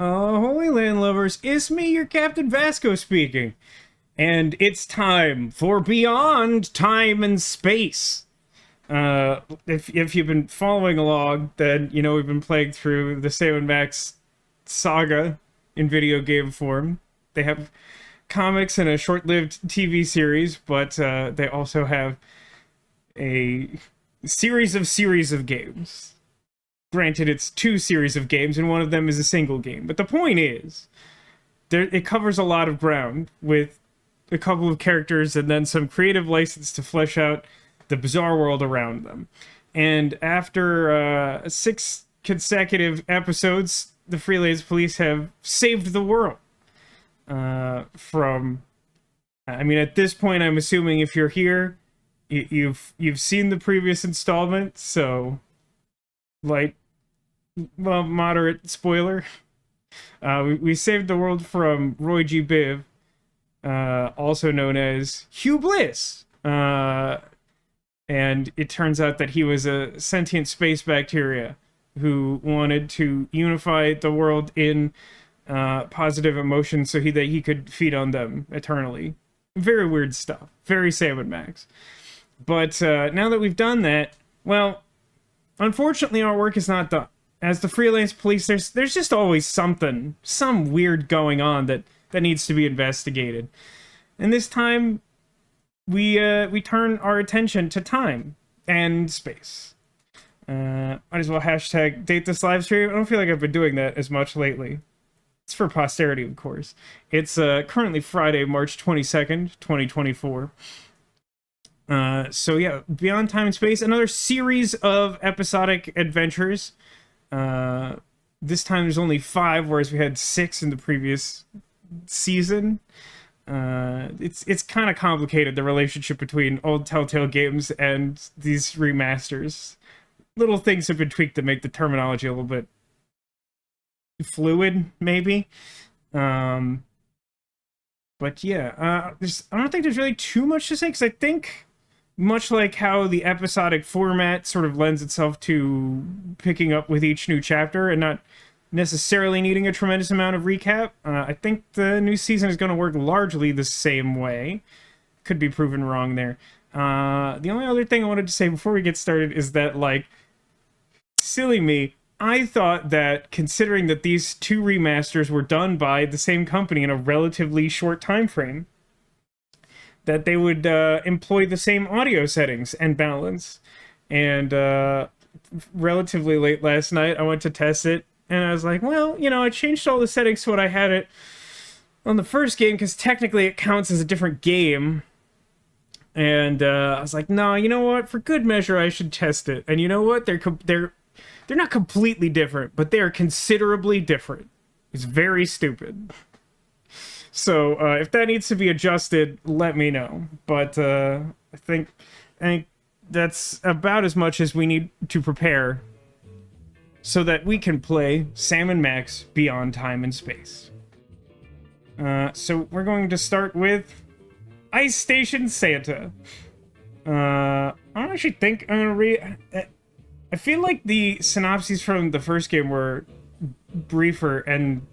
Holy land lovers, it's me, your Captain Vasco speaking. And it's time for Beyond Time and Space. If you've been following along, then you know we've been playing through the Sam & Max saga in video game form. They have comics and a short-lived TV series, but they also have a series of games. Granted, it's two series of games, and one of them is a single game. But the point is, it covers a lot of ground with a couple of characters and then some creative license to flesh out the bizarre world around them. And after 6 consecutive episodes, the Freelance police have saved the world from... I mean, at this point, I'm assuming if you're here, you've seen the previous installment, so... like, well, moderate spoiler. We saved the world from Roy G. Biv, also known as Hugh Bliss. And it turns out that he was a sentient space bacteria who wanted to unify the world in positive emotions so that he could feed on them eternally. Very weird stuff. Very Sam & Max. But now that we've done that, well, unfortunately our work is not done. As the Freelance police, there's just always some weird going on that needs to be investigated. And this time, we turn our attention to time and space. Might as well hashtag date this live stream. I don't feel like I've been doing that as much lately. It's for posterity, of course. It's currently Friday, March 22nd, 2024. So yeah, Beyond Time and Space, another series of episodic adventures. This time there's only 5, whereas we had 6 in the previous season. It's kind of complicated, the relationship between old Telltale Games and these remasters. Little things have been tweaked to make the terminology a little bit fluid, maybe. But yeah, I don't think there's really too much to say, because I think, much like how the episodic format sort of lends itself to picking up with each new chapter and not necessarily needing a tremendous amount of recap, I think the new season is going to work largely the same way. Could be proven wrong there. The only other thing I wanted to say before we get started is that, like, silly me, I thought that, considering that these 2 remasters were done by the same company in a relatively short time frame, that they would employ the same audio settings and balance. And relatively late last night, I went to test it, and I was like, well, you know, I changed all the settings to what I had it on the first game, because technically it counts as a different game. And I was like, no, you know what? For good measure, I should test it. And you know what? They're not completely different, but they are considerably different. It's very stupid. So, if that needs to be adjusted, let me know. But, I think that's about as much as we need to prepare so that we can play Sam & Max Beyond Time and Space. So, we're going to start with Ice Station Santa. I don't actually think I'm going to read... I feel like the synopses from the first game were briefer and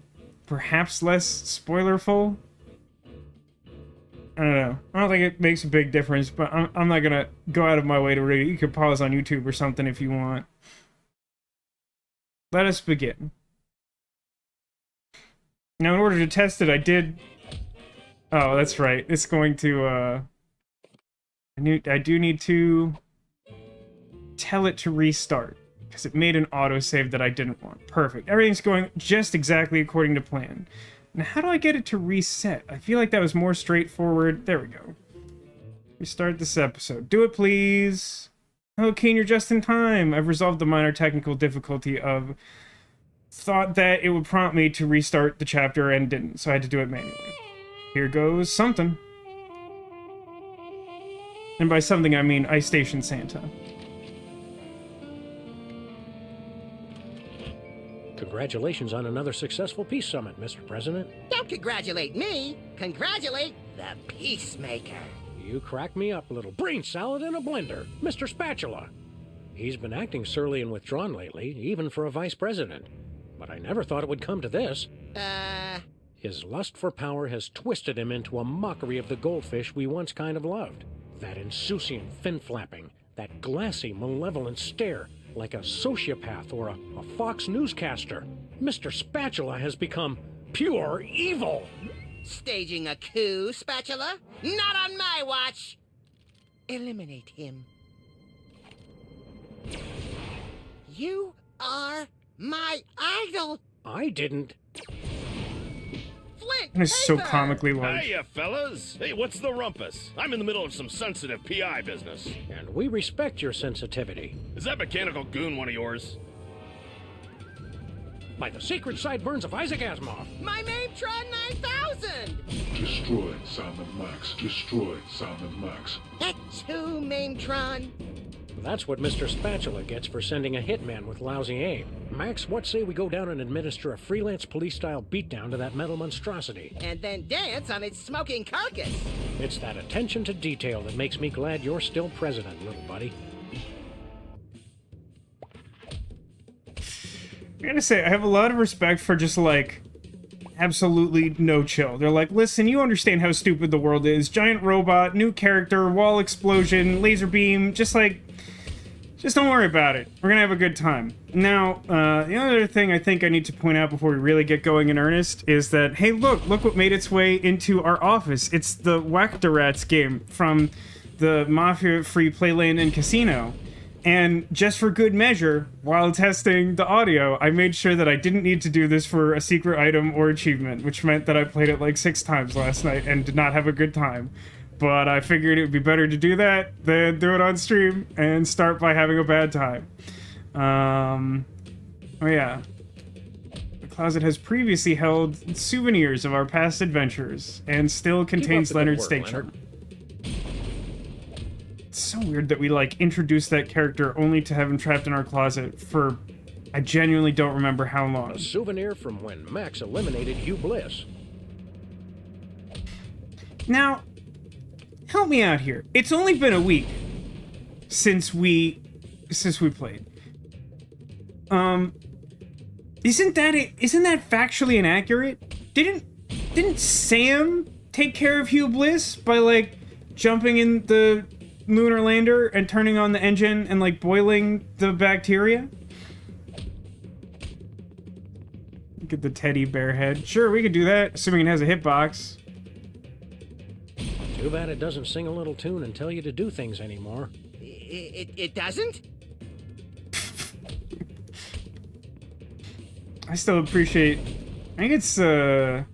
perhaps less spoilerful. I don't know. I don't think it makes a big difference, but I'm not gonna go out of my way to read it. You can pause on YouTube or something if you want. Let us begin. Now, in order to test it, I did... Oh, that's right. It's going to, I do need to tell it to restart, because it made an autosave that I didn't want. Perfect. Everything's going just exactly according to plan. Now, how do I get it to reset? I feel like that was more straightforward. There we go. Restart this episode. Do it, please. Oh, Kane, you're just in time. I've resolved the minor technical difficulty of... Thought that it would prompt me to restart the chapter and didn't, so I had to do it manually. Here goes something. And by something, I mean Ice Station Santa. Congratulations on another successful peace summit, Mr. President. Don't congratulate me. Congratulate the Peacemaker. You crack me up, little brain salad in a blender, Mr. Spatula. He's been acting surly and withdrawn lately, even for a vice president. But I never thought it would come to this. His lust for power has twisted him into a mockery of the goldfish we once kind of loved. That insouciant fin-flapping, that glassy, malevolent stare, like a sociopath or a Fox newscaster. Mr. Spatula has become pure evil. Staging a coup, Spatula? Not on my watch! Eliminate him. You are my idol! I didn't. Flint, It's so paper! comically large. Hiya, fellas. Hey, what's the rumpus? I'm in the middle of some sensitive PI business. And we respect your sensitivity. Is that mechanical goon one of yours? By the secret sideburns of Isaac Asimov. My Mametron 9000! Destroy Simon Max. Destroy Simon Max. That's who, Mametron. That's what Mr. Spatula gets for sending a hitman with lousy aim. Max, what say we go down and administer a freelance police-style beatdown to that metal monstrosity? And then dance on its smoking carcass. It's that attention to detail that makes me glad you're still president, little buddy. I gotta say, I have a lot of respect for just, like, absolutely no chill. They're like, listen, you understand how stupid the world is. Giant robot, new character, wall explosion, laser beam, just don't worry about it. We're gonna have a good time. Now, the other thing I think I need to point out before we really get going in earnest is that, hey, look what made its way into our office. It's the Whack-da-Rats game from the Mafia-free Playlane and Casino. And just for good measure, while testing the audio, I made sure that I didn't need to do this for a secret item or achievement, which meant that I played it like 6 times last night and did not have a good time. But I figured it would be better to do that than do it on stream and start by having a bad time. Oh yeah. The closet has previously held souvenirs of our past adventures and still contains Leonard's steak charm. It's so weird that we, like, introduced that character only to have him trapped in our closet for... I genuinely don't remember how long. A souvenir from when Max eliminated Hugh Bliss. Now, help me out here. It's only been a week since we played. Isn't that factually inaccurate? Didn't Sam take care of Hugh Bliss by, like, jumping in the lunar lander and turning on the engine and, like, boiling the bacteria? Look at the teddy bear head. Sure, we could do that, assuming it has a hitbox. Too bad it doesn't sing a little tune and tell you to do things anymore. It doesn't? I still appreciate... I think it's the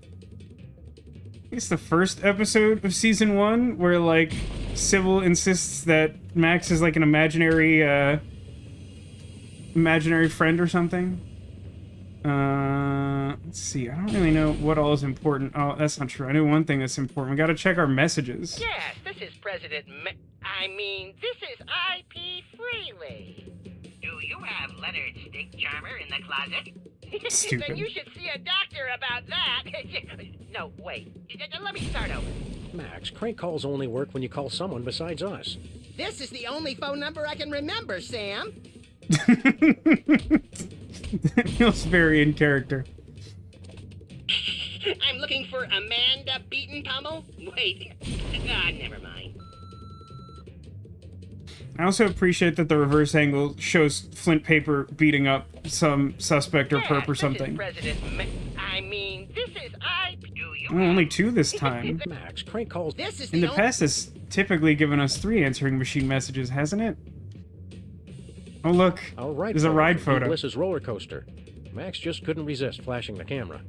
first episode of Season 1 where, like, Sybil insists that Max is, like, an imaginary friend or something. Let's see. I don't really know what all is important. Oh, that's not true. I know one thing that's important. We gotta check our messages. Yes, this is this is IP Freely. Do you have Leonard's steak charmer in the closet? Stupid. Then you should see a doctor about that. No, wait. Let me start over. Max, crank calls only work when you call someone besides us. This is the only phone number I can remember, Sam. That feels very in character. I'm looking for Amanda Beaton Pummel. Wait. Never mind. I also appreciate that the reverse angle shows Flint Paper beating up some suspect or perp or something. This is this is IP. Do you Only 2 this time. Max, crank calls... This is In the past, it's typically given us 3 answering machine messages, hasn't it? Oh, look. All right, There's a ride from Hugh photo. Bliss's roller coaster. Max just couldn't resist flashing the camera.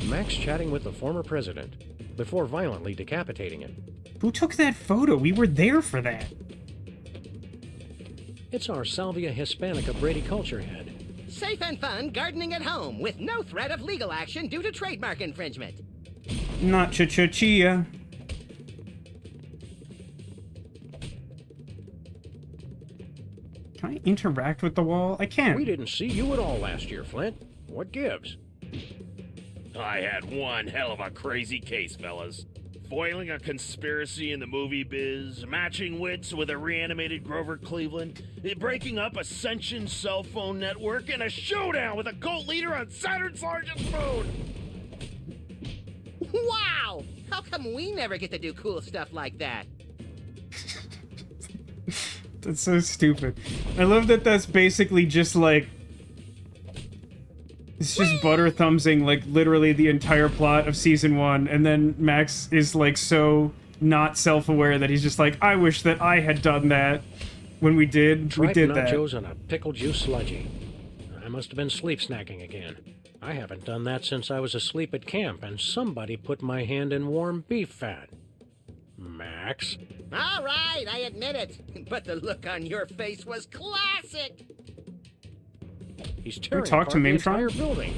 Max chatting with the former president before violently decapitating him. Who took that photo? We were there for that. It's our Salvia Hispanica Brady culture head. Safe and fun gardening at home with no threat of legal action due to trademark infringement. Not cha-cha-chia. Can I interact with the wall? I can't. We didn't see you at all last year, Flint. What gives? I had one hell of a crazy case, fellas. foiling a conspiracy in the movie biz, matching wits with a reanimated Grover Cleveland, breaking up Ascension's cell phone network, and a showdown with a cult leader on Saturn's largest moon! Wow! How come we never get to do cool stuff like that? That's so stupid. I love that that's basically just like... It's just butter thumbsing like literally the entire plot of season 1, and then Max is like so not self-aware that he's just like, I wish that I had done that when we did that. Nachos and a pickle juice sludgy. I must have been sleep snacking again. I haven't done that since I was asleep at camp, and somebody put my hand in warm beef fat. Max? All right, I admit it. But the look on your face was classic. He's tearing talk to apart the Mainfront? entire building.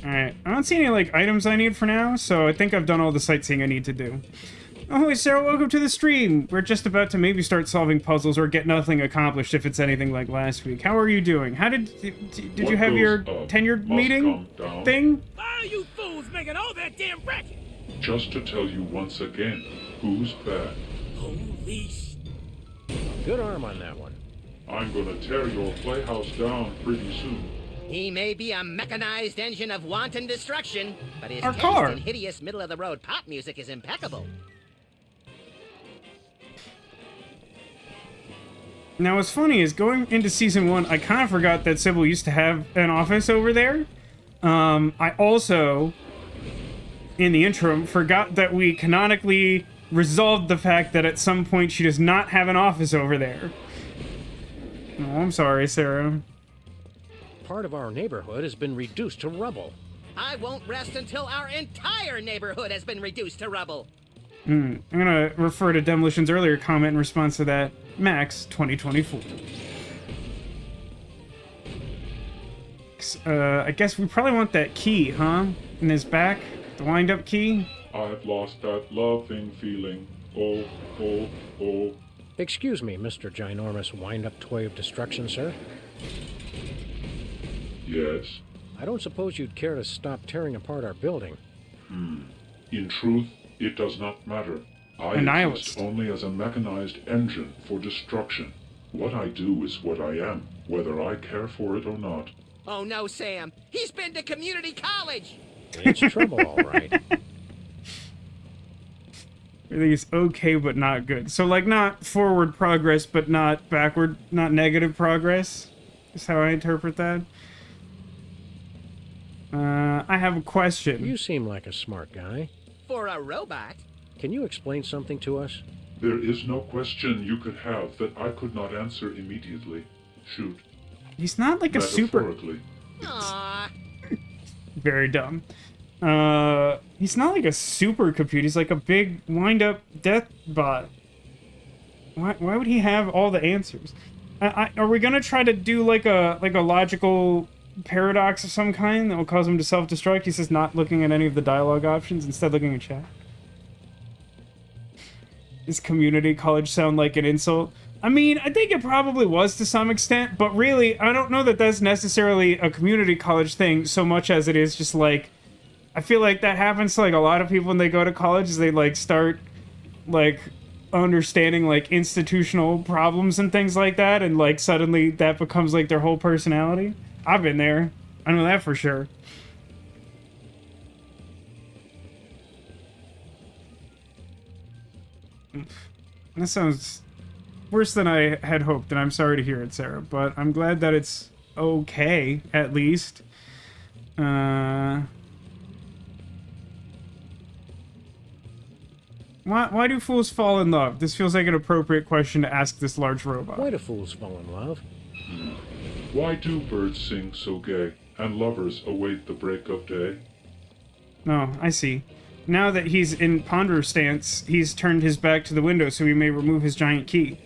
Alright, I don't see any like items I need for now, so I think I've done all the sightseeing I need to do. Oh, hey Sarah, welcome to the stream! We're just about to maybe start solving puzzles or get nothing accomplished if it's anything like last week. How are you doing? How did you have your tenured meeting thing? Why are you fools making all that damn racket? Just to tell you once again, who's bad. Holy sh... Good arm on that one. I'm gonna tear your playhouse down pretty soon. He may be a mechanized engine of wanton destruction, but his Our taste car. in hideous middle-of-the-road pop music is impeccable. Now, what's funny is going into season 1, I kind of forgot that Sybil used to have an office over there. I also, in the interim, forgot that we canonically resolved the fact that at some point she does not have an office over there. Oh, I'm sorry, Sarah. Part of our neighborhood has been reduced to rubble. I won't rest until our entire neighborhood has been reduced to rubble. I'm gonna refer to Demolition's earlier comment in response to that. Max 2024. I guess we probably want that key, huh? In his back? The wind-up key? I've lost that loving feeling. Oh, oh, oh. Excuse me, Mr. Ginormous Wind-Up Toy of Destruction, sir. Yes. I don't suppose you'd care to stop tearing apart our building. In truth, it does not matter. I exist only as a mechanized engine for destruction. What I do is what I am, whether I care for it or not. Oh no, Sam. He's been to community college. It's trouble, all right. I think it's okay, but not good. So, like, not forward progress, but not backward, not negative progress, is how I interpret that. I have a question. You seem like a smart guy. For a robot. Can you explain something to us? There is no question you could have that I could not answer immediately. Shoot. He's not like a super... Metaphorically. Aww. Very dumb. He's not like a supercomputer. He's like a big wind-up death bot. Why would he have all the answers? Are we gonna try to do like a logical paradox of some kind that will cause him to self-destruct? He says not looking at any of the dialogue options, instead looking at chat. Does community college sound like an insult? I mean, I think it probably was to some extent, but really, I don't know that that's necessarily a community college thing so much as it is just like, I feel like that happens to like a lot of people when they go to college, is they like start like understanding like institutional problems and things like that, and like suddenly that becomes like their whole personality. I've been there. I know that for sure. That sounds worse than I had hoped, and I'm sorry to hear it, Sarah, but I'm glad that it's okay, at least. Why do fools fall in love? This feels like an appropriate question to ask this large robot. Why do fools fall in love? Why do birds sing so gay, and lovers await the break of day? Oh, I see. Now that he's in ponder stance, he's turned his back to the window so he may remove his giant key.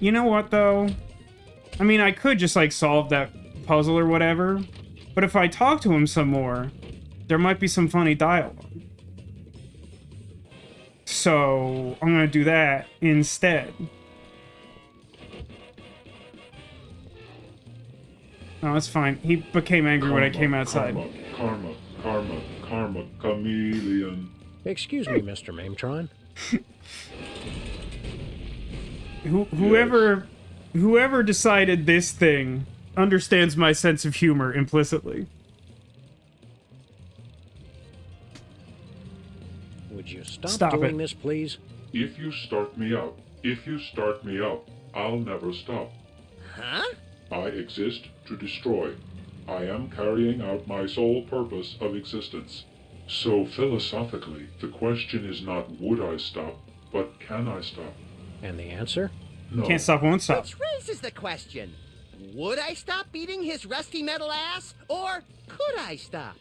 You know what, though? I mean, I could just, like, solve that puzzle or whatever, but if I talk to him some more, there might be some funny dialogue. So, I'm gonna do that instead. Oh, that's fine. He became angry when I came outside. Karma, chameleon. Excuse me, Mr. Mametron. Whoever decided this thing understands my sense of humor implicitly. Would you stop doing this, please? If you start me up, I'll never stop. Huh? I exist to destroy. I am carrying out my sole purpose of existence. So philosophically, the question is not would I stop, but can I stop? And the answer? No. Can't stop, won't stop. Which raises the question, would I stop beating his rusty metal ass, or could I stop?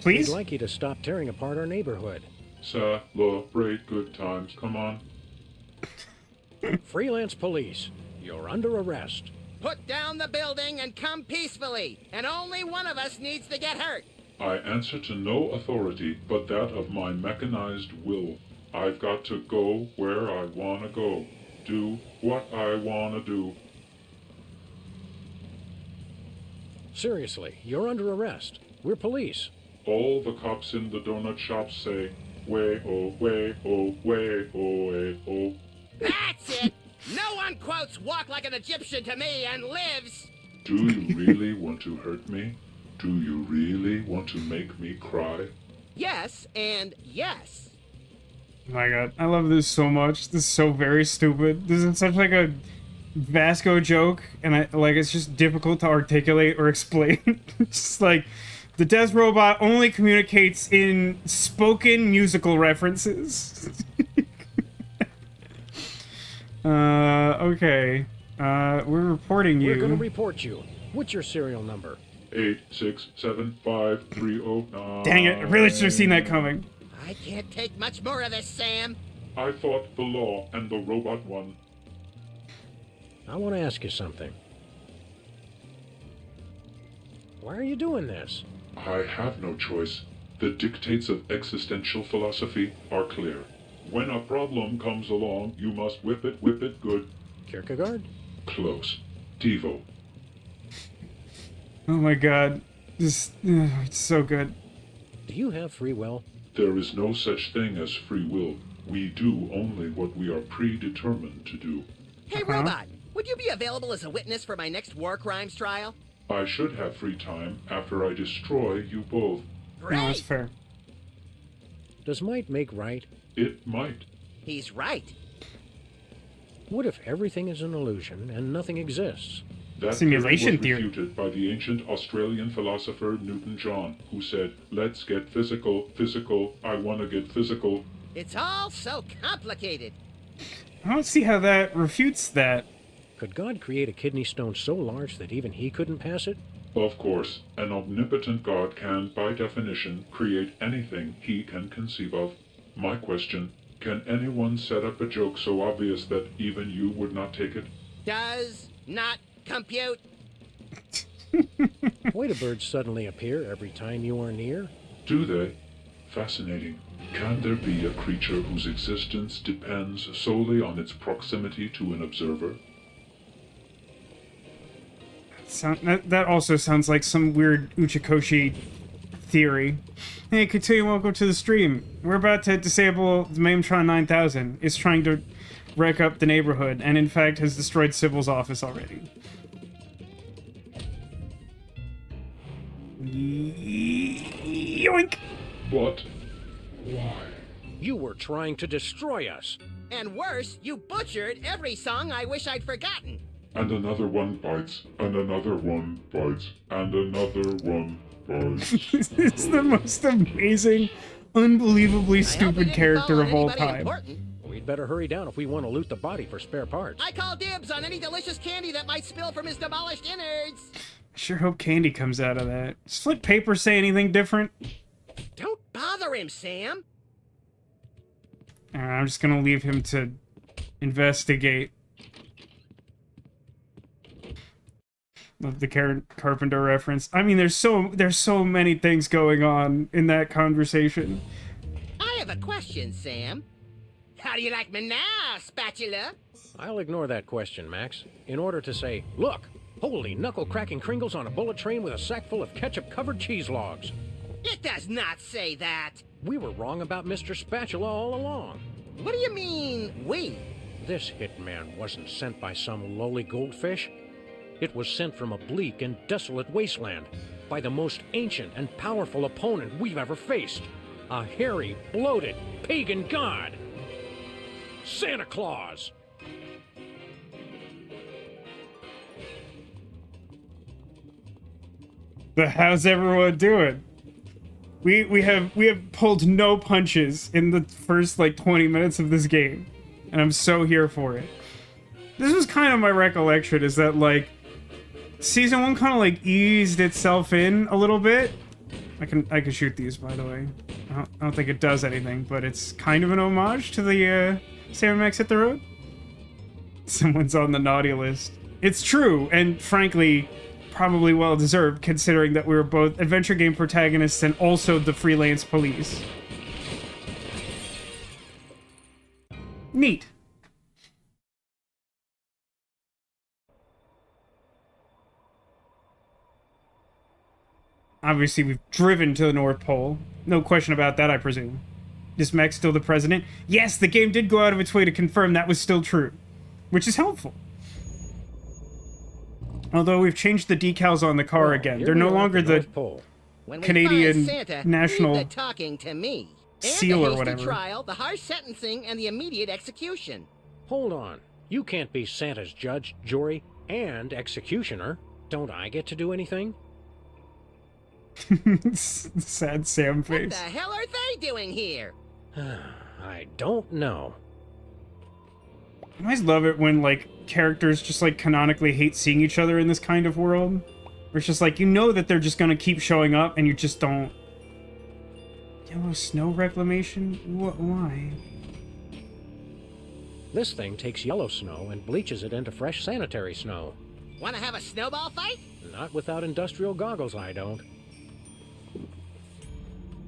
Please? We'd like you to stop tearing apart our neighborhood. Celebrate good times, come on. Freelance police, you're under arrest. Put down the building and come peacefully, and only one of us needs to get hurt. I answer to no authority but that of my mechanized will. I've got to go where I wanna go. Do what I wanna do. Seriously, you're under arrest. We're police. All the cops in the donut shop say, way oh, way oh, way oh, way oh. That's it! No one quotes walk like an Egyptian to me and lives! Do you really want to hurt me? Do you really want to make me cry? Yes, and yes. Oh my god, I love this so much. This is so very stupid. This is such like a Vasco joke, and it's just difficult to articulate or explain. It's just like, the death robot only communicates in spoken musical references. Okay. We're reporting you. We're gonna report you. What's your serial number? 8675309. Dang it, I really should have seen that coming. I can't take much more of this, Sam. I fought the law and the robot won. I want to ask you something. Why are you doing this? I have no choice. The dictates of existential philosophy are clear. When a problem comes along, you must whip it good. Kierkegaard? Close. Devo. Oh my god. This, it's so good. Do you have free will? There is no such thing as free will. We do only what we are predetermined to do. Hey, Robot, would you be available as a witness for my next war crimes trial? I should have free time after I destroy you both. Great! No, that's fair. Does might make right? It might. He's right. What if everything is an illusion and nothing exists? That Simulation theory was theory. refuted by the ancient Australian philosopher Newton John, who said, "Let's get physical, I want to get physical." It's all so complicated. I don't see how that refutes that. Could God create a kidney stone so large that even he couldn't pass it? Of course, an omnipotent God can, by definition, create anything he can conceive of. My question, can anyone set up a joke so obvious that even you would not take it? Does not compute. Why do birds suddenly appear every time you are near? Do they? Fascinating. Can there be a creature whose existence depends solely on its proximity to an observer? That also sounds like some weird Uchikoshi theory. Hey, continue, welcome to the stream. We're about to disable the Mametron 9000. It's trying to wreck up the neighborhood, and in fact has destroyed Sybil's office already. Yoink! What? Why? You were trying to destroy us. And worse, you butchered every song I wish I'd forgotten. And another one bites, and another one bites, and another one bites. It's the most amazing, unbelievably stupid character of all time. Important. We'd better hurry down if we want to loot the body for spare parts. I call dibs on any delicious candy that might spill from his demolished innards. I sure hope candy comes out of that. Does Flip Paper say anything different? Don't bother him, Sam. I'm just gonna leave him to investigate. Love the Carpenter reference. I mean, there's so many things going on in that conversation. I have a question, Sam. How do you like me now, spatula? I'll ignore that question, Max, in order to say, look, Holy knuckle-cracking Kringles on a bullet train with a sack full of ketchup-covered cheese logs. It does not say that. We were wrong about Mr. Spatula all along. What do you mean, we? This hitman wasn't sent by some lowly goldfish. It was sent from a bleak and desolate wasteland by the most ancient and powerful opponent we've ever faced. A hairy, bloated, pagan god. Santa Claus. But how's everyone doing? We have pulled no punches in the first like 20 minutes of this game, and I'm so here for it. This was kind of my recollection, is that like season 1 kind of like eased itself in a little bit. I can shoot these, by the way. I don't think it does anything, but it's kind of an homage to the Sam Max Hit the Road. Someone's on the naughty list. It's true, and frankly, probably well deserved, considering that we were both adventure game protagonists and also the freelance police. Neat. Obviously, we've driven to the North Pole. No question about that, I presume. Is Max still the president? Yes, the game did go out of its way to confirm that was still true, which is helpful. Although we've changed the decals on the car again. They're no longer the Canadian national leave the talking to me. seal and the or hasty whatever. trial, the harsh sentencing, and the immediate execution. Hold on. You can't be Santa's judge, jury, and executioner. Don't I get to do anything? Sad Sam What face. the hell are they doing here? I don't know. I always love it when, like, characters just, like, canonically hate seeing each other in this kind of world. Where it's just like, you know that they're just gonna keep showing up, and you just don't... Yellow snow reclamation? Why? This thing takes yellow snow and bleaches it into fresh sanitary snow. Want to have a snowball fight? Not without industrial goggles, I don't.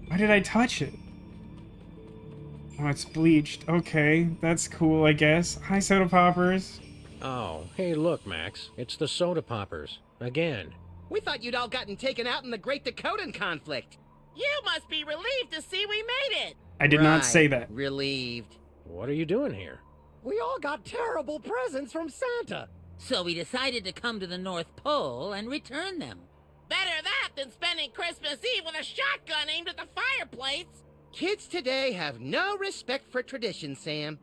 Why did I touch it? Oh, it's bleached. Okay, that's cool, I guess. Hi, soda poppers. Oh, hey look, Max. It's the soda poppers. Again. We thought you'd all gotten taken out in the Great Dakotan conflict. You must be relieved to see we made it. I did not say that. Relieved. What are you doing here? We all got terrible presents from Santa. So we decided to come to the North Pole and return them. Better that than spending Christmas Eve with a shotgun aimed at the fireplace. Kids today have no respect for tradition, Sam.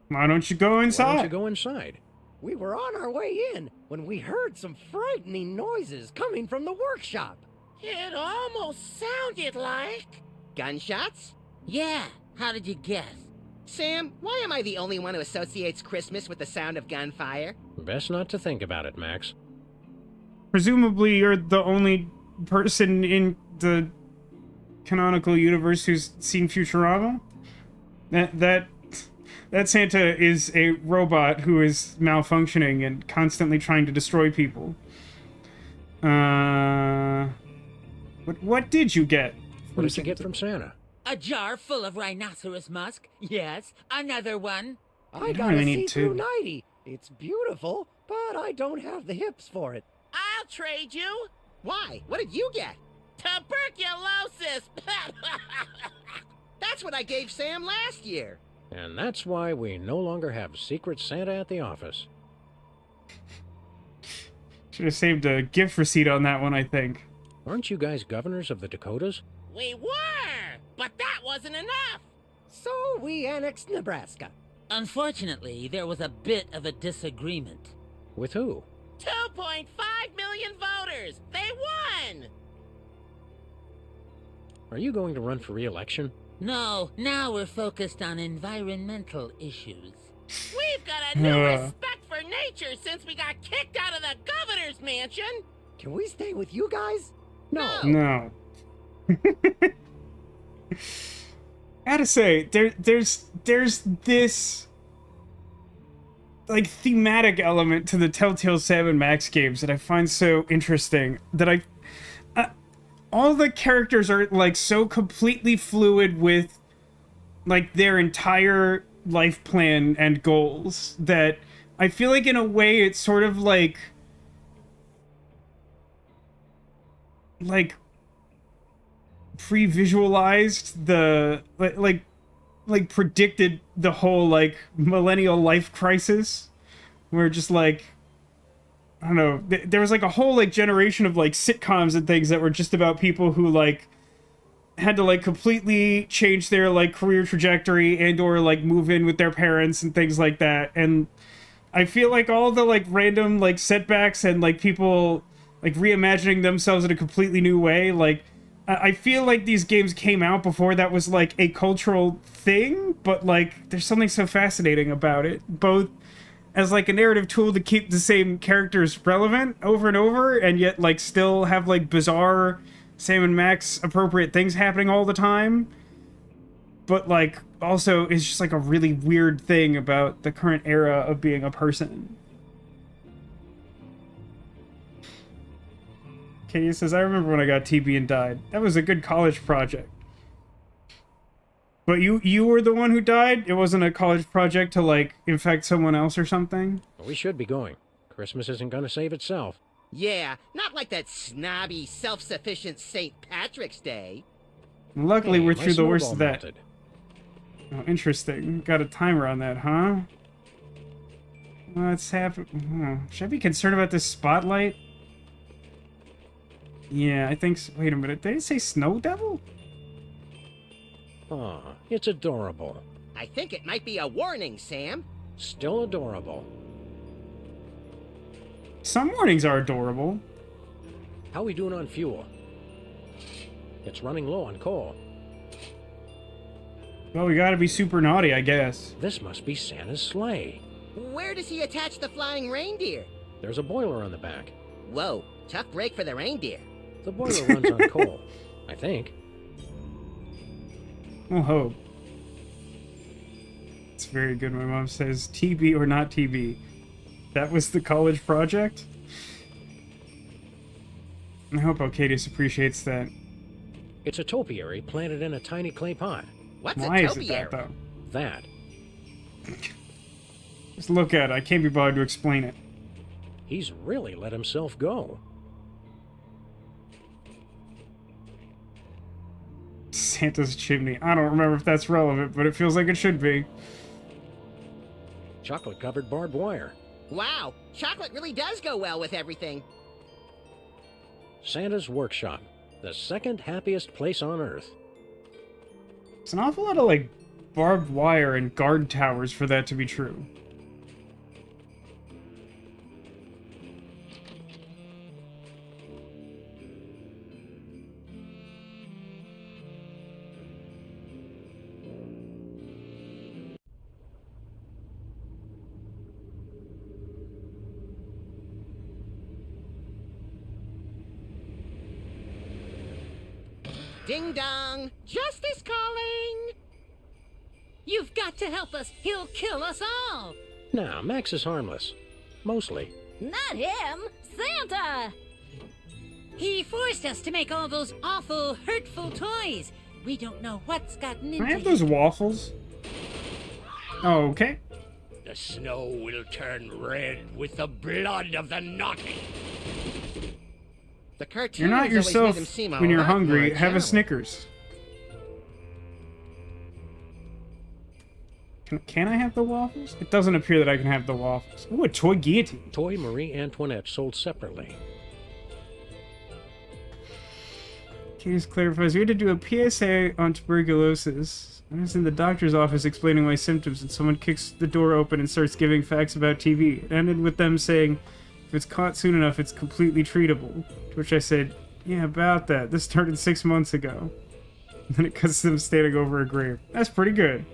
Why don't you go Why inside? don't you go inside? We were on our way in when we heard some frightening noises coming from the workshop. It almost sounded like... Gunshots? Yeah, how did you guess? Sam, why am I the only one who associates Christmas with the sound of gunfire? Best not to think about it, Max. Presumably, you're the only person in the canonical universe who's seen Futurama. That Santa is a robot who is malfunctioning and constantly trying to destroy people. What did you get? What did you get from Santa? A jar full of rhinoceros musk. Yes, another one. I don't got really a need see-through two. nightie. It's beautiful, but I don't have the hips for it. I'll trade you. Why? What did you get? Tuberculosis. That's what I gave Sam last year. And that's why we no longer have Secret Santa at the office. Should have saved a gift receipt on that one, I think. Aren't you guys governors of the Dakotas? We were, but that wasn't enough. So we annexed Nebraska. Unfortunately, there was a bit of a disagreement. With who? 2.5 million voters. They won. Are you going to run for re-election? No, now we're focused on environmental issues. We've got a new respect for nature since we got kicked out of the governor's mansion. Can we stay with you guys? No. Gotta say, there's this like thematic element to the Telltale Sam and Max games that I find so interesting. That all the characters are like so completely fluid with like their entire life plan and goals that I feel like in a way it's sort of like pre-visualized the like predicted the whole like millennial life crisis, where just like I don't know, there was like a whole like generation of like sitcoms and things that were just about people who like had to like completely change their like career trajectory and or like move in with their parents and things like that. And I feel like all the like random like setbacks and like people like reimagining themselves in a completely new way, like I feel like these games came out before that was like a cultural thing, but like there's something so fascinating about it, both as like a narrative tool to keep the same characters relevant over and over, and yet like still have like bizarre Sam and Max appropriate things happening all the time. But like also it's just like a really weird thing about the current era of being a person. Katie says, I remember when I got TB and died. That was a good college project. But you were the one who died? It wasn't a college project to, like, infect someone else or something? We should be going. Christmas isn't gonna save itself. Yeah, not like that snobby, self-sufficient St. Patrick's Day. Luckily, Hey, we're my through the worst snowball of that. melted. Oh, interesting. Got a timer on that, huh? What's happening? Should I be concerned about this spotlight? Yeah, I think so. Wait a minute. Did it say Snow Devil? Aw, it's adorable. I think it might be a warning, Sam. Still adorable. Some warnings are adorable. How we doing on fuel? It's running low on coal. Well, we gotta be super naughty, I guess. This must be Santa's sleigh. Where does he attach the flying reindeer? There's a boiler on the back. Whoa, tough break for the reindeer. The boiler runs on coal, I think. We'll hope. It's very good. My mom says, TB or not TB. That was the college project? I hope Alcadius appreciates that. It's a topiary planted in a tiny clay pot. What's Why a is it that, topiary? though? That. Just look at it. I can't be bothered to explain it. He's really let himself go. Santa's chimney. I don't remember if that's relevant, but it feels like it should be. Chocolate-covered barbed wire. Wow, chocolate really does go well with everything. Santa's workshop. The second happiest place on Earth. It's an awful lot of, like, barbed wire and guard towers for that to be true. Ding dong! Justice calling! You've got to help us. He'll kill us all. Nah, Max is harmless. Mostly. Not him. Santa! He forced us to make all those awful, hurtful toys. We don't know what's gotten Can I into have those waffles? Oh, okay. The snow will turn red with the blood of the naughty. The cartoons You're not always made yourself him seem a when you're lot more hungry. Have a challenging. Snickers. Can I have the waffles? It doesn't appear that I can have the waffles. Ooh, a toy guillotine. Toy Marie Antoinette sold separately. Case clarifies, we had to do a PSA on tuberculosis. I was in the doctor's office explaining my symptoms, and someone kicks the door open and starts giving facts about TB. It ended with them saying, if it's caught soon enough, it's completely treatable. To which I said, yeah, about that. This started 6 months ago. And then it cuts to them standing over a grave. That's pretty good.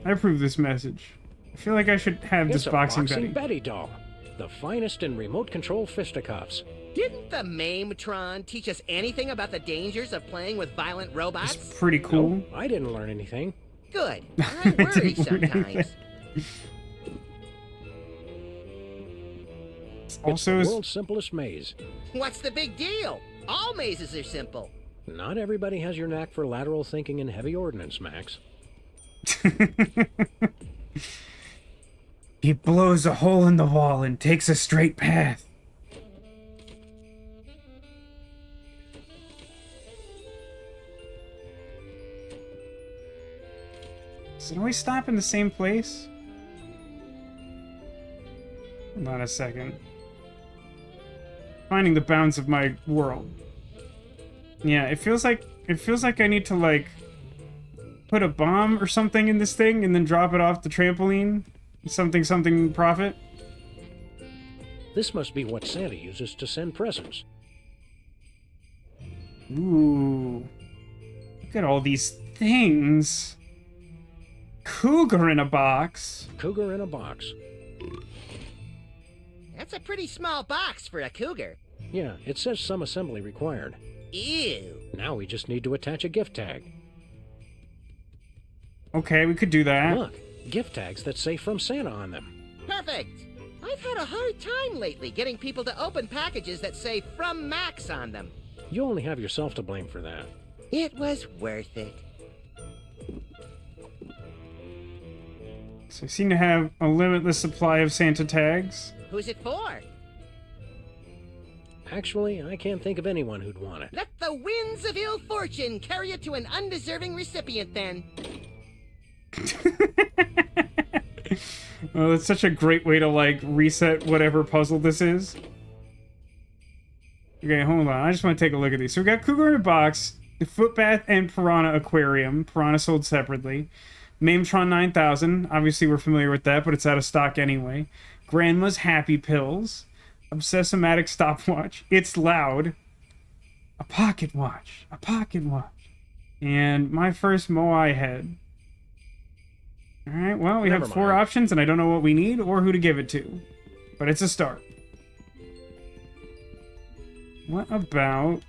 I approve this message. I feel like I should have It's this a boxing boxing Betty. Betty doll. The finest in remote control fisticuffs. Didn't the Mametron teach us anything about the dangers of playing with violent robots? It's pretty cool. Nope, I didn't learn anything. Good. I worry Didn't learn sometimes. anything. It's Also, the is world's simplest maze. What's the big deal? All mazes are simple. Not everybody has your knack for lateral thinking and heavy ordnance, Max. He blows a hole in the wall and takes a straight path. Does it always stop in the same place? Hold on a second. Finding the bounds of my world. Yeah, it feels like I need to like put a bomb or something in this thing and then drop it off the trampoline. Something profit. This must be what Santa uses to send presents. Ooh. Look at all these things. Cougar in a box. Cougar in a box. That's a pretty small box for a cougar. Yeah, it says some assembly required. Ew. Now we just need to attach a gift tag. Okay, we could do that. Look, gift tags that say from Santa on them. Perfect. I've had a hard time lately getting people to open packages that say from Max on them. You only have yourself to blame for that. It was worth it. So I seem to have a limitless supply of Santa tags. Who's it for? Actually, I can't think of anyone who'd want it. Let the winds of ill fortune carry it to an undeserving recipient then. Oh, that's such a great way to, like, reset whatever puzzle this is. Okay, hold on. I just want to take a look at these. So we got Cougar in a box, the Footbath and Piranha Aquarium. Piranha sold separately. Mametron 9000. Obviously, we're familiar with that, but it's out of stock anyway. Grandma's Happy Pills. Obsess-o-Matic stopwatch. It's loud. A pocket watch. A pocket watch. And my first Moai head. Alright, well, we have 4 options, and I don't know what we need or who to give it to. But it's a start. What about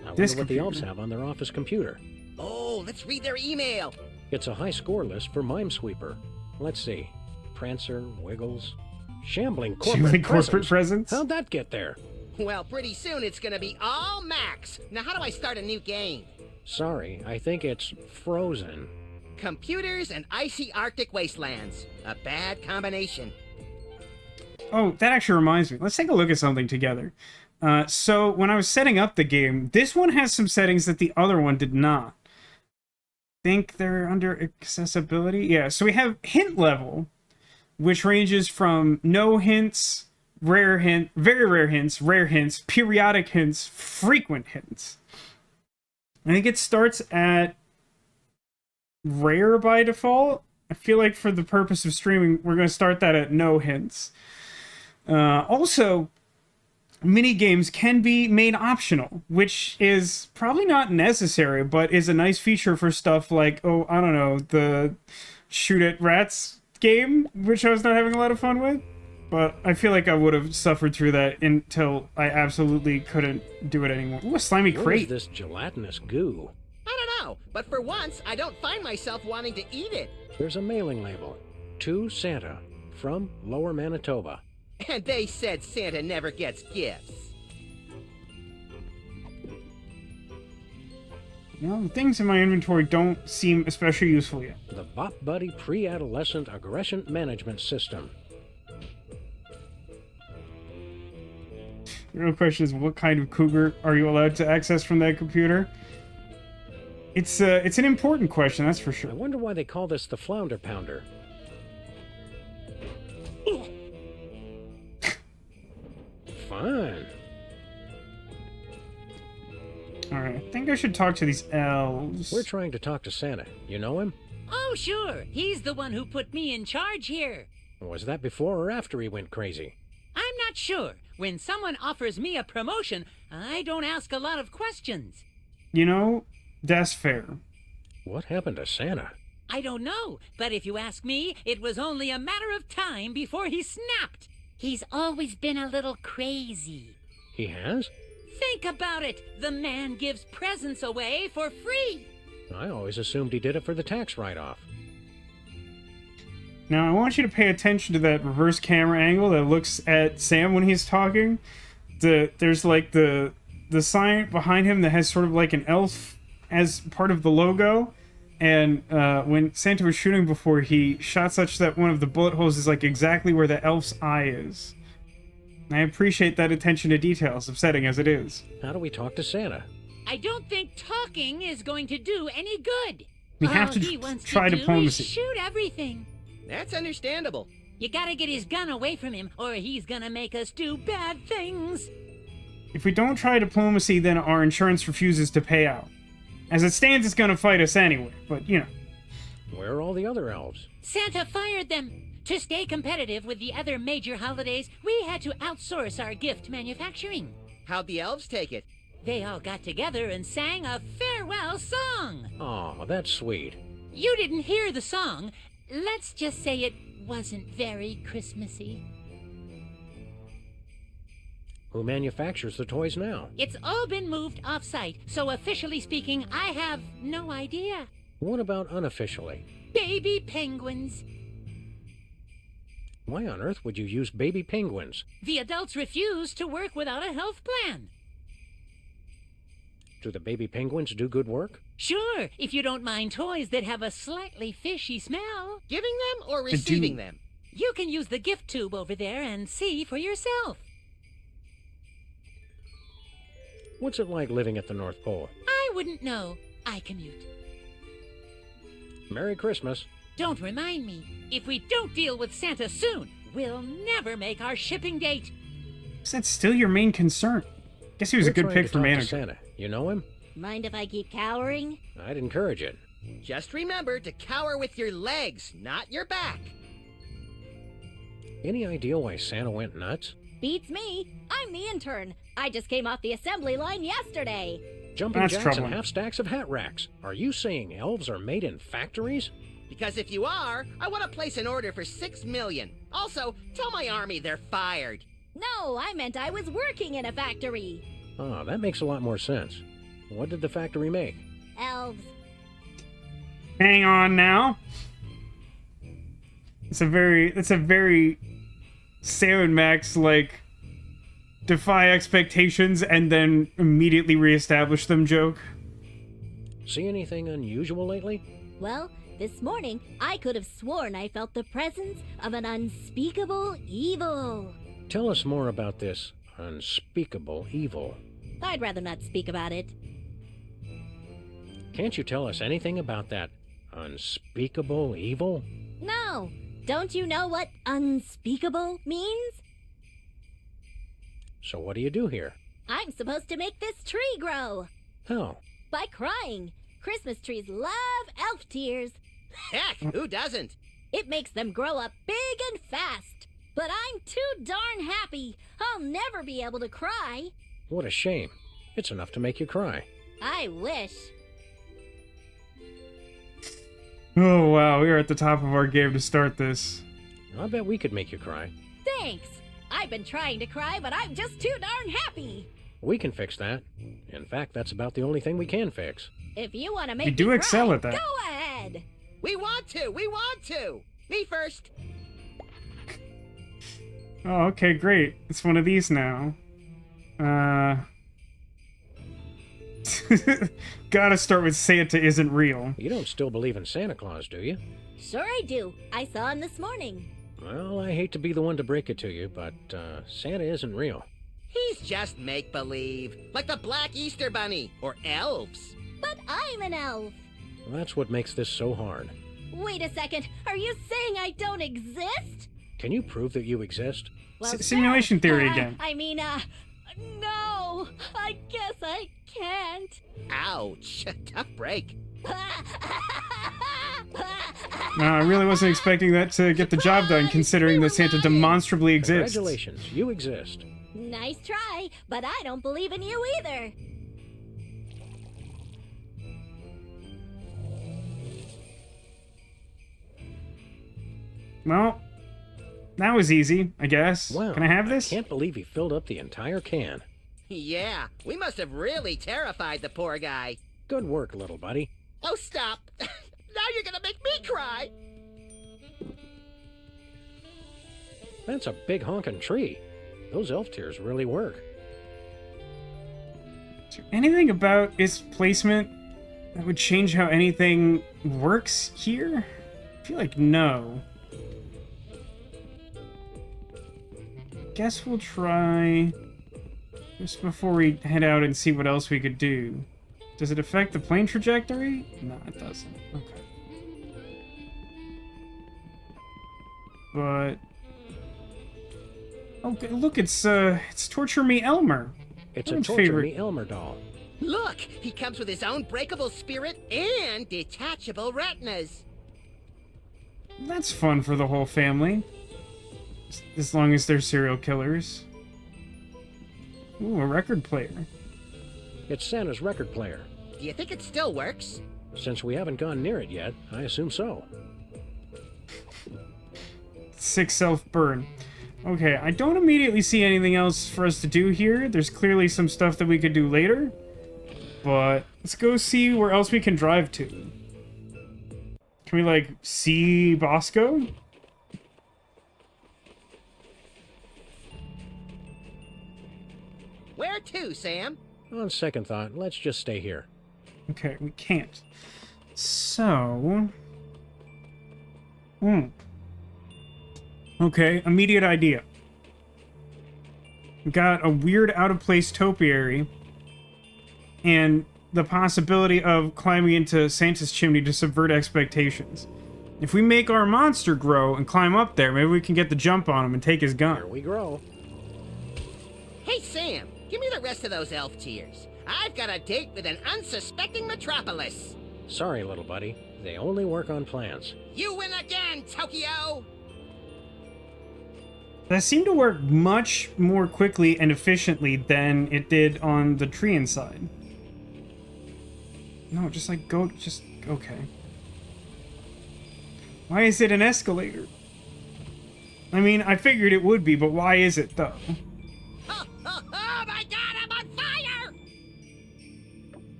I wonder this what the computer? elves have on their office computer. Oh, let's read their email. It's a high score list for Mimesweeper. Let's see. Prancer, Wiggles, Shambling Shambling corporate presence? How'd that get there? Well, pretty soon it's gonna be all Max. Now, how do I start a new game? Sorry, I think it's Frozen. Computers and icy Arctic wastelands. A bad combination. Oh, that actually reminds me. Let's take a look at something together. So when I was setting up the game, this one has some settings that the other one did not. Think they're under accessibility? Yeah, so we have hint level, which ranges from no hints, rare hint, very rare hints, rare hints, periodic hints, frequent hints. I think it starts at rare by default. I feel like for the purpose of streaming, we're going to start that at no hints. Also, mini games can be made optional, which is probably not necessary, but is a nice feature for stuff like, oh, I don't know, the Shoot at Rats game, which I was not having a lot of fun with. But I feel like I would have suffered through that until I absolutely couldn't do it anymore. Ooh, a slimy What crate. is this gelatinous goo? I don't know, but for once, I don't find myself wanting to eat it. There's a mailing label. To Santa. From Lower Manitoba. And they said Santa never gets gifts. Well, the things in my inventory don't seem especially useful yet. The Bop Buddy Pre-Adolescent Aggression Management System. The real question is, what kind of cougar are you allowed to access from that computer? It's an important question, that's for I sure. wonder why they call this the Flounder Pounder. Fun. Alright, I think I should talk to these elves. We're trying to talk to Santa. You know him? Oh, sure. He's the one who put me in charge here. Was that before or after he went crazy? I'm not sure. When someone offers me a promotion, I don't ask a lot of questions. You know, that's fair. What happened to Santa? I don't know, but if you ask me, it was only a matter of time before he snapped. He's always been a little crazy. He has? Think about it. The man gives presents away for free. I always assumed he did it for the tax write-off. Now, I want you to pay attention to that reverse camera angle that looks at Sam when he's talking. There's like the sign behind him that has sort of like an elf as part of the logo, and when Santa was shooting before, he shot such that one of the bullet holes is like exactly where the elf's eye is. I appreciate that attention to detail, as upsetting as it is. How do we talk to Santa? I don't think talking is going to do any good. We have to he wants try to diplomacy. Do is shoot everything. That's understandable. You gotta get his gun away from him, or he's gonna make us do bad things. If we don't try diplomacy, then our insurance refuses to pay out. As it stands, it's gonna fight us anyway, but, you know. Where are all the other elves? Santa fired them. To stay competitive with the other major holidays, we had to outsource our gift manufacturing. How'd the elves take it? They all got together and sang a farewell song. Oh, that's sweet. You didn't hear the song. Let's just say it wasn't very Christmassy. Who manufactures the toys now? It's all been moved off-site, so officially speaking, I have no idea. What about unofficially? Baby penguins. Why on earth would you use baby penguins? The adults refuse to work without a health plan. Do the baby penguins do good work? Sure, if you don't mind toys that have a slightly fishy smell. Giving them or receiving them? You can use the gift tube over there and see for yourself. What's it like living at the North Pole? I wouldn't know. I commute. Merry Christmas. Don't remind me. If we don't deal with Santa soon, we'll never make our shipping date. Is that still your main concern? Guess he was a good pick for manager. Santa. You know him? Mind if I keep cowering? I'd encourage it. Just remember to cower with your legs, not your back. Any idea why Santa went nuts? Beats me. I'm the intern. I just came off the assembly line yesterday. Jumping That's jacks troubling. and half stacks of hat racks. Are you saying elves are made in factories? Because if you are, I want to place an order for 6 million. Also, tell my army they're fired. No, I meant I was working in a factory. Oh, that makes a lot more sense. What did the factory make? Elves. Hang on now. It's a very Sam and Max, like, defy expectations and then immediately reestablish them joke. See anything unusual lately? Well, this morning, I could have sworn I felt the presence of an unspeakable evil. Tell us more about this unspeakable evil. I'd rather not speak about it. Can't you tell us anything about that unspeakable evil? No. Don't you know what unspeakable means? So what do you do here? I'm supposed to make this tree grow. How? By crying. Christmas trees love elf tears. Heck, who doesn't? It makes them grow up big and fast. But I'm too darn happy. I'll never be able to cry. What a shame. It's enough to make you cry. I wish. Oh wow, we are at the top of our game to start this. I bet we could make you cry. Thanks. I've been trying to cry, but I'm just too darn happy. We can fix that. In fact, that's about the only thing we can fix. If you want to make You do me excel cry, at that. go ahead. We want to! We want to! Me first! Oh, okay, great. It's one of these now. Gotta start with Santa isn't real. You don't still believe in Santa Claus, do you? Sure I do. I saw him this morning. Well, I hate to be the one to break it to you, but Santa isn't real. He's just make-believe, like the Black Easter Bunny, or elves. But I'm an elf. That's what makes this so hard. Wait a second. Are you saying I don't exist? Can you prove that you exist? Well, Simulation theory again. No. I guess I can't. Ouch. Tough break. No, I really wasn't expecting that to get the job done, considering that Santa demonstrably exists. Congratulations, you exist. Nice try, but I don't believe in you either. Well, that was easy, I guess. Wow. Can I have this? I can't believe he filled up the entire can. Yeah, we must have really terrified the poor guy. Good work, little buddy. Oh, stop. Now you're gonna make me cry. That's a big honkin' tree. Those elf tears really work. Is there anything about its placement that would change how anything works here? I feel like no. Guess we'll try just before we head out and see what else we could do. Does it affect the plane trajectory? No, it doesn't. Okay. But oh, look, it's Torture Me Elmer. It's Everyone's a Torture favorite. Me Elmer doll. Look, he comes with his own breakable spirit and detachable retinas. That's fun for the whole family. As long as they're serial killers. Ooh, a record player. It's Santa's record player. Do you think it still works? Since we haven't gone near it yet, I assume so. 6 self-burn. Okay, I don't immediately see anything else for us to do here. There's clearly some stuff that we could do later. But let's go see where else we can drive to. Can we, like, see Bosco? Where to, Sam? On second thought, let's just stay here. Okay, we can't. So... Okay, immediate idea. Got a weird out-of-place topiary, and the possibility of climbing into Santa's chimney to subvert expectations. If we make our monster grow and climb up there, maybe we can get the jump on him and take his Here gun. we grow. Hey, Sam, give me the rest of those elf tears. I've got a date with an unsuspecting metropolis. Sorry, little buddy. They only work on plans. You win again, Tokyo! That seemed to work much more quickly and efficiently than it did on the tree inside. No, just like go, just, okay. Why is it an escalator? I mean, I figured it would be, but why is it though? Oh my god, I'm on fire!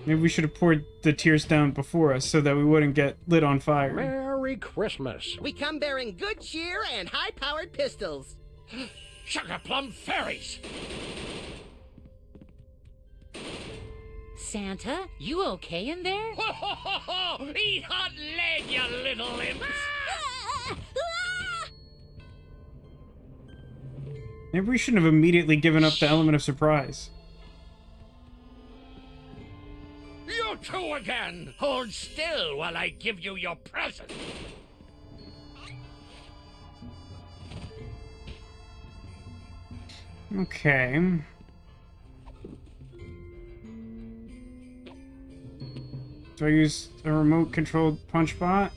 Maybe we should have poured the tears down before us so that we wouldn't get lit on fire. Merry Christmas. We come bearing good cheer and high-powered pistols. Sugar plum fairies! Santa, you okay in there? Ho ho ho ho! Eat hot lead, you little imps! Maybe we shouldn't have immediately given up the element of surprise. You two again! Hold still while I give you your present! Okay. Do I use a remote-controlled punch bot?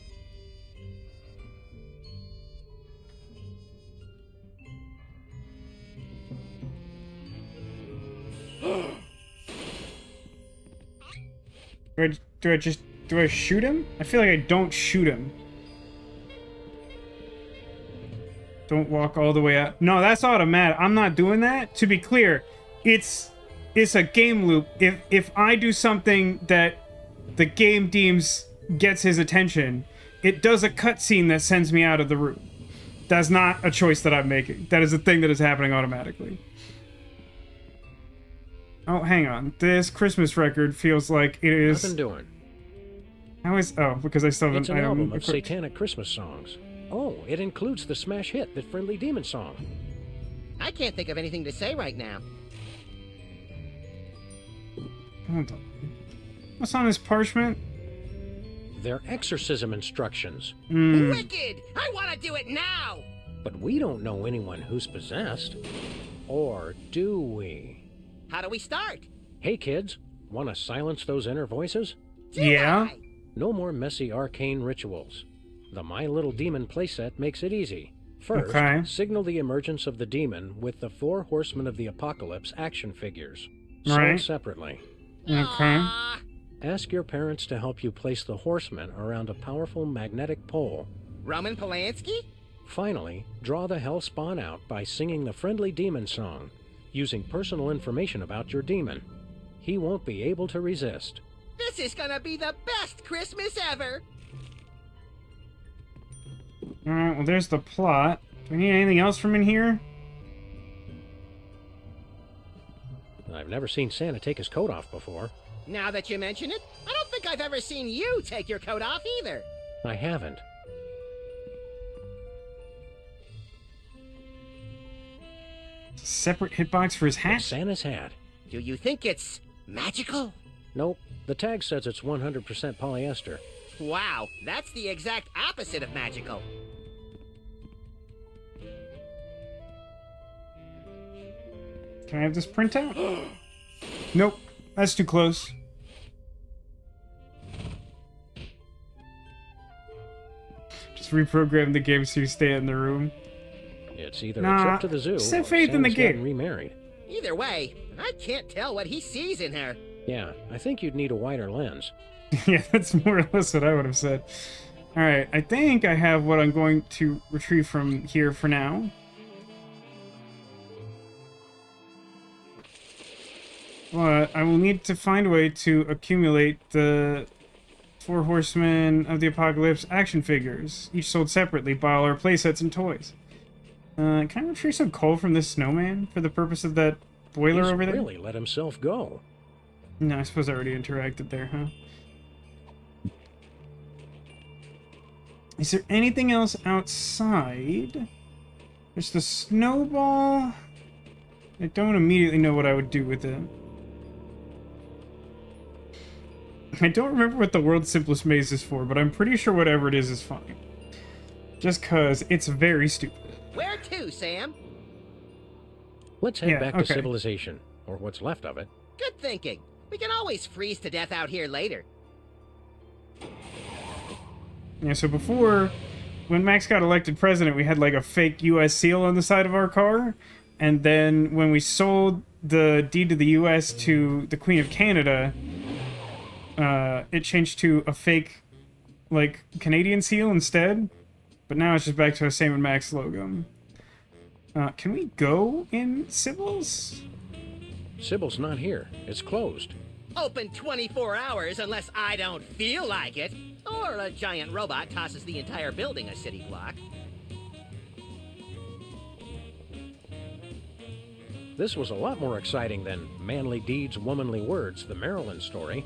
Do I shoot him? I feel like I don't shoot him. Don't walk all the way out. No, that's automatic. I'm not doing that. To be clear, it's a game loop. If I do something that the game deems gets his attention, it does a cutscene that sends me out of the room. That's not a choice that I'm making. That is a thing that is happening automatically. Oh, hang on. This Christmas record feels like it is... Nothing doing. How is... Oh, because I still have It's an item album of equipped. satanic Christmas songs. Oh, it includes the smash hit, The Friendly Demon Song. I can't think of anything to say right now. Hold on. What's on this parchment? They're exorcism instructions. Wicked! I want to do it now! But we don't know anyone who's possessed. Or do we? How do we start? Hey kids, want to silence those inner voices? Yeah? No more messy arcane rituals. The My Little Demon playset makes it easy. First, Okay. signal the emergence of the demon with the 4 Horsemen of the Apocalypse action figures. Sold Right. separately. Okay. Ask your parents to help you place the horsemen around a powerful magnetic pole. Roman Polanski? Finally, draw the hell spawn out by singing the Friendly Demon Song, using personal information about your demon. He won't be able to resist. This is gonna be the best Christmas ever! Alright, well there's the plot. Do we need anything else from in here? I've never seen Santa take his coat off before. Now that you mention it, I don't think I've ever seen you take your coat off either. I haven't. Separate hitbox for his It's hat? Santa's hat. Do you think it's magical? Nope. The tag says it's 100% polyester. Wow, that's the exact opposite of magical. Can I have this printout? Nope, that's too close. Just reprogram the game so you stay in the room. It's either Nah, a trip to the zoo just have or faith in the Santa's getting game. remarried. Either way, I can't tell what he sees in her. Yeah, I think you'd need a wider lens. Yeah, that's more or less what I would have said. Alright, I think I have what I'm going to retrieve from here for now. But I will need to find a way to accumulate the 4 Horsemen of the Apocalypse action figures, each sold separately by all our playsets and toys. Can I retrieve some coal from this snowman for the purpose of that boiler He's over there? really let himself go. No, I suppose I already interacted there, huh? Is there anything else outside? There's the snowball. I don't immediately know what I would do with it. I don't remember what the world's simplest maze is for, but I'm pretty sure whatever it is fine. Just cause it's very stupid. Where to, Sam? Let's head Yeah, back okay. to civilization, or what's left of it. Good thinking. We can always freeze to death out here later. Yeah, so before, when Max got elected president, we had like a fake US seal on the side of our car. And then when we sold the deed to the US to the Queen of Canada, it changed to a fake, like, Canadian seal instead. But now it's just back to a Sam and Max logo. Can we go in Sybil's? Sybil's not here. It's closed. Open 24 hours unless I don't feel like it. Or a giant robot tosses the entire building a city block. This was a lot more exciting than Manly Deeds, Womanly Words, the Maryland story.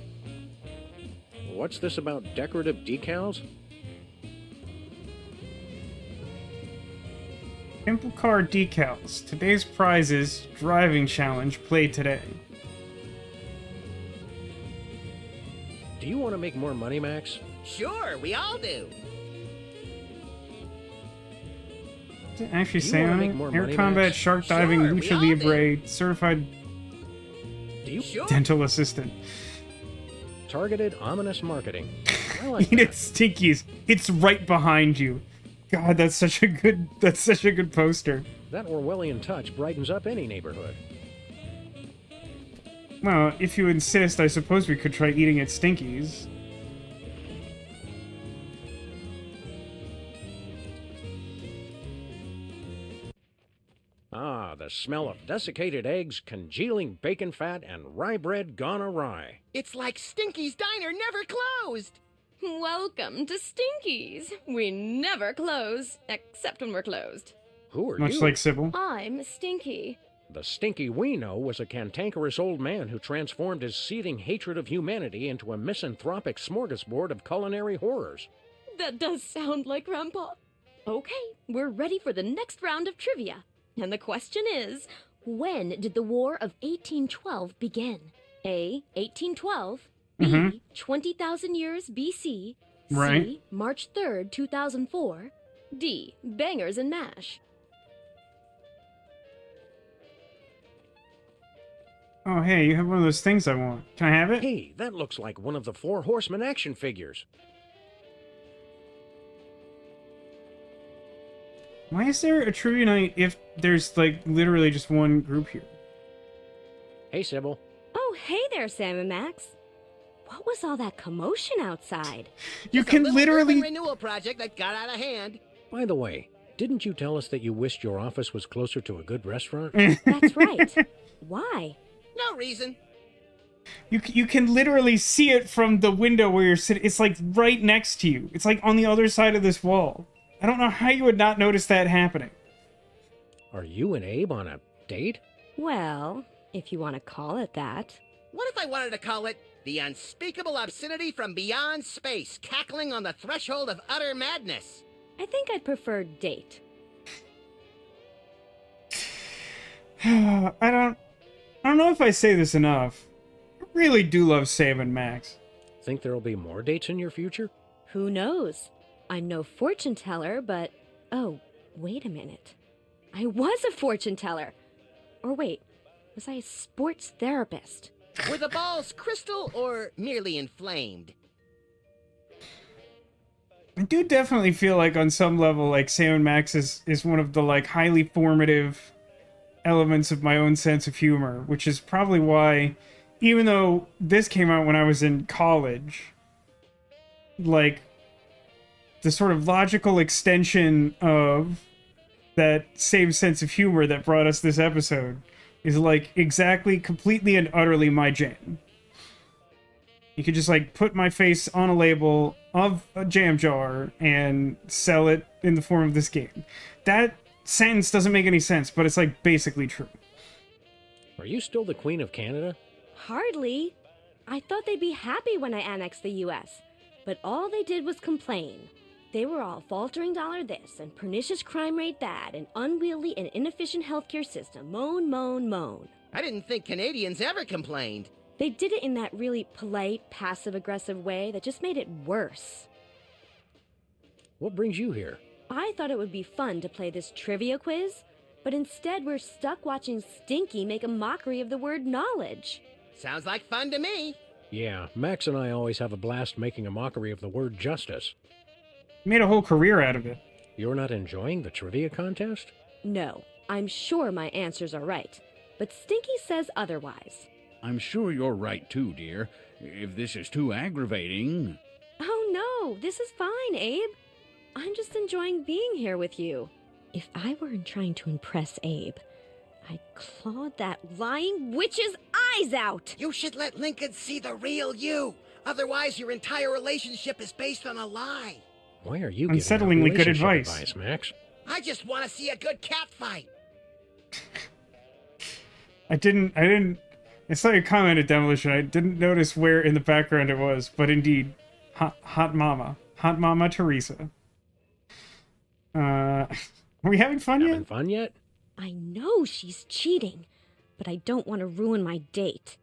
What's this about decorative decals? Simple car decals. Today's prize is driving challenge. Play today. Do you want to make more money, Max? Sure, we all do. Does it actually Do you say wanna on make it? more Air money, combat, Max? shark diving, Sure, we lucha all do. libre, certified Do you Sure. dental assistant. targeted ominous marketing? I like Eat it, that. Stinkies. It's right behind you. God, that's such a good poster. That Orwellian touch brightens up any neighborhood. Well, if you insist, I suppose we could try eating at Stinkies. Ah, the smell of desiccated eggs, congealing bacon fat, and rye bread gone awry. It's like Stinky's Diner never closed. Welcome to Stinky's. We never close, except when we're closed. Who are Much you? like Sybil. I'm Stinky. The Stinky we know was a cantankerous old man who transformed his seething hatred of humanity into a misanthropic smorgasbord of culinary horrors. That does sound like Grandpa. Okay, we're ready for the next round of trivia. And the question is, when did the War of 1812 begin? A. 1812. B. Mhm. 20,000 years BC. Right. C. March 3rd, 2004. D. Bangers and Mash. Oh, hey, you have one of those things I want. Can I have it? Hey, that looks like one of the 4 Horsemen action figures. Why is there a trivia night if there's, like, literally just one group here? Hey, Sybil. Oh, hey there, Sam and Max. What was all that commotion outside? You It's a can little literally... urban renewal project that got out of hand. By the way, didn't you tell us that you wished your office was closer to a good restaurant? That's right. Why? No reason. You can literally see it from the window where you're sitting. It's like right next to you. It's like on the other side of this wall. I don't know how you would not notice that happening. Are you and Abe on a date? Well, if you want to call it that. What if I wanted to call it The unspeakable obscenity from beyond space, cackling on the threshold of utter madness. I think I'd prefer date. I don't know if I say this enough. I really do love Sam and Max. Think there'll be more dates in your future? Who knows? I'm no fortune teller, but... Oh, wait a minute. I was a fortune teller. Or wait, was I a sports therapist? Were the balls crystal or merely inflamed? I do definitely feel like on some level, like Sam and Max is one of the like highly formative elements of my own sense of humor, which is probably why, even though this came out when I was in college, like the sort of logical extension of that same sense of humor that brought us this episode is like exactly, completely and utterly my jam. You could just like put my face on a label of a jam jar and sell it in the form of this game. That sentence doesn't make any sense, but it's like basically true. Are you still the Queen of Canada? Hardly. I thought they'd be happy when I annexed the U.S., but all they did was complain. They were all faltering dollar this, and pernicious crime rate that, and unwieldy and inefficient healthcare system. Moan, moan, moan. I didn't think Canadians ever complained. They did it in that really polite, passive-aggressive way that just made it worse. What brings you here? I thought it would be fun to play this trivia quiz, but instead we're stuck watching Stinky make a mockery of the word knowledge. Sounds like fun to me. Yeah, Max and I always have a blast making a mockery of the word justice. Made a whole career out of it. You're not enjoying the trivia contest? No, I'm sure my answers are right, but Stinky says otherwise. I'm sure you're right too, dear. If this is too aggravating... Oh no, this is fine, Abe. I'm just enjoying being here with you. If I weren't trying to impress Abe, I'd claw that lying witch's eyes out! You should let Lincoln see the real you. Otherwise, your entire relationship is based on a lie. Why are you giving Unsettlingly out good relationship advice, Max? I just want to see a good cat fight. I saw your comment at Demolition. I didn't notice where in the background it was, but indeed, hot mama Teresa. Are we having fun yet? Having fun yet? I know she's cheating, but I don't want to ruin my date.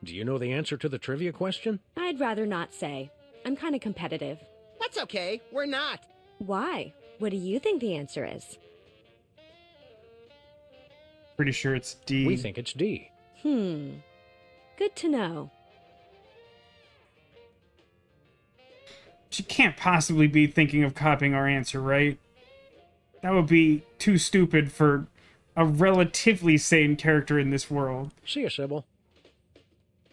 Do you know the answer to the trivia question? I'd rather not say. I'm kind of competitive. That's okay. We're not. Why? What do you think the answer is? Pretty sure it's D. We think it's D. Good to know. She can't possibly be thinking of copying our answer, right? That would be too stupid for a relatively sane character in this world. See you, Sybil.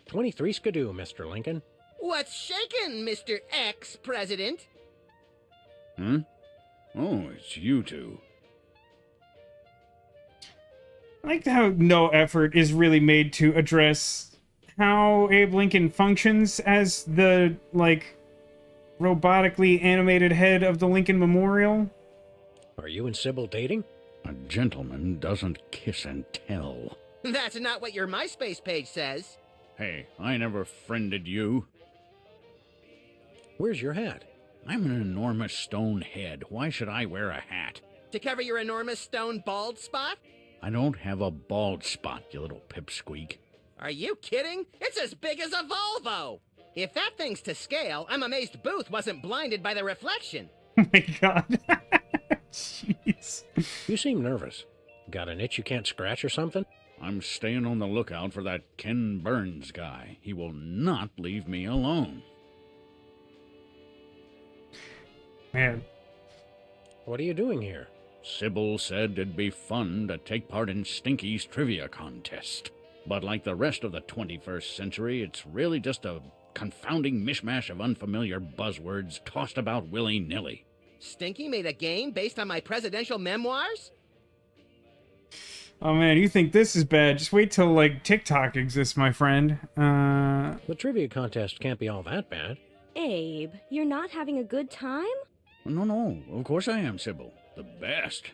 23 skidoo, Mr. Lincoln. What's shaking, Mr. Ex-President? Hmm? Oh, it's you two. I like how no effort is really made to address how Abe Lincoln functions as the, like, robotically animated head of the Lincoln Memorial. Are you and Sybil dating? A gentleman doesn't kiss and tell. That's not what your MySpace page says. Hey, I never friended you. Where's your hat? I'm an enormous stone head. Why should I wear a hat? To cover your enormous stone bald spot? I don't have a bald spot, you little pipsqueak. Are you kidding? It's as big as a Volvo! If that thing's to scale, I'm amazed Booth wasn't blinded by the reflection. Oh my god. Jeez. You seem nervous. Got an itch you can't scratch or something? I'm staying on the lookout for that Ken Burns guy. He will not leave me alone. Man. What are you doing here? Sybil said it'd be fun to take part in Stinky's trivia contest. But like the rest of the 21st century, it's really just a confounding mishmash of unfamiliar buzzwords tossed about willy-nilly. Stinky made a game based on my presidential memoirs? Oh man, you think this is bad? Just wait till, like, TikTok exists, my friend. The trivia contest can't be all that bad. Abe, you're not having a good time? No, of course I am, Sybil. The best.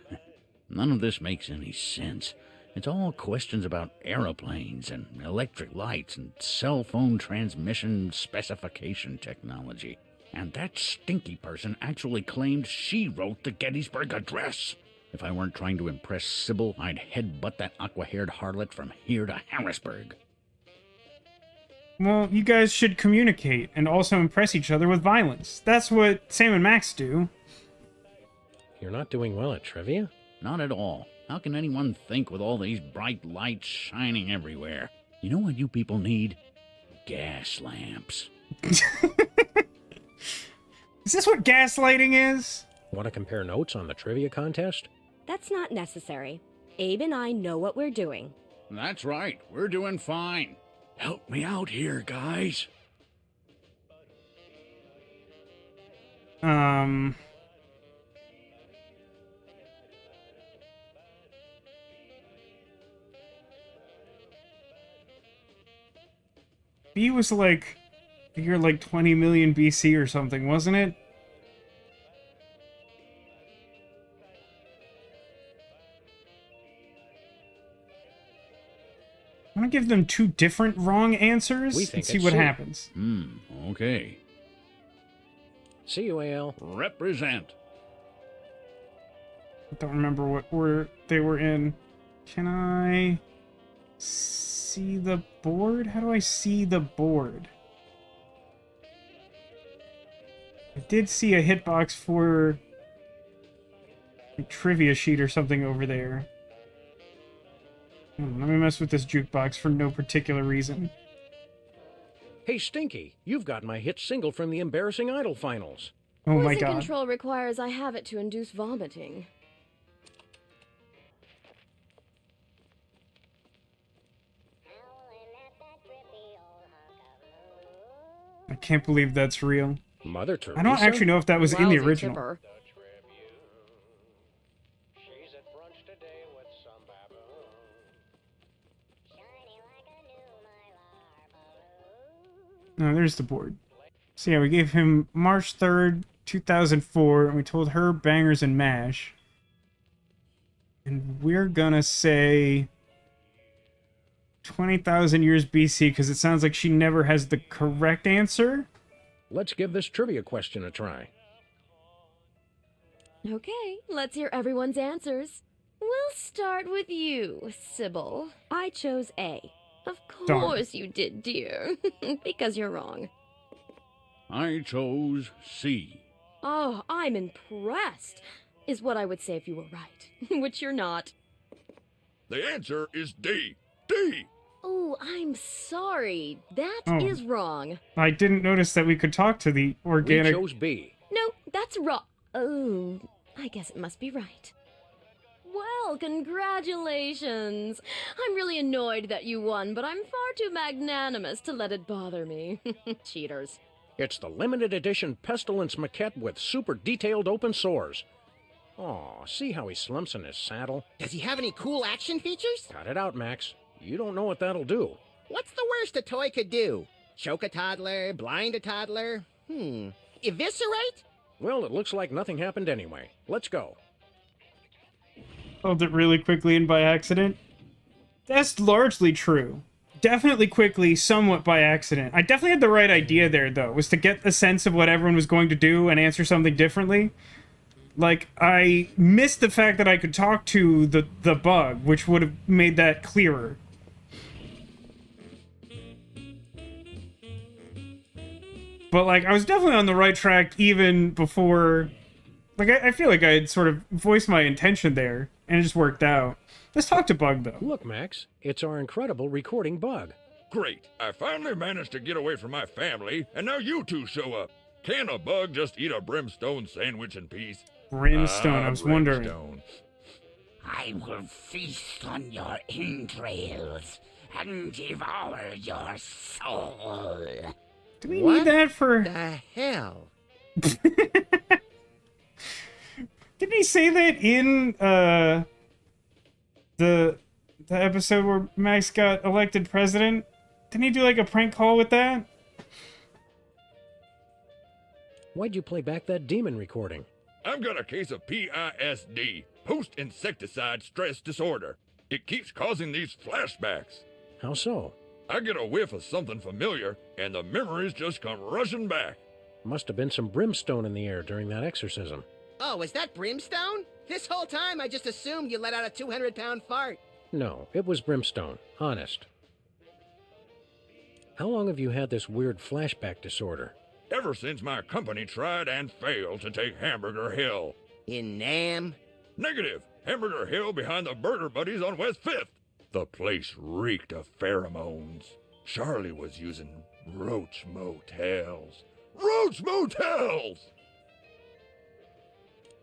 None of this makes any sense. It's all questions about aeroplanes and electric lights and cell phone transmission specification technology. And that stinky person actually claimed she wrote the Gettysburg Address. If I weren't trying to impress Sybil, I'd headbutt that aqua-haired harlot from here to Harrisburg. Well, you guys should communicate and also impress each other with violence. That's what Sam and Max do. You're not doing well at trivia? Not at all. How can anyone think with all these bright lights shining everywhere? You know what you people need? Gas lamps. Is this what gaslighting is? Want to compare notes on the trivia contest? That's not necessary. Abe and I know what we're doing. That's right. We're doing fine. Help me out here, guys. B was like the year like 20 million BC or something, wasn't it? I'm gonna give them 2 different wrong answers and see what happens. Okay. CUAL. Represent. I don't remember what order they were in. Can I see the board? How do I see the board? I did see a hitbox for a trivia sheet or something over there. Let me mess with this jukebox for no particular reason. Hey, Stinky, you've got my hit single from the Embarrassing Idol finals. Oh my Poison god. control requires I have it to induce vomiting. I can't believe that's real. Mother Teresa? I don't actually know if that was in the Lousy original. tipper. No, there's the board. So yeah, we gave him March 3rd, 2004, and we told her Bangers and Mash. And we're gonna say 20,000 years BC, because it sounds like she never has the correct answer. Let's give this trivia question a try. Okay, let's hear everyone's answers. We'll start with you, Sybil. I chose A. Of Darn. course you did, dear. Because you're wrong. I chose C. Oh, I'm impressed, is what I would say if you were right, which you're not. The answer is D. D! Oh, I'm sorry. That Oh. is wrong. I didn't notice that we could talk to the organic... We chose B. No, that's wrong. Oh, I guess it must be right. Well, congratulations. I'm really annoyed that you won, but I'm far too magnanimous to let it bother me. Cheaters. It's the limited edition Pestilence maquette with super detailed open sores. Aw, see how he slumps in his saddle? Does he have any cool action features? Cut it out, Max. You don't know what that'll do. What's the worst a toy could do? Choke a toddler? Blind a toddler? Eviscerate? Well, it looks like nothing happened anyway. Let's go. Solved it really quickly and by accident. That's largely true. Definitely quickly, somewhat by accident. I definitely had the right idea there, though, was to get a sense of what everyone was going to do and answer something differently. Like, I missed the fact that I could talk to the bug, which would have made that clearer. But, like, I was definitely on the right track even before... Like, I feel like I had sort of voiced my intention there, and it just worked out. Let's talk to Bug, though. Look, Max, it's our incredible recording bug. Great. I finally managed to get away from my family, and now you two show up. Can a bug just eat a brimstone sandwich in peace? Brimstone, I was wondering. Brimstone. I will feast on your entrails and devour your soul. Do we need that for... The hell? Didn't he say that in the episode where Max got elected president? Didn't he do like a prank call with that? Why'd you play back that demon recording? I've got a case of PISD, post-insecticide stress disorder. It keeps causing these flashbacks. How so? I get a whiff of something familiar, and the memories just come rushing back. Must have been some brimstone in the air during that exorcism. Oh, was that brimstone? This whole time I just assumed you let out a 200-pound fart. No, it was brimstone. Honest. How long have you had this weird flashback disorder? Ever since my company tried and failed to take Hamburger Hill. In Nam? Negative. Hamburger Hill behind the Burger Buddies on West 5th. The place reeked of pheromones. Charlie was using Roach Motels. Roach Motels!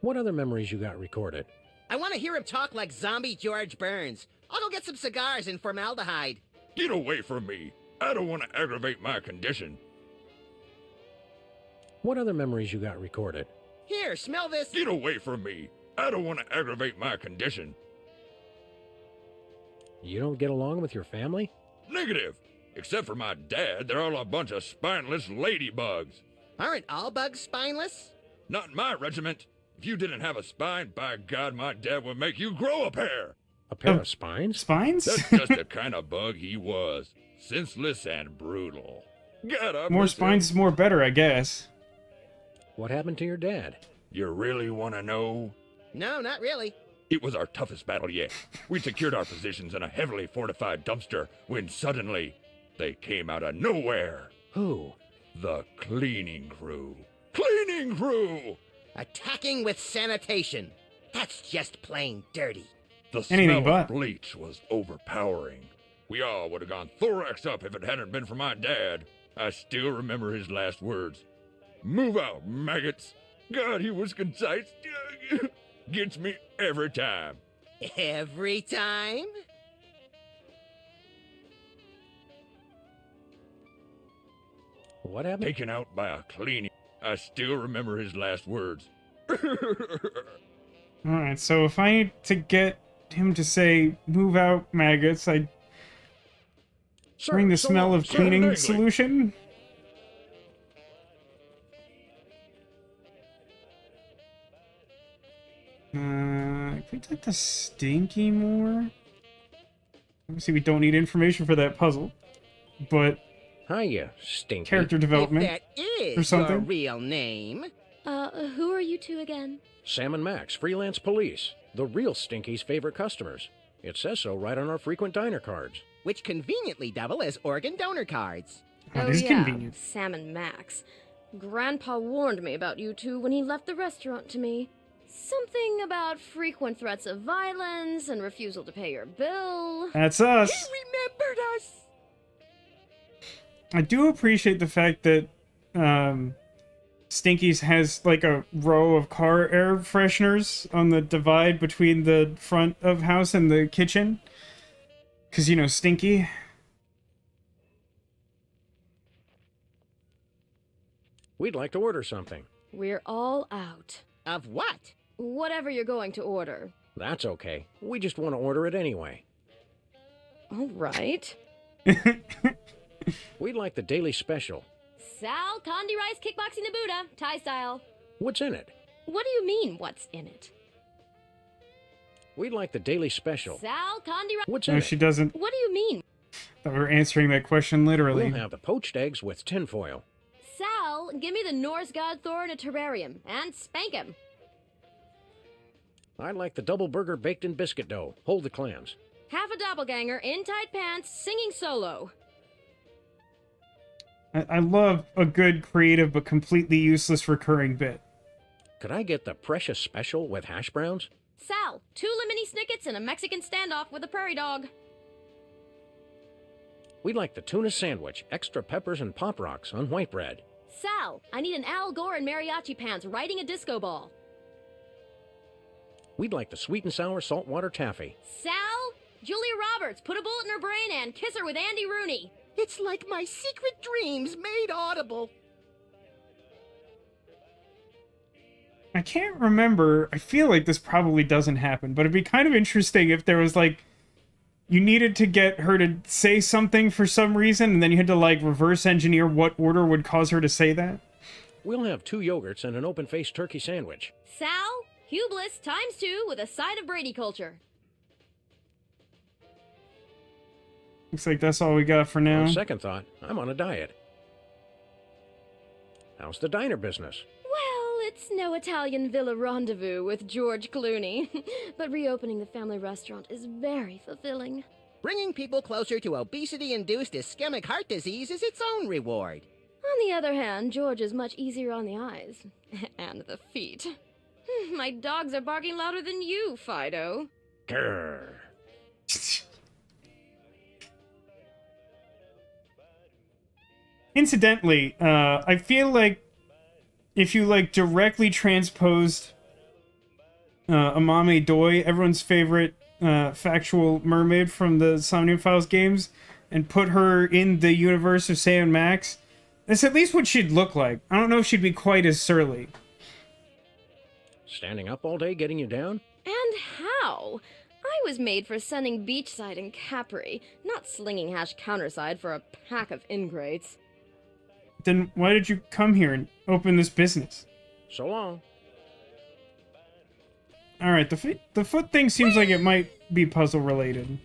What other memories you got recorded? I want to hear him talk like zombie George Burns. I'll go get some cigars and formaldehyde. Get away from me. I don't want to aggravate my condition. What other memories you got recorded? Here, smell this. Get away from me. I don't want to aggravate my condition. You don't get along with your family? Negative. Except for my dad, they're all a bunch of spineless ladybugs. Aren't all bugs spineless? Not in my regiment. If you didn't have a spine, by God, my dad would make you grow a pair. A pair of spines? Spines? That's just the kind of bug he was. Senseless and brutal. God, more spines is more better, I guess. What happened to your dad? You really want to know? No, not really. It was our toughest battle yet. We secured our positions in a heavily fortified dumpster when suddenly they came out of nowhere. Who? The cleaning crew. Cleaning crew! Attacking with sanitation. That's just plain dirty. The smell of bleach was overpowering. We all would have gone thorax up if it hadn't been for my dad. I still remember his last words. Move out, maggots. God, he was concise. Gets me every time. Every time? What happened? Taken out by a cleaning. I still remember his last words. Alright, so if I need to get him to say, move out, maggots, I bring the smell of cleaning solution. I think like the stinky more. Obviously, we don't need information for that puzzle, but hiya, stinky. Character development if that is or something. Your real name. Who are you two again? Sam and Max, freelance police. The real Stinky's favorite customers. It says so right on our frequent diner cards. Which conveniently double as organ donor cards. That is convenient. Sam and Max. Grandpa warned me about you two when he left the restaurant to me. Something about frequent threats of violence and refusal to pay your bill. That's us. He remembered us. I do appreciate the fact that Stinky's has like a row of car air fresheners on the divide between the front of house and the kitchen. Because, you know, Stinky. We'd like to order something. We're all out. Of what? Whatever you're going to order. That's okay. We just want to order it anyway. All right. We'd like the daily special. Sal, Condi Rice Kickboxing Nabuda, Thai style. What's in it? What do you mean, what's in it? We'd like the daily special. Sal, Condi Rice... What's in No, it? she doesn't. What do you mean? Thought we were answering that question literally. We'll have the poached eggs with tinfoil. Sal, give me the Norse god Thor in a terrarium, and spank him. I'd like the double burger baked in biscuit dough. Hold the clams. Half a doppelganger in tight pants, singing solo. I love a good, creative, but completely useless recurring bit. Could I get the precious special with hash browns? Sal, 2 lemony snickets and a Mexican standoff with a prairie dog. We'd like the tuna sandwich, extra peppers and pop rocks on white bread. Sal, I need an Al Gore in mariachi pants riding a disco ball. We'd like the sweet and sour saltwater taffy. Sal, Julia Roberts, put a bullet in her brain and kiss her with Andy Rooney. It's like my secret dreams made audible. I can't remember. I feel like this probably doesn't happen, but it'd be kind of interesting if there was like, you needed to get her to say something for some reason, and then you had to like reverse engineer what order would cause her to say that. We'll have 2 yogurts and an open-faced turkey sandwich. Sal, Hublis ×2 with a side of Brady culture. Looks like that's all we got for now. On second thought, I'm on a diet. How's the diner business? Well, it's no Italian villa rendezvous with George Clooney, but reopening the family restaurant is very fulfilling. Bringing people closer to obesity-induced ischemic heart disease is its own reward. On the other hand, George is much easier on the eyes. And the feet. My dogs are barking louder than you, Fido. Grrr. Incidentally, I feel like if you like directly transposed Amame Doi, everyone's favorite factual mermaid from the Somnium Files games, and put her in the universe of Sam Max, that's at least what she'd look like. I don't know if she'd be quite as surly. Standing up all day getting you down? And how? I was made for sunning beachside in Capri, not slinging hash counterside for a pack of ingrates. Then why did you come here and open this business? So long. Alright, the foot thing seems like it might be puzzle related.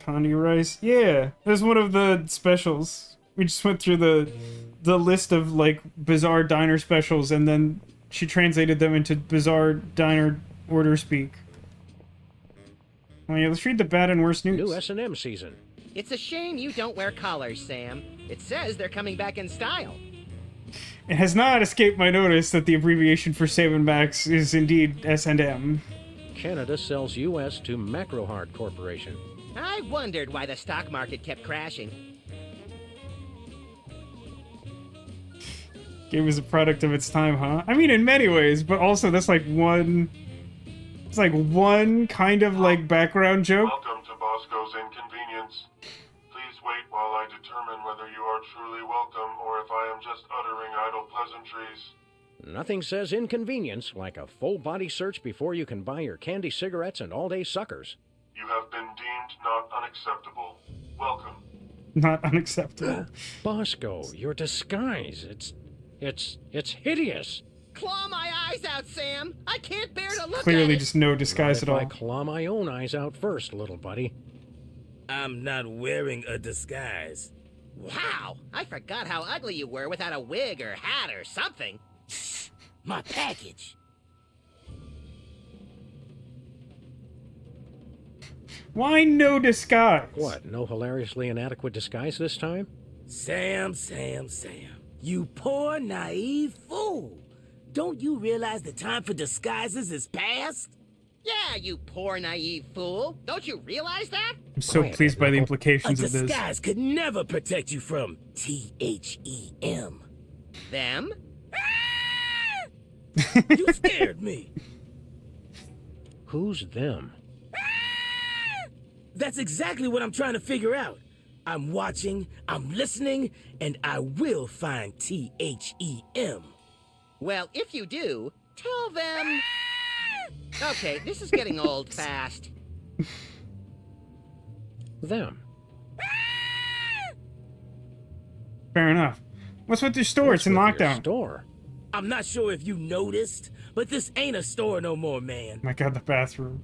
Condi rice? Yeah, that's one of the specials. We just went through the list of like bizarre diner specials, and then she translated them into bizarre diner order speak. Oh yeah, let's read the bad and worst news. New S&M season. It's a shame you don't wear collars, Sam. It says they're coming back in style. It has not escaped my notice that the abbreviation for Sam Max is indeed S&M. Canada sells U.S. to Macrohard Corporation. I wondered why the stock market kept crashing. Game is a product of its time, huh? I mean, in many ways, but also that's like one... It's like one kind of like background joke. Welcome to Bosco's Inconvenience. Please wait while I determine whether you are truly welcome or if I am just uttering idle pleasantries. Nothing says inconvenience like a full body search before you can buy your candy cigarettes and all-day suckers. You have been deemed not unacceptable. Welcome. Not unacceptable. Bosco, your disguise, it's hideous. Claw my eyes out, Sam! I can't bear to look Clearly at it! just no disguise at all. I claw my own eyes out first, little buddy. I'm not wearing a disguise. Wow! I forgot how ugly you were without a wig or hat or something. My package. Why no disguise? What, no hilariously inadequate disguise this time? Sam. You poor, naive fool. Don't you realize the time for disguises is past? Yeah, you poor naive fool. Don't you realize that? I'm so pleased by the implications A of this. disguise could never protect you from THEM. Them? You scared me. Who's them? That's exactly what I'm trying to figure out. I'm watching, I'm listening, and I will find THEM. Well, if you do, tell them... Okay, this is getting old fast. Them. Fair enough. What's with your store? It's in lockdown. Store? I'm not sure if you noticed, but this ain't a store no more, man. My God, the bathroom.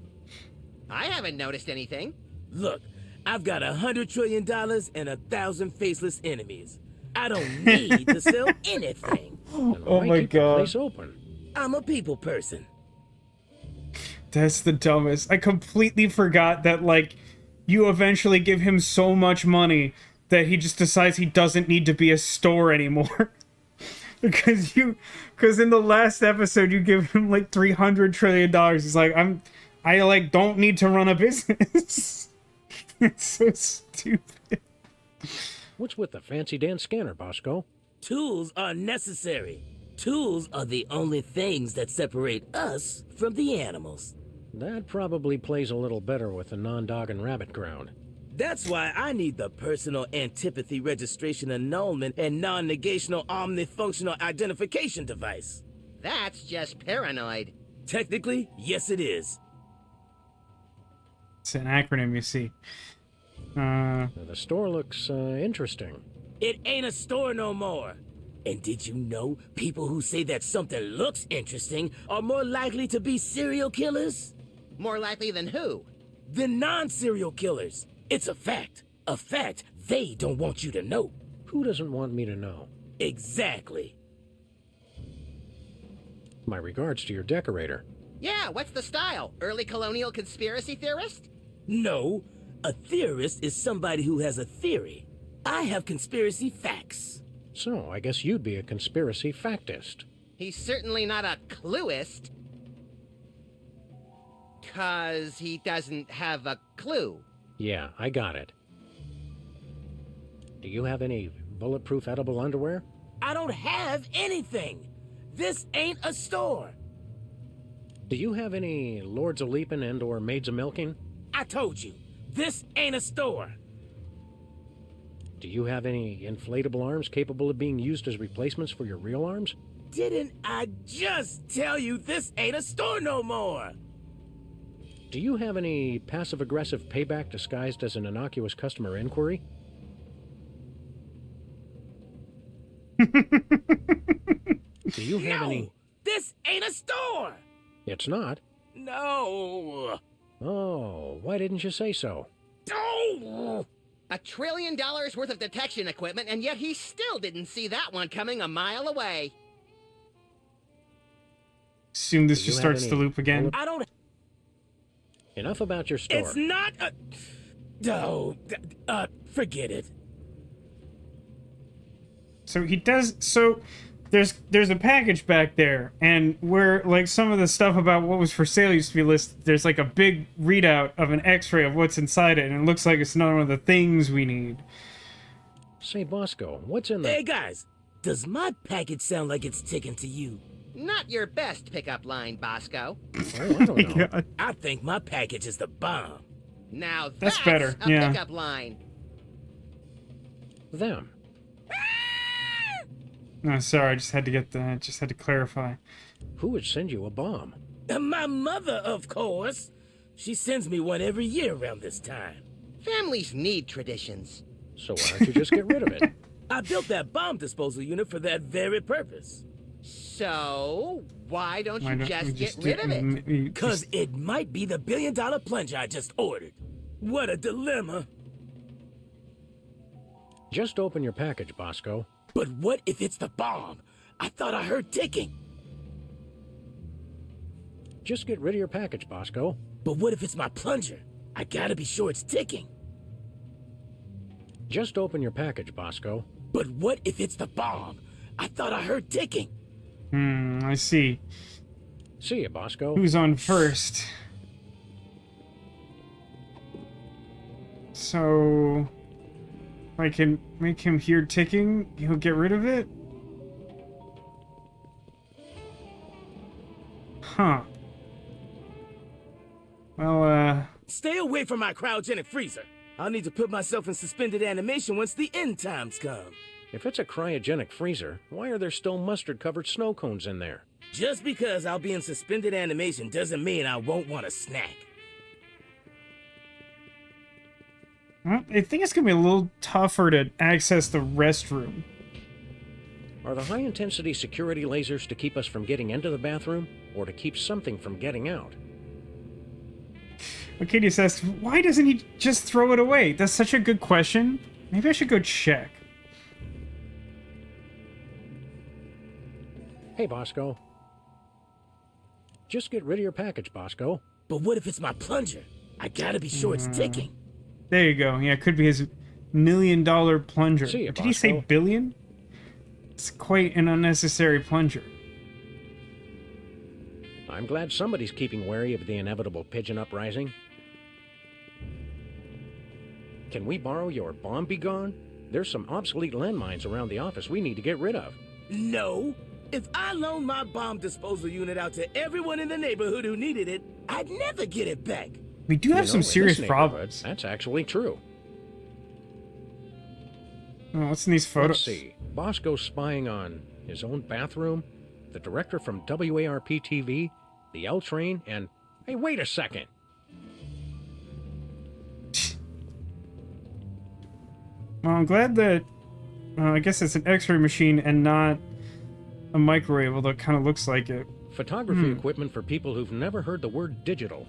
I haven't noticed anything. Look, I've got $100 trillion and 1,000 faceless enemies. I don't need to sell anything. Oh my God. Place open. I'm a people person. That's the dumbest. I completely forgot that, like, you eventually give him so much money that he just decides he doesn't need to be a store anymore. because in the last episode you give him like $300 trillion. He's like, I like don't need to run a business. It's so stupid. What's with the fancy dance scanner, Bosco? Tools are necessary. Tools are the only things that separate us from the animals. That probably plays a little better with the non-dog and rabbit ground. That's why I need the personal antipathy registration annulment and non-negational omnifunctional identification device. That's just paranoid. Technically, yes it is. It's an acronym, you see. The store looks interesting. It ain't a store no more. And did you know people who say that something looks interesting are more likely to be serial killers? More likely than who? The non-serial killers. It's a fact. A fact they don't want you to know. Who doesn't want me to know? Exactly. My regards to your decorator. Yeah, what's the style? Early colonial conspiracy theorist? No, a theorist is somebody who has a theory. I have conspiracy facts. So, I guess you'd be a conspiracy factist. He's certainly not a clueist. 'Cause he doesn't have a clue. Yeah, I got it. Do you have any bulletproof edible underwear? I don't have anything. This ain't a store. Do you have any Lords of Leaping and or Maids of Milking? I told you, this ain't a store. Do you have any inflatable arms capable of being used as replacements for your real arms? Didn't I just tell you this ain't a store no more? Do you have any passive-aggressive payback disguised as an innocuous customer inquiry? Do you have any... This ain't a store! It's not? No! Oh, why didn't you say so? Oh! $1 trillion worth of detection equipment, and yet he still didn't see that one coming a mile away. Assume this just starts the loop again. I don't... Enough about your store. It's not a... No, forget it. So he does... So there's a package back there, and where, like, some of the stuff about what was for sale used to be listed, there's, like, a big readout of an x-ray of what's inside it, and it looks like it's none of the things we need. Say, Bosco, what's in the... Hey, guys, does my package sound like it's ticking to you? Not your best pickup line, Bosco. Oh, I don't know. God. I think my package is the bomb. Now That's better, a yeah. pickup line. Them. No, sorry, I just had to get the... just had to clarify. Who would send you a bomb? My mother, of course. She sends me one every year around this time. Families need traditions. So why don't you just get rid of it? I built that bomb disposal unit for that very purpose. So, why don't you just get rid of it? Because it might be the billion-dollar plunger I just ordered. What a dilemma. Just open your package, Bosco. But what if it's the bomb? I thought I heard ticking. Just get rid of your package, Bosco. But what if it's my plunger? I gotta be sure it's ticking. Just open your package, Bosco. But what if it's the bomb? I thought I heard ticking. I see. See ya, Bosco. Who's on first? So... if I can make him hear ticking, he'll get rid of it? Huh. Well, Stay away from my cryogenic freezer. I'll need to put myself in suspended animation once the end times come. If it's a cryogenic freezer, why are there still mustard-covered snow cones in there? Just because I'll be in suspended animation doesn't mean I won't want a snack. I think it's gonna be a little tougher to access the restroom. Are the high-intensity security lasers to keep us from getting into the bathroom, or to keep something from getting out? Arcadius asked, why doesn't he just throw it away? That's such a good question. Maybe I should go check. Hey, Bosco. Just get rid of your package, Bosco. But what if it's my plunger? I gotta be sure it's ticking. There you go. Yeah, it could be his $1 million plunger. See ya, Did he say Bosco. billion? It's quite an unnecessary plunger. I'm glad somebody's keeping wary of the inevitable pigeon uprising. Can we borrow your bomb be gone? There's some obsolete landmines around the office we need to get rid of. No. If I loaned my bomb disposal unit out to everyone in the neighborhood who needed it, I'd never get it back. We do have some serious problems. That's actually true. Oh, what's in these photos? Let's see. Bosco's spying on his own bathroom, the director from WARP-TV, the L Train, and... Hey, wait a second! Well, I'm glad that... I guess it's an x-ray machine and not a microwave, although it kind of looks like it. Photography equipment for people who've never heard the word digital.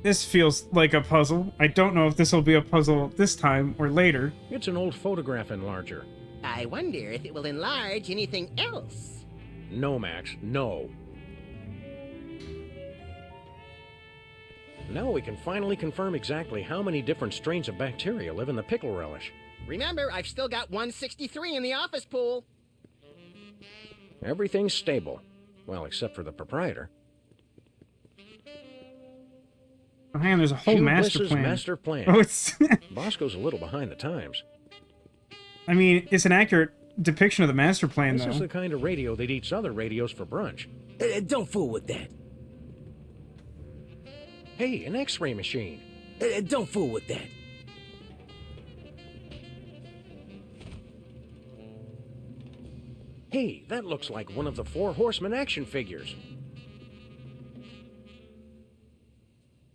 This feels like a puzzle. I don't know if this will be a puzzle this time or later. It's an old photograph enlarger. I wonder if it will enlarge anything else. No, Max, no. Now we can finally confirm exactly how many different strains of bacteria live in the pickle relish. Remember, I've still got 163 in the office pool. Everything's stable. Well, except for the proprietor. Oh, hang on, there's a whole master Hubris's plan. master plan. Oh, it's... Bosco's a little behind the times. I mean, it's an accurate depiction of the master plan, This though. is the kind of radio that eats other radios for brunch. Don't fool with that. Hey, an X-ray machine. Don't fool with that. Hey, that looks like one of the Four Horsemen action figures.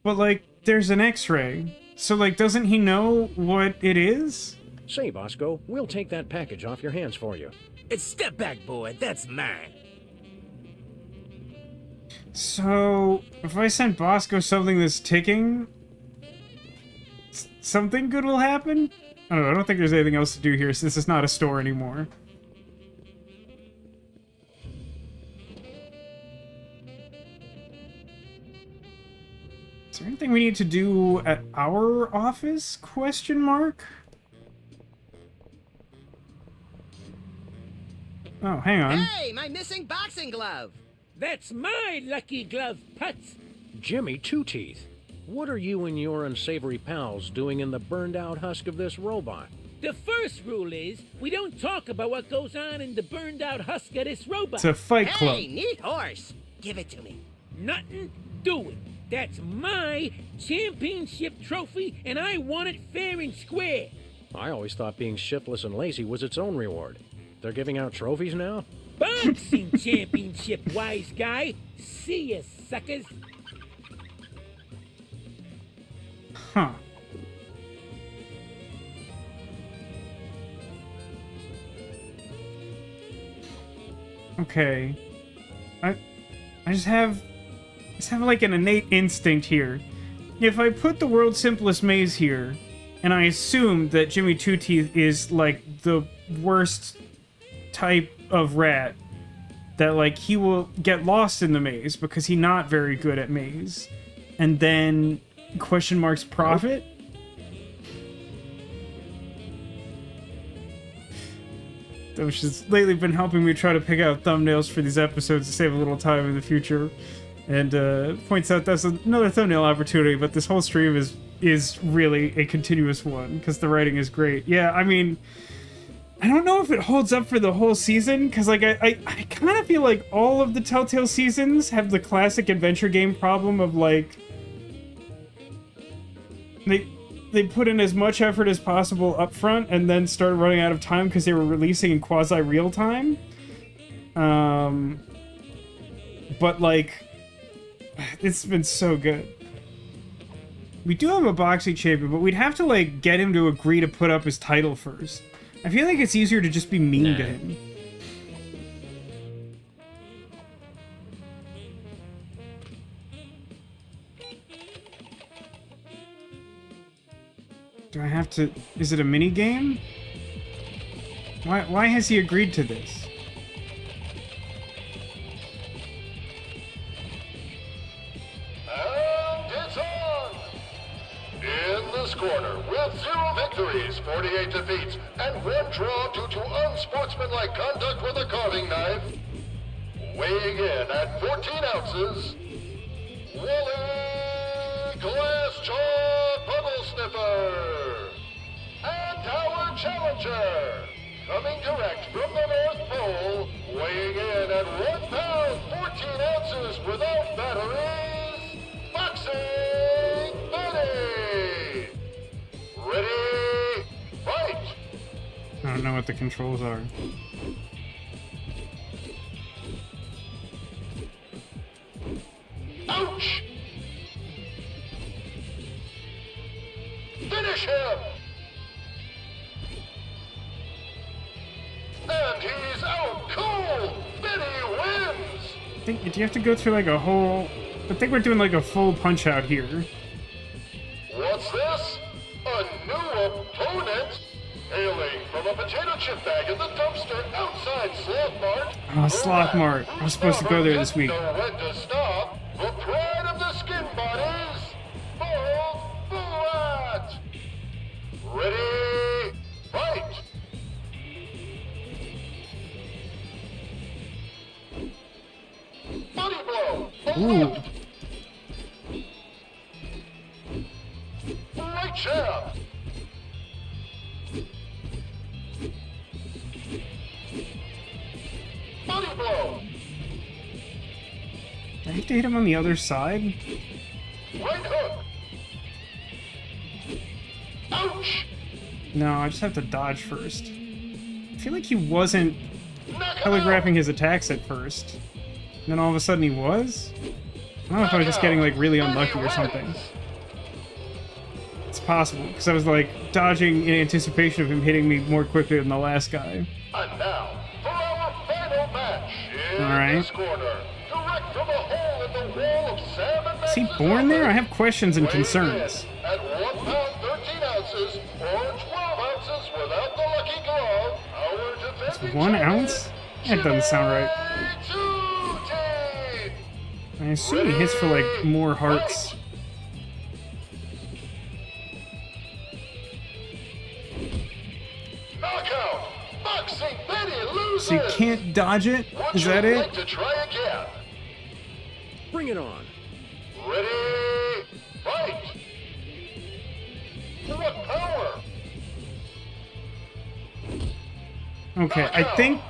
But, like, there's an X-ray. So, like, doesn't he know what it is? Say, Bosco, we'll take that package off your hands for you. Step back, boy. That's mine. So, if I send Bosco something that's ticking, something good will happen? I don't know, I don't think there's anything else to do here, since this is not a store anymore. Is there anything we need to do at our office? Question mark? Oh, hang on. Hey, my missing boxing glove. That's my lucky glove, Putz. Jimmy Two-Teeth, what are you and your unsavory pals doing in the burned-out husk of this robot? The first rule is we don't talk about what goes on in the burned-out husk of this robot. It's a fight club. Hey, neat horse. Give it to me. Nothing doing. That's my championship trophy, and I want it fair and square. I always thought being shiftless and lazy was its own reward. They're giving out trophies now? Boxing championship, wise guy. See ya, suckers. Huh. Okay. I just have like an innate instinct here. If I put the world's simplest maze here, and I assume that Jimmy Two-Teeth is like the worst type of rat, that like he will get lost in the maze because he's not very good at maze, and then question marks profit. Which has lately been helping me try to pick out thumbnails for these episodes to save a little time in the future, and points out that's another thumbnail opportunity, but this whole stream is really a continuous one because the writing is great. Yeah, I mean, I don't know if it holds up for the whole season, because like I kind of feel like all of the Telltale seasons have the classic adventure game problem of like they put in as much effort as possible up front and then started running out of time because they were releasing in quasi real time. But like, it's been so good. We do have a boxing champion, but we'd have to like get him to agree to put up his title first. I feel like it's easier to just be mean to him. Do I have to... Is it a mini game? Why has he agreed to this? And it's on! In this corner, with 0 victories, 48 defeats, and 1 draw due to unsportsmanlike conduct with a carving knife, weighing in at 14 ounces, Wally Glass-Jaw Bubble Sniffer! And our challenger, coming direct from the North Pole, weighing in at 1 pound, 14 ounces without batteries, Boxing Buddy! Ready, fight! I don't know what the controls are. Ouch! Finish him! And he's out cold! Benny wins! Do you have to go through like a whole... I think we're doing like a full punch out here. opponent. Hailing from a potato chip bag in the dumpster outside Sloth Mart. Oh, Sloth Mart. I was supposed to go there this week. Know when to stop. The pride of the skin bodies. Bold Buat. Ready, fight. Body blow. Ooh. Right jab. Body blow. I hate to hit him on the other side. Right hook. Ouch. No, I just have to dodge first. I feel like he wasn't telegraphing his attacks at first. And then all of a sudden he was? I don't know if I was just getting, like, really unlucky or something. It's possible, because I was, like, dodging in anticipation of him hitting me more quickly than the last guy. And now, for our final match in Alright. this corner, direct from a hole in the wall of Sam and Is he Max's born there? I office, have questions and concerns. at 1 pound 13 ounces or 12 ounces without the lucky glove, our defending 1 champion, ounce? That doesn't sound right. I assume he hits for, like, more hearts. Knockout! Boxing Betty loses! So you can't dodge it? Would Is you that it? like to try again? Bring it on. Ready, fight! For what power? Okay, I think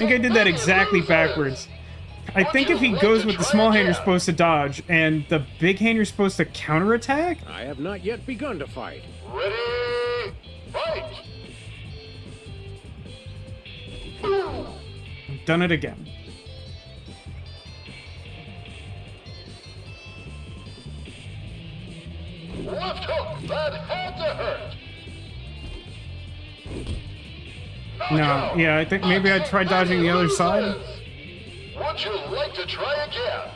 I did that exactly backwards. I think if he goes with the small hand, you're supposed to dodge, and the big hand, you're supposed to counterattack? I have not yet begun to fight. Ready, fight! I've done it again. Left hook, that had to hurt! No, yeah, I think maybe I'd try dodging the other side. Would you like to try again?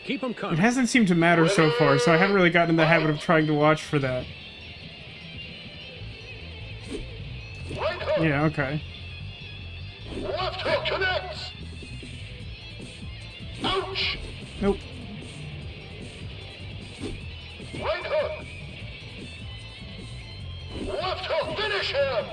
Keep him It coming. hasn't seemed to matter so far, so I haven't really gotten in the habit of trying to watch for that. Right hook, Yeah, okay. left hook connects! Ouch! Nope. Right hook! Left hook, finish him!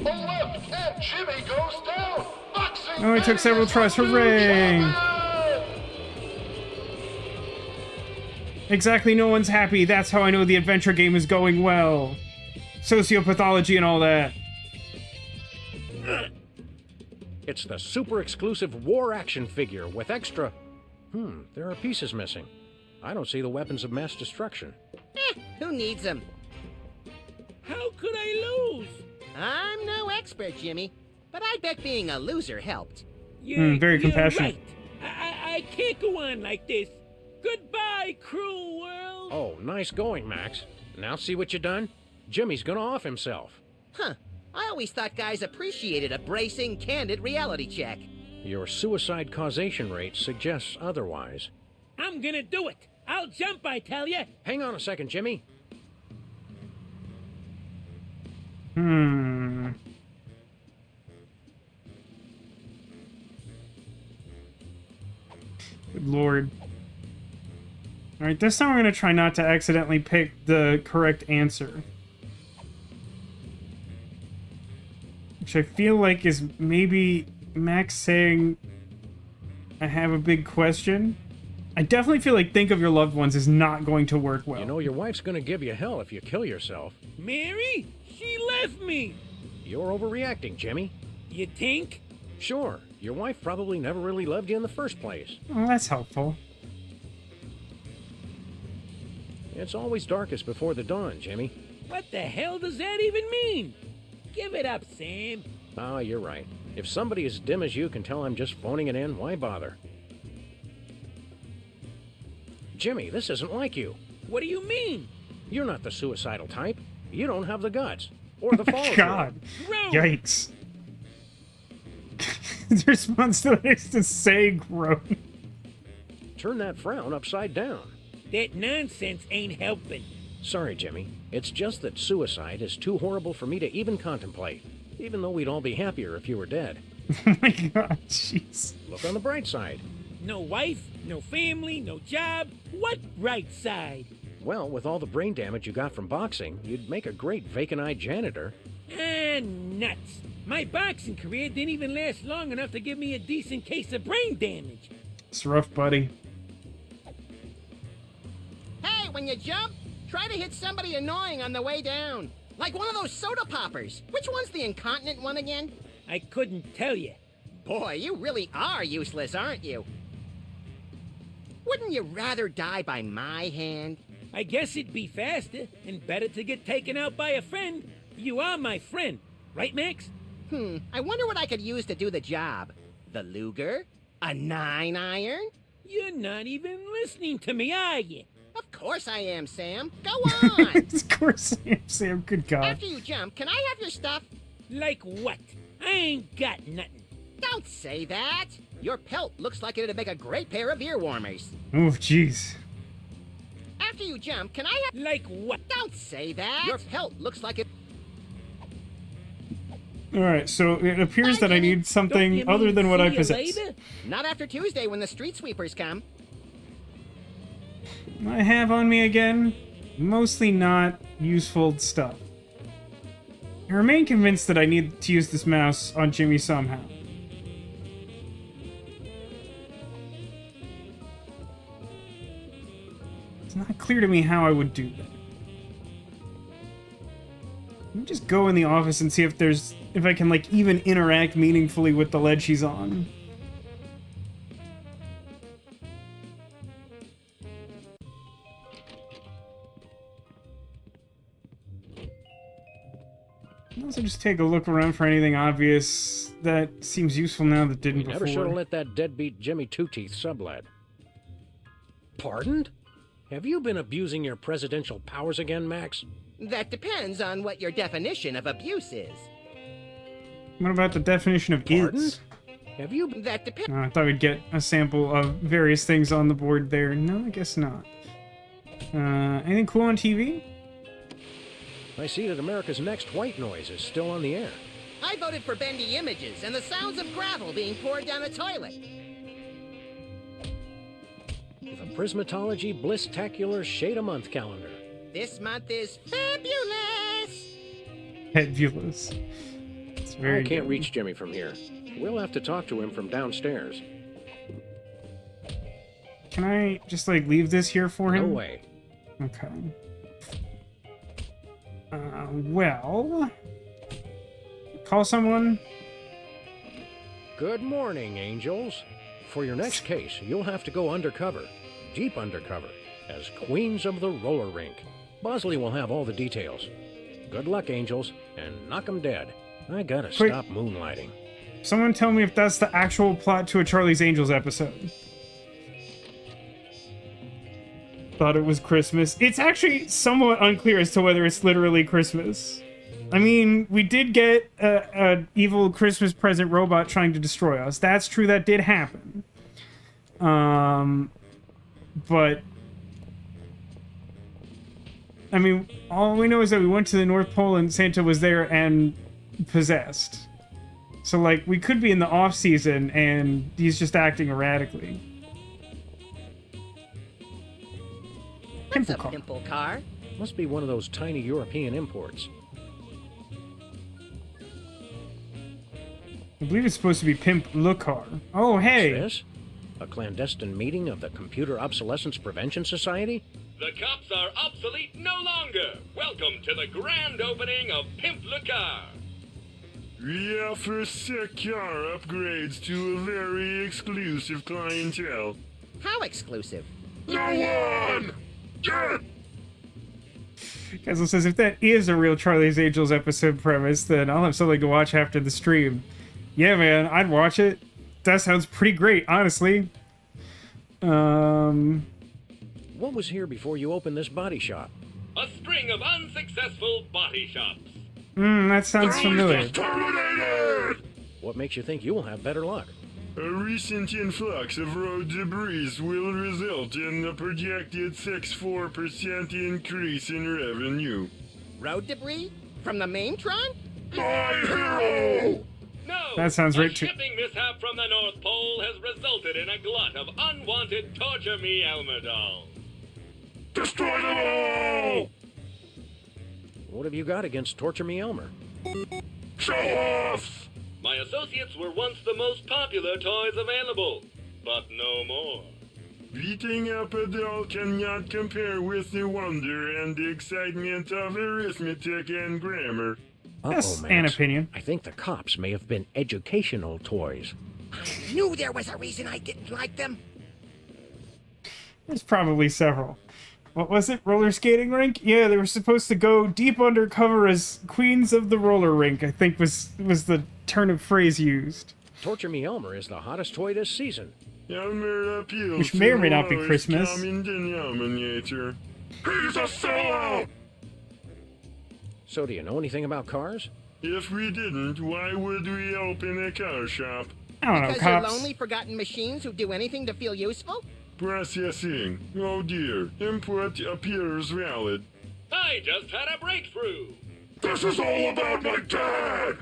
A left, and Jimmy goes down! Boxing Oh, it took several tries. Hooray! Exactly, no one's happy. That's how I know the adventure game is going well. Sociopathology and all that. It's the super exclusive war action figure with extra... there are pieces missing. I don't see the weapons of mass destruction. Who needs them? How could I lose? I'm no expert, Jimmy, but I bet being a loser helped. Very compassionate. Right. I can't go on like this. Goodbye, cruel world. Oh, nice going, Max. Now see what you done? Jimmy's gonna off himself. Huh. I always thought guys appreciated a bracing, candid reality check. Your suicide causation rate suggests otherwise. I'm gonna do it. I'll jump, I tell you. Hang on a second, Jimmy. Good lord. Alright, this time we're gonna try not to accidentally pick the correct answer. Which I feel like is maybe Max saying, I have a big question. I definitely feel like think of your loved ones is not going to work well. You know, your wife's gonna give you hell if you kill yourself. Mary? She left me. You're overreacting, Jimmy. You think? Sure. Your wife probably never really loved you in the first place. Oh, that's helpful. It's always darkest before the dawn, Jimmy. What the hell does that even mean? Give it up, Sam. Ah, you're right. If somebody as dim as you can tell I'm just phoning it in, why bother? Jimmy, this isn't like you. What do you mean? You're not the suicidal type. You don't have the guts. Or the follow-through. God. Gross. Yikes. The response to that is to say groan. Turn that frown upside down. That nonsense ain't helping. Sorry, Jimmy. It's just that suicide is too horrible for me to even contemplate, even though we'd all be happier if you were dead. Oh my god, jeez. Look on the bright side. No wife, no family, no job. What right side? Well, with all the brain damage you got from boxing, you'd make a great vacant-eyed janitor. Ah, nuts. My boxing career didn't even last long enough to give me a decent case of brain damage. It's rough, buddy. Hey, when you jump, try to hit somebody annoying on the way down. Like one of those soda poppers. Which one's the incontinent one again? I couldn't tell you. Boy, you really are useless, aren't you? Wouldn't you rather die by my hand? I guess it'd be faster and better to get taken out by a friend. You are my friend, right, Max? I wonder what I could use to do the job. The Luger? A 9-iron? You're not even listening to me, are you? Of course I am, Sam. Go on! Of course I am, Sam. Good God. After you jump, can I have your stuff? Like what? I ain't got nothing. Don't say that! Your pelt looks like it'd make a great pair of ear warmers. Oh, jeez. After you jump, can I have... Like what? Don't say that! Your pelt looks like it... Alright, so it appears that I need something other than what I possess. Not after Tuesday when the street sweepers come. I have on me again mostly not useful stuff. I remain convinced that I need to use this mouse on Jimmy somehow. It's not clear to me how I would do that. Let me just go in the office and see if I can like even interact meaningfully with the ledge he's on. I'll also just take a look around for anything obvious that seems useful now that didn't before. Never should have let that deadbeat Jimmy Two-Teeth sublet. Pardoned? Have you been abusing your presidential powers again, Max? That depends on what your definition of abuse is. What about the definition of is? Have you... That depends... I thought we'd get a sample of various things on the board there. No, I guess not. Anything cool on TV? I see that America's Next White Noise is still on the air. I voted for bendy images and the sounds of gravel being poured down a toilet. The Prismatology Bliss-tacular Shade-a-Month calendar. This month is fabulous! Fabulous. It's very I can't good. reach Jimmy from here. We'll have to talk to him from downstairs. Can I just, like, leave this here for him? No way. Okay. Well... Call someone? Good morning, angels. For your next case, you'll have to go undercover. Deep undercover. As Queens of the Roller Rink. Bosley will have all the details. Good luck, angels, and knock 'em dead. I gotta stop moonlighting. Someone tell me if that's the actual plot to a Charlie's Angels episode. Thought it was Christmas. It's actually somewhat unclear as to whether it's literally Christmas. I mean, we did get a evil Christmas present robot trying to destroy us. That's true, that did happen. But... I mean, all we know is that we went to the North Pole and Santa was there and possessed. So, like, we could be in the off-season and he's just acting erratically. What's a pimple car? Must be one of those tiny European imports. I believe it's supposed to be Pimp Le Car. Oh, hey! What's this? A clandestine meeting of the Computer Obsolescence Prevention Society? The cops are obsolete no longer. Welcome to the grand opening of Pimp Le Car. We offer car upgrades to a very exclusive clientele. How exclusive? No one! Kessel says, if that is a real Charlie's Angels episode premise, then I'll have something to watch after the stream. Yeah, man, I'd watch it. That sounds pretty great, honestly. What was here before you opened this body shop? A string of unsuccessful body shops. That sounds familiar. What makes you think you will have better luck? A recent influx of road debris will result in a projected 64% increase in revenue. Road debris? From the Maintron? My hero! No! That sounds a right too. shipping mishap from the North Pole has resulted in a glut of unwanted Torture Me Elmer dolls. Destroy them all! What have you got against Torture Me Elmer? Show off! My associates were once the most popular toys available, but no more. Beating up a doll cannot compare with the wonder and excitement of arithmetic and grammar. That's Max. an opinion. I think the C.O.P.S may have been educational toys. I knew there was a reason I didn't like them. There's probably several. What was it? Roller skating rink? Yeah, they were supposed to go deep undercover as queens of the roller rink, I think was the turn of phrase used. Torture Me Elmer is the hottest toy this season. Elmer appeals Which may or may not be lowest Christmas. common denominator. He's a sellout! So do you know anything about cars? If we didn't, why would we open a car shop? I don't know, Because you're cops. lonely, forgotten machines who do anything to feel useful? Processing. Oh dear. Input appears valid. I just had a breakthrough. This is all about my dad!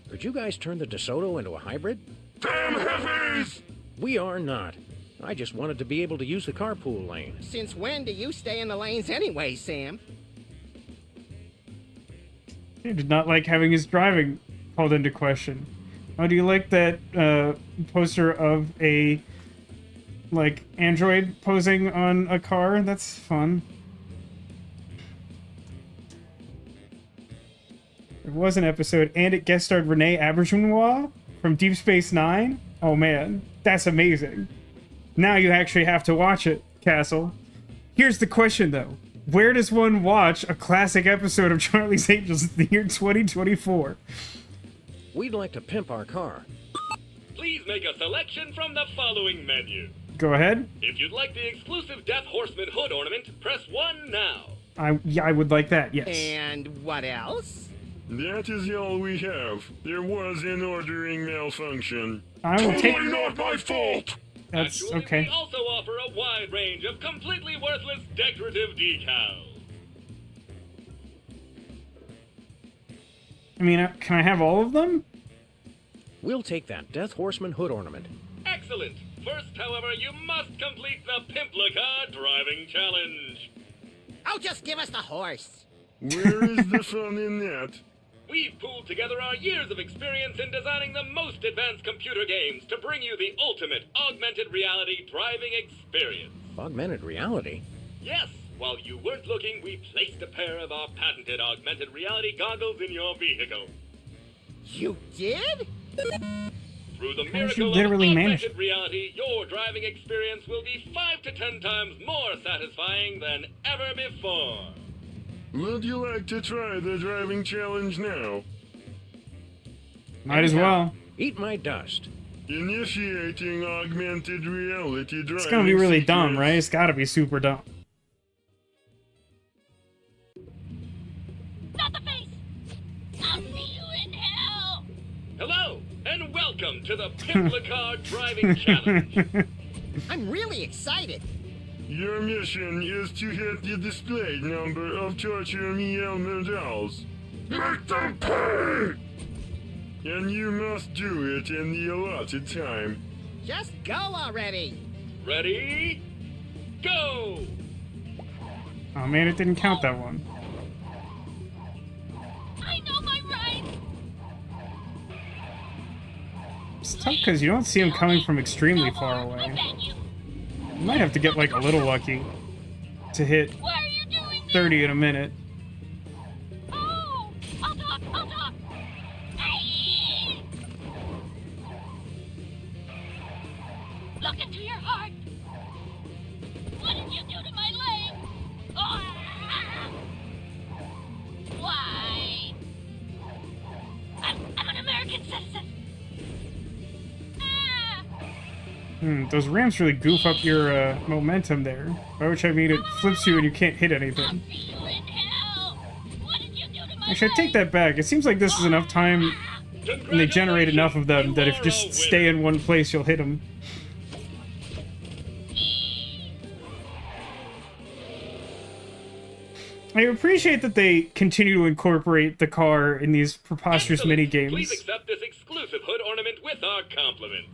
Could you guys turn the DeSoto into a hybrid? Damn heavies! We are not. I just wanted to be able to use the carpool lane. Since when do you stay in the lanes anyway, Sam? He did not like having his driving called into question. Oh, do you like that poster of a, like, android posing on a car? That's fun. There was an episode, and it guest starred Renee Auberjonois from Deep Space Nine. Oh man, that's amazing. Now you actually have to watch it, Castle. Here's the question, though. Where does one watch a classic episode of Charlie's Angels in the year 2024? We'd like to pimp our car. Please make a selection from the following menu. Go ahead. If you'd like the exclusive Death Horseman hood ornament, press 1 now. I would like that, yes. And what else? That is all we have. There was an ordering malfunction. I will take... Totally not my fault! That's Actually, okay. we also offer a wide range of completely worthless decorative decals. I mean, can I have all of them? We'll take that Death Horseman hood ornament. Excellent. First, however, you must complete the Pimplica driving challenge. Oh, just give us the horse. Where is the fun in that? We've pooled together our years of experience in designing the most advanced computer games to bring you the ultimate augmented reality driving experience. Augmented reality? Yes, while you weren't looking, we placed a pair of our patented augmented reality goggles in your vehicle. You did? Through the How did you miracle of literally manage augmented reality, your driving experience will be 5 to 10 times more satisfying than ever before. Would you like to try the driving challenge now? Might as well. Eat my dust. Initiating augmented reality driving. It's gonna be really dumb, sequence. right? It's gotta be super dumb. Not the face! I'll see you in hell! Hello, and welcome to the Pimplica driving challenge. I'm really excited. Your mission is to hit the displayed number of Torture Me Elmer dolls. Make them pay! And you must do it in the allotted time. Just go already. Ready? Go! Oh man, it didn't count that one. I know my rights! It's tough because you don't see them coming from extremely far away. You might have to get like a little lucky to hit 30 in a minute. Oh! I'll talk! Hey! Look into your heart! What did you do to my leg? Oh! Why? I'm an American citizen! Those ramps really goof up your momentum there. By which I mean it flips you and you can't hit anything. You in hell! What did you do to Actually, I take that back. It seems like this is enough time, and they generate enough of them that if you just stay in one place, you'll hit them. I appreciate that they continue to incorporate the car in these preposterous mini games. Please accept this exclusive hood ornament with our compliments.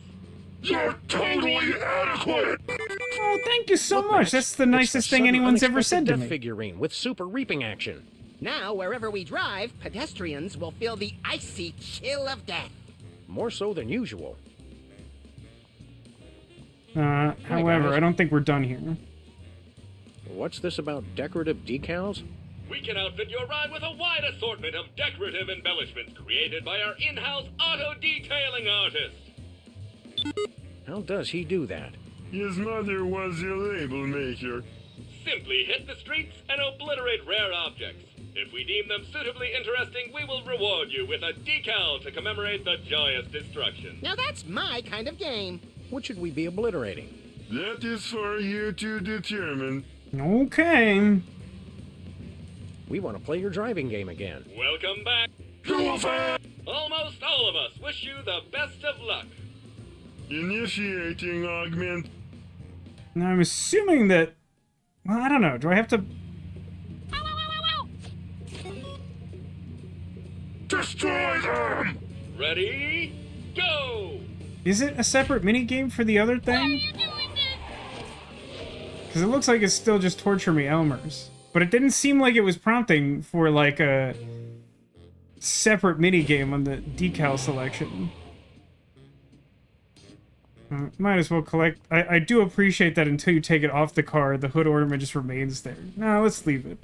You're totally adequate! Oh, thank you so much. That's the nicest thing anyone's ever said to me. Figurine with super reaping action. Now, wherever we drive, pedestrians will feel the icy chill of death. More so than usual. However, I don't think we're done here. What's this about decorative decals? We can outfit your ride with a wide assortment of decorative embellishments created by our in-house auto detailing artist. How does he do that? His mother was a label maker. Simply hit the streets and obliterate rare objects. If we deem them suitably interesting, we will reward you with a decal to commemorate the joyous destruction. Now that's my kind of game. What should we be obliterating? That is for you to determine. Okay. We want to play your driving game again. Welcome back. Almost all of us wish you the best of luck. Initiating augment. Now I'm assuming that... Well, I don't know. Do I have to... Destroy them! Ready? Go! Is it a separate minigame for the other thing? Because it looks like it's still just Torture Me Elmers. But it didn't seem like it was prompting for, like, a separate minigame on the decal selection. Might as well collect... I do appreciate that until you take it off the car, the hood ornament just remains there. No, let's leave it.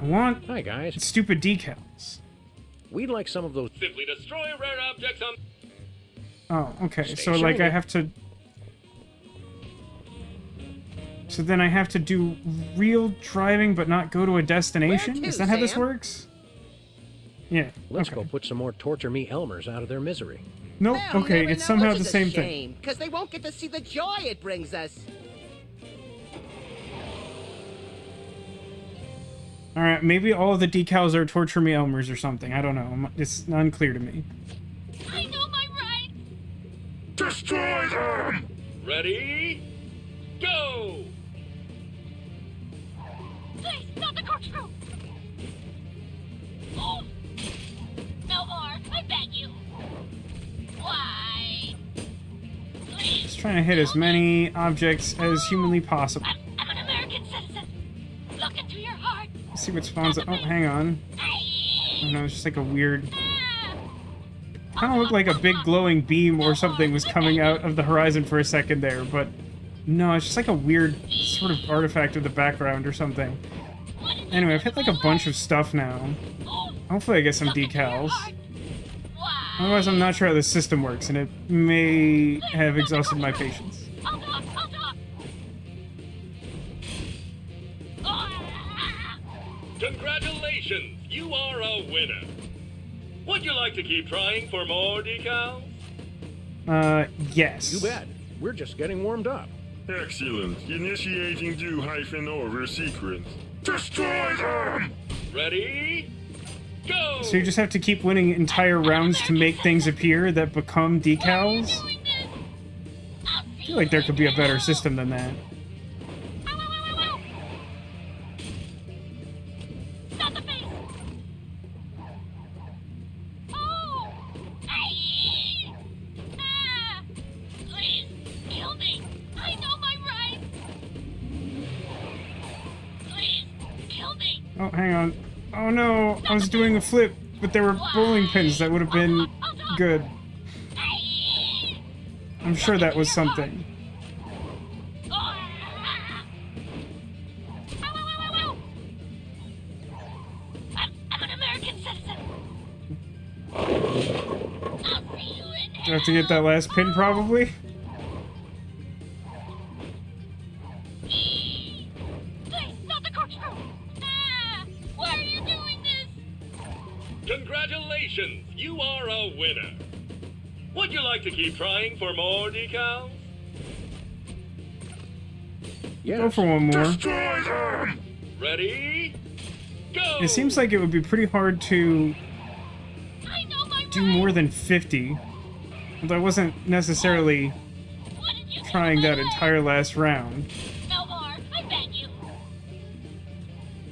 I want... Hi, guys. Stupid decals. We'd like some of those... Simply destroy rare objects on... Oh, okay. Stay So, like, shiny. I have to... So then I have to do real driving but not go to a destination? Where to, Is that how this Sam? works? Yeah. Let's okay. go put some more Torture Me Elmers out of their misery. Nope, They'll okay, never it's know, somehow which the is a same thing. shame, because they won't get to see the joy it brings us. Alright, maybe all of the decals are Torture Me Elmers or something. I don't know. It's unclear to me. I know my rights. Destroy them! Ready? Go! Please, not the corkscrew. Oh. No more. I beg you. Why? Please. Just trying to hit as many objects as humanly possible. I'm an American citizen. Look into your heart. Let's see what spawns up. Oh, hang on. Oh no, it's just like a weird... Kind of looked like a big glowing beam or something was coming out of the horizon for a second there, but... No, it's just like a weird sort of artifact of the background or something. Anyway, I've hit like a bunch of stuff now. Hopefully I get some decals. Otherwise I'm not sure how the system works, and it may have exhausted my patience. I'll talk. Congratulations! You are a winner! Would you like to keep trying for more decals? Yes. You bet. We're just getting warmed up. Excellent. Initiating do-over sequence. Destroy them! Ready? Go! So you just have to keep winning entire rounds to make things appear that become decals? I feel like there could be a better system than that. Not the face. Oh! Aye. Ah! Please, kill me. I know my rights. Please, kill me. Oh, hang on. Oh no, I was doing a flip, but there were bowling pins that would have been good. I'm sure that was something. I'm an American citizen. Do I have to get that last pin, probably? Please, not the corkscrew. Ah! Why are you doing this? Congratulations! You are a winner! Would you like to keep trying for more decals? Go for one more. Destroy them! Ready? It seems like it would be pretty hard to do more than 50. Although I wasn't necessarily trying that entire last round. No more, I beg you.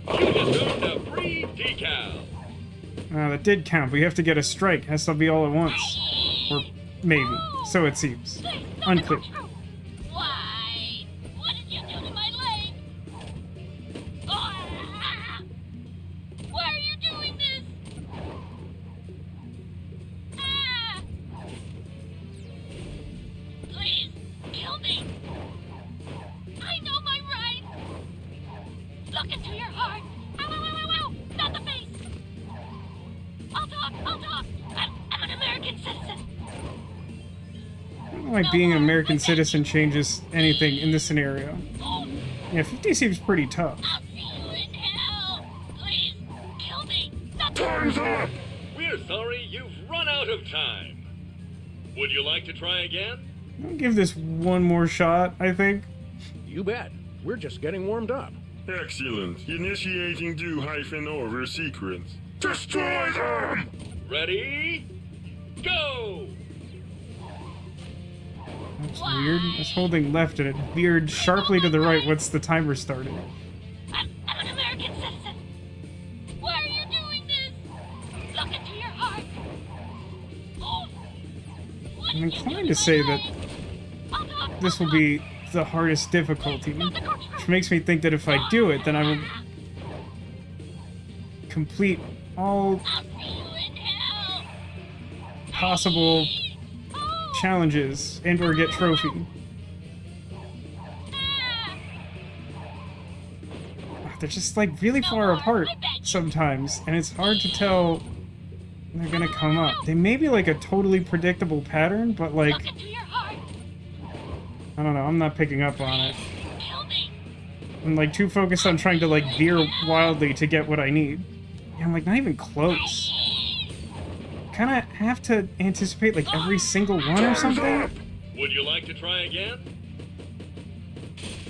You just earned a free decal. That did count, but you have to get a strike. It has to be all at once. Or maybe. So it seems. Unclear. Why? What did you do to my leg? Ah! Why are you doing this? Ah! Please, kill me. I know my rights. Look into your heart. Ow, ow, ow, ow, ow. Not the face. I'll talk. I'm an American citizen. I don't know why being an American citizen changes anything in this scenario. Yeah, 50 seems pretty tough. Time's up! We're sorry, you've run out of time. Would you like to try again? I'll give this one more shot, I think. You bet. We're just getting warmed up. Excellent. Initiating do-over sequence. Destroy them! Ready? Go! That's weird. I was holding left and it veered sharply to the right once the timer started. I'm an American citizen. Why are you doing this? Look into your heart. Oh. I'm inclined to say that this will be the hardest difficulty, which makes me think that if I do it, then I will complete all possible challenges and or get trophy. They're just like really far apart sometimes, and it's hard to tell when they're gonna come up. They may be like a totally predictable pattern, but like, I don't know, I'm not picking up on it. I'm like too focused on trying to like veer wildly to get what I need. Yeah, I'm like not even close. Kinda have to anticipate like every single one or something. Would you like to try again?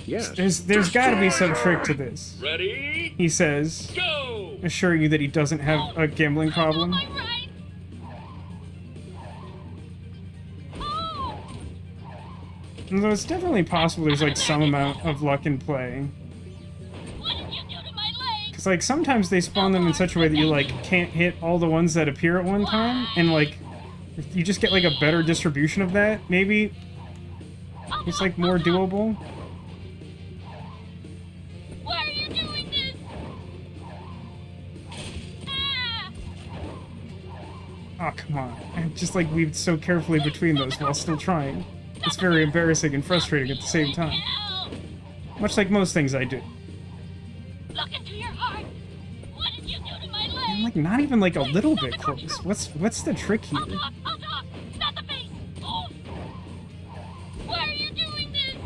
Yes. There's gotta be some trick to this. Ready? He says, Go! assuring you that he doesn't have a gambling problem. Although it's definitely possible there's like some amount of luck in play. Because like sometimes they spawn them in such a way that you like can't hit all the ones that appear at one time, and like if you just get like a better distribution of that, maybe it's like more doable. Why are you doing this? Oh, come on. I just like weaved so carefully between those while still trying. It's very embarrassing and frustrating at the same time. Much like most things I do. Look into your heart. What did you do to my leg? I'm like not even like a little bit close. What's the trick here? I'll talk. Not the face. Oh. Why are you doing this?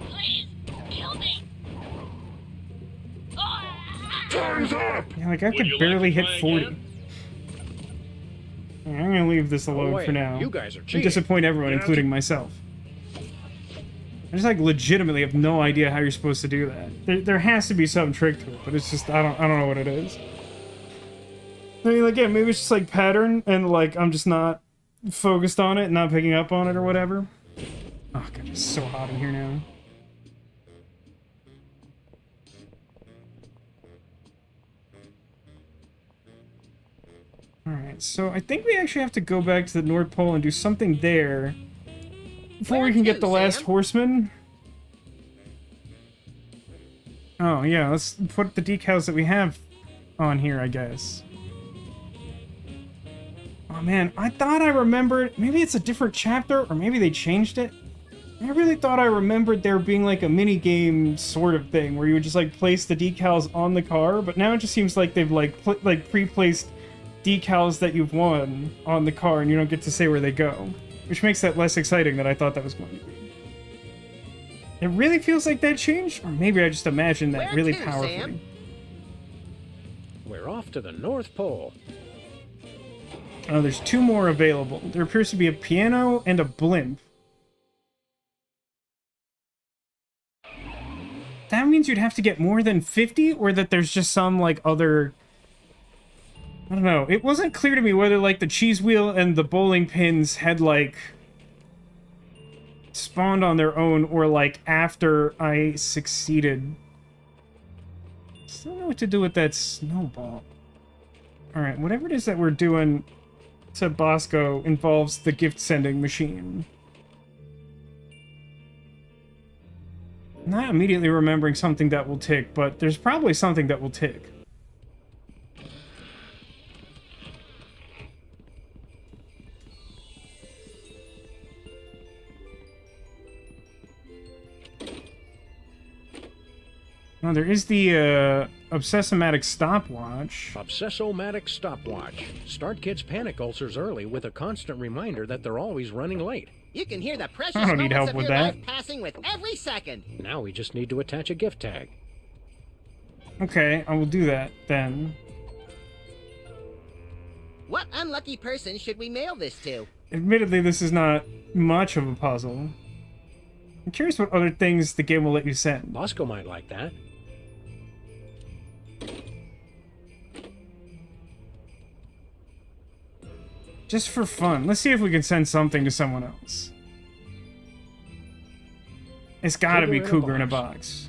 Please, kill me. Time's up! Yeah, like I could barely hit 40. I'm gonna leave this alone wait, for now. you guys are and cheating. disappoint everyone, including myself. I just like legitimately have no idea how you're supposed to do that. There has to be some trick to it, but it's just I don't know what it is. I mean, like, yeah, maybe it's just like pattern, and like I'm just not focused on it, and not picking up on it or whatever. Oh god, it's so hot in here now. Alright, so I think we actually have to go back to the North Pole and do something there before we can get the last horseman. Oh, yeah, let's put the decals that we have on here, I guess. Oh, man, I thought I remembered... Maybe it's a different chapter, or maybe they changed it. I really thought I remembered there being, like, a mini-game sort of thing, where you would just, like, place the decals on the car, but now it just seems like they've, like, pre-placed decals that you've won on the car, and you don't get to say where they go. Which makes that less exciting than I thought that was going to be. It really feels like that changed? Or maybe I just imagined that really powerfully. Sam? We're off to the North Pole. Oh, there's 2 more available. There appears to be a piano and a blimp. that means you'd have to get more than 50, or that there's just some, like, other... I don't know. It wasn't clear to me whether, like, the cheese wheel and the bowling pins had, like, spawned on their own, or, like, after I succeeded. Still don't know what to do with that snowball. Alright, whatever it is that we're doing to Bosco involves the gift-sending machine. I'm not immediately remembering something that will tick, but there's probably something that will tick. Oh, there is the Obsess-o-Matic stopwatch. Obsess-o-Matic stopwatch. Start kids' panic ulcers early with a constant reminder that they're always running late. You can hear the precious I don't need moments help of with your that. life passing with every second. Now we just need to attach a gift tag. Okay, I will do that, then. What unlucky person should we mail this to? Admittedly, this is not much of a puzzle. I'm curious what other things the game will let you send. Bosco might like that. Just for fun. Let's see if we can send something to someone else. It's gotta be Cougar in a box.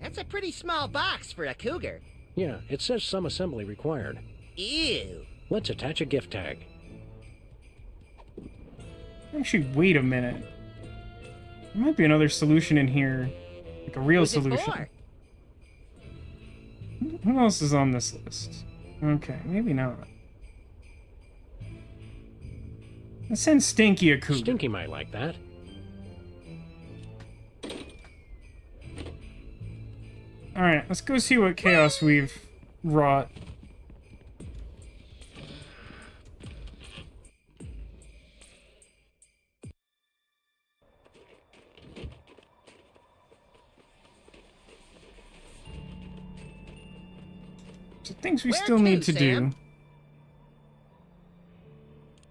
That's a pretty small box for a cougar. Yeah, it says some assembly required. Ew. Let's attach a gift tag. Actually, wait a minute. There might be another solution in here. Like a real Who's it solution. for? Who else is on this list? Okay, maybe not. Let's send Stinky a cougar. Stinky might like that. Alright, let's go see what chaos we've wrought. So things we still need to do.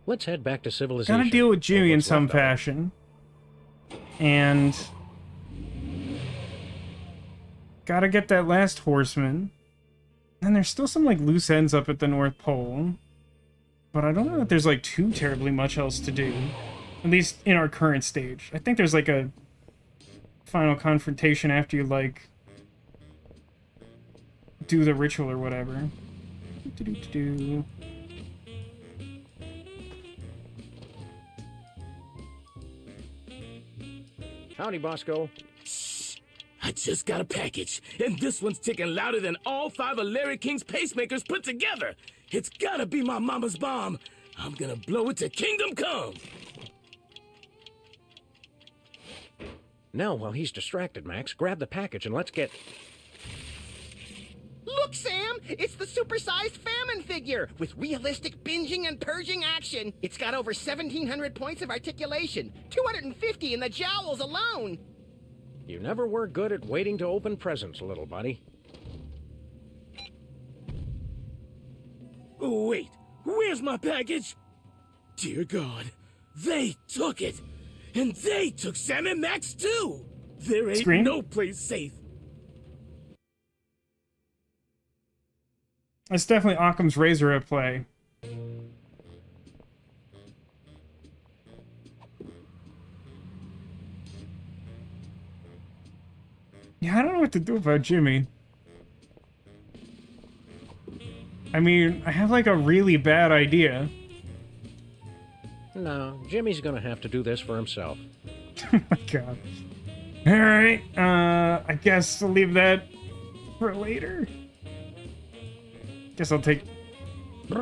Let's head back to civilization. Gotta deal with Jimmy in some fashion. And... gotta get that last horseman. And there's still some, like, loose ends up at the North Pole. But I don't know that there's, like, too terribly much else to do. At least in our current stage. I think there's, like, a final confrontation after you, like, do the ritual or whatever. Do-do-do-do. Howdy, Bosco. I just got a package, and this one's ticking louder than all 5 of Larry King's pacemakers put together. It's gotta be my mama's bomb. I'm gonna blow it to kingdom come. Now, while he's distracted, Max, grab the package and let's get... Look, Sam! It's the supersized famine figure with realistic binging and purging action. It's got over 1,700 points of articulation, 250 in the jowls alone. You never were good at waiting to open presents, little buddy. Wait, where's my package? Dear God, they took it. And they took Sam and Max too. There ain't no place safe. That's definitely Occam's razor at play. Yeah, I don't know what to do about Jimmy. I mean, I have like a really bad idea. No, Jimmy's gonna have to do this for himself. Oh my god. Alright, I guess I'll leave that for later. Guess I'll take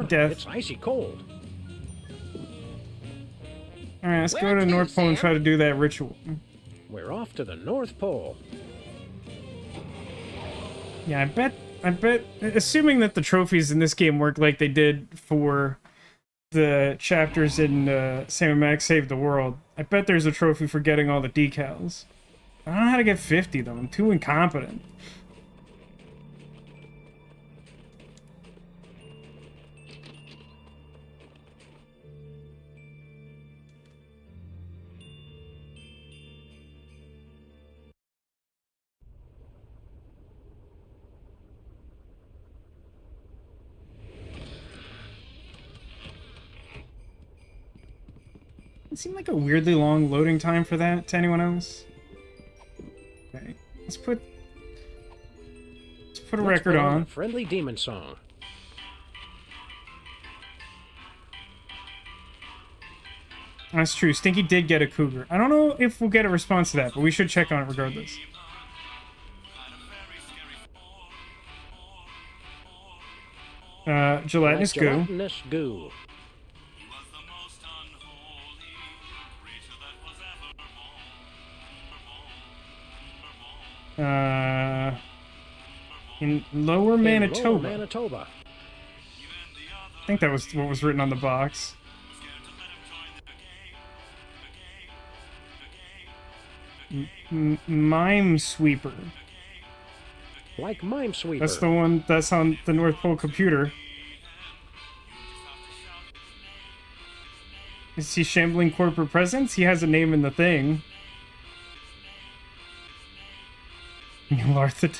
death. It's icy cold. Alright, let's go to North Pole and try to do that ritual. We're off to the North Pole. Yeah, I bet, assuming that the trophies in this game work like they did for the chapters in Sam and Max Save the World, I bet there's a trophy for getting all the decals. I don't know how to get 50, though. I'm too incompetent. It seemed like a weirdly long loading time for that to anyone else. Okay, let's put a record on. A friendly demon song. That's true. Stinky did get a cougar. I don't know if we'll get a response to that, but we should check on it regardless. Gelatinous goo. Gelatinous goo. In Lower Manitoba. Lower Manitoba. I think that was what was written on the box. Mime Sweeper. Like Mime Sweeper. That's the one that's on the North Pole computer. Is he shambling corporate presence? He has a name in the thing.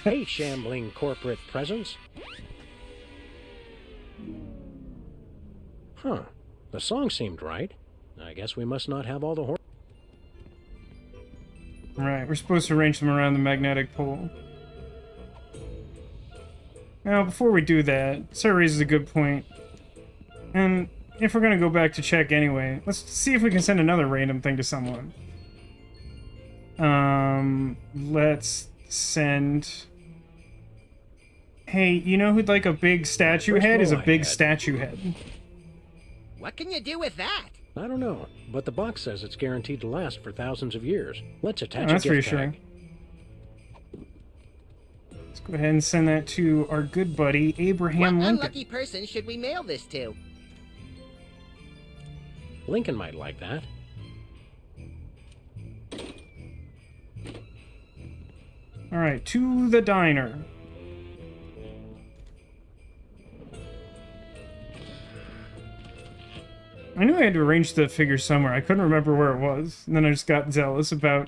Hey, shambling corporate presence. Huh. The song seemed right. I guess we must not have all the horse. Right, we're supposed to arrange them around the magnetic pole. Now, before we do that, Sarah raises a good point. And if we're gonna go back to check anyway, let's see if we can send another random thing to someone. Let's send... Hey, you know who'd like a big statue head? Is a big statue head. What can you do with that? I don't know, but the box says it's guaranteed to last for thousands of years. Let's attach That's a gift reassuring. tag. Let's go ahead and send that to our good buddy, Abraham What Lincoln. unlucky person should we mail this to? Lincoln might like that. Alright, to the diner. I knew I had to arrange the figure somewhere. I couldn't remember where it was. And then I just got zealous about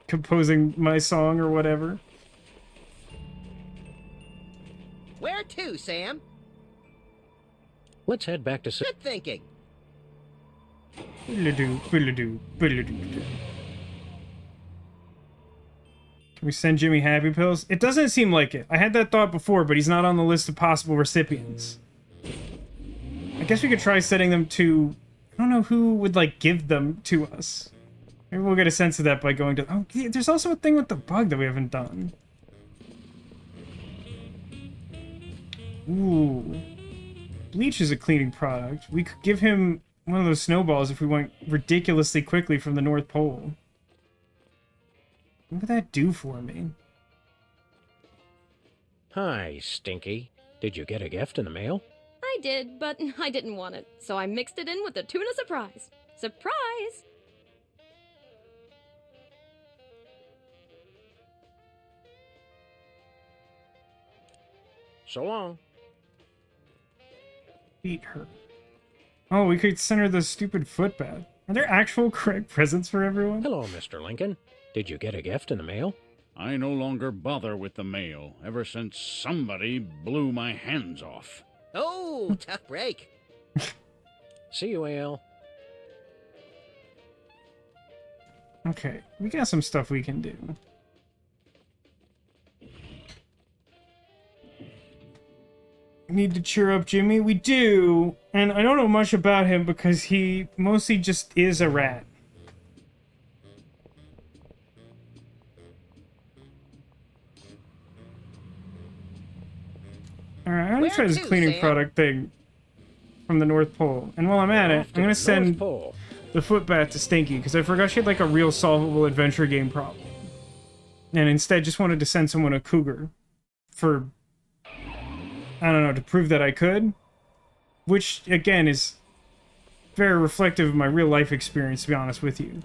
composing my song or whatever. Where to, Sam? Let's head back to... Good thinking. Can we send Jimmy Happy Pills? It doesn't seem like it. I had that thought before, but he's not on the list of possible recipients. I guess we could try sending them to... I don't know who would, like, give them to us. Maybe we'll get a sense of that by going to... Oh, yeah, there's also a thing with the bug that we haven't done. Ooh. Bleach is a cleaning product. We could give him one of those snowballs if we went ridiculously quickly from the North Pole. What would that do for me? Hi, Stinky. Did you get a gift in the mail? I did, but I didn't want it, so I mixed it in with a tuna surprise. Surprise! So long. Beat her. Oh, we could send her the stupid footbath. Are there actual correct presents for everyone? Hello, Mr. Lincoln. Did you get a gift in the mail? I no longer bother with the mail ever since somebody blew my hands off. Oh, tough break. See you, AL. Okay, we got some stuff we can do. Need to cheer up Jimmy? We do! And I don't know much about him because he mostly just is a rat. Alright, I'm gonna try this cleaning product thing from the North Pole. And while I'm at it, I'm gonna send the footbath to Stinky because I forgot she had like a real solvable adventure game problem. And instead just wanted to send someone a cougar for, I don't know, to prove that I could. Which, again, is very reflective of my real life experience, to be honest with you.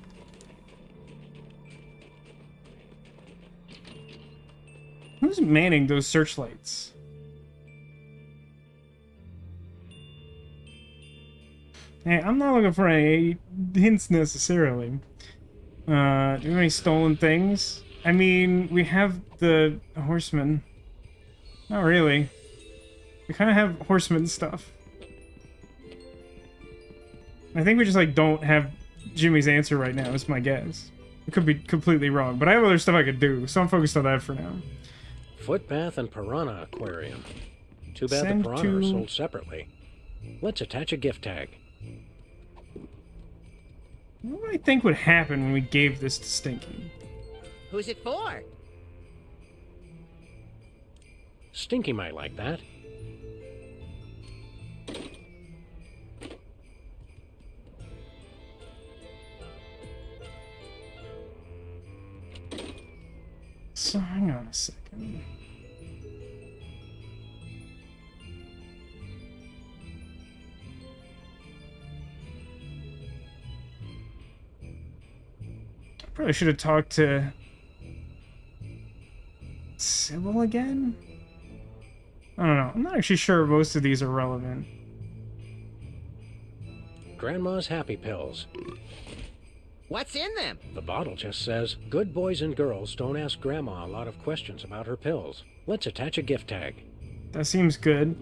Who's manning those searchlights? Hey, I'm not looking for any hints necessarily. Do we have any stolen things? I mean, we have the horseman. Not really. We kind of have horseman stuff. I think we just, like, don't have Jimmy's answer right now, is my guess. It could be completely wrong, but I have other stuff I could do, so I'm focused on that for now. Footbath and Piranha Aquarium. Too bad Send the piranha are to- sold separately. Let's attach a gift tag. What do I think would happen when we gave this to Stinky? Who's it for? Stinky might like that. So, hang on a second. Probably should have talked to Sybil again? I don't know. I'm not actually sure most of these are relevant. Grandma's Happy Pills. What's in them? The bottle just says, good boys and girls don't ask Grandma a lot of questions about her pills. Let's attach a gift tag. That seems good.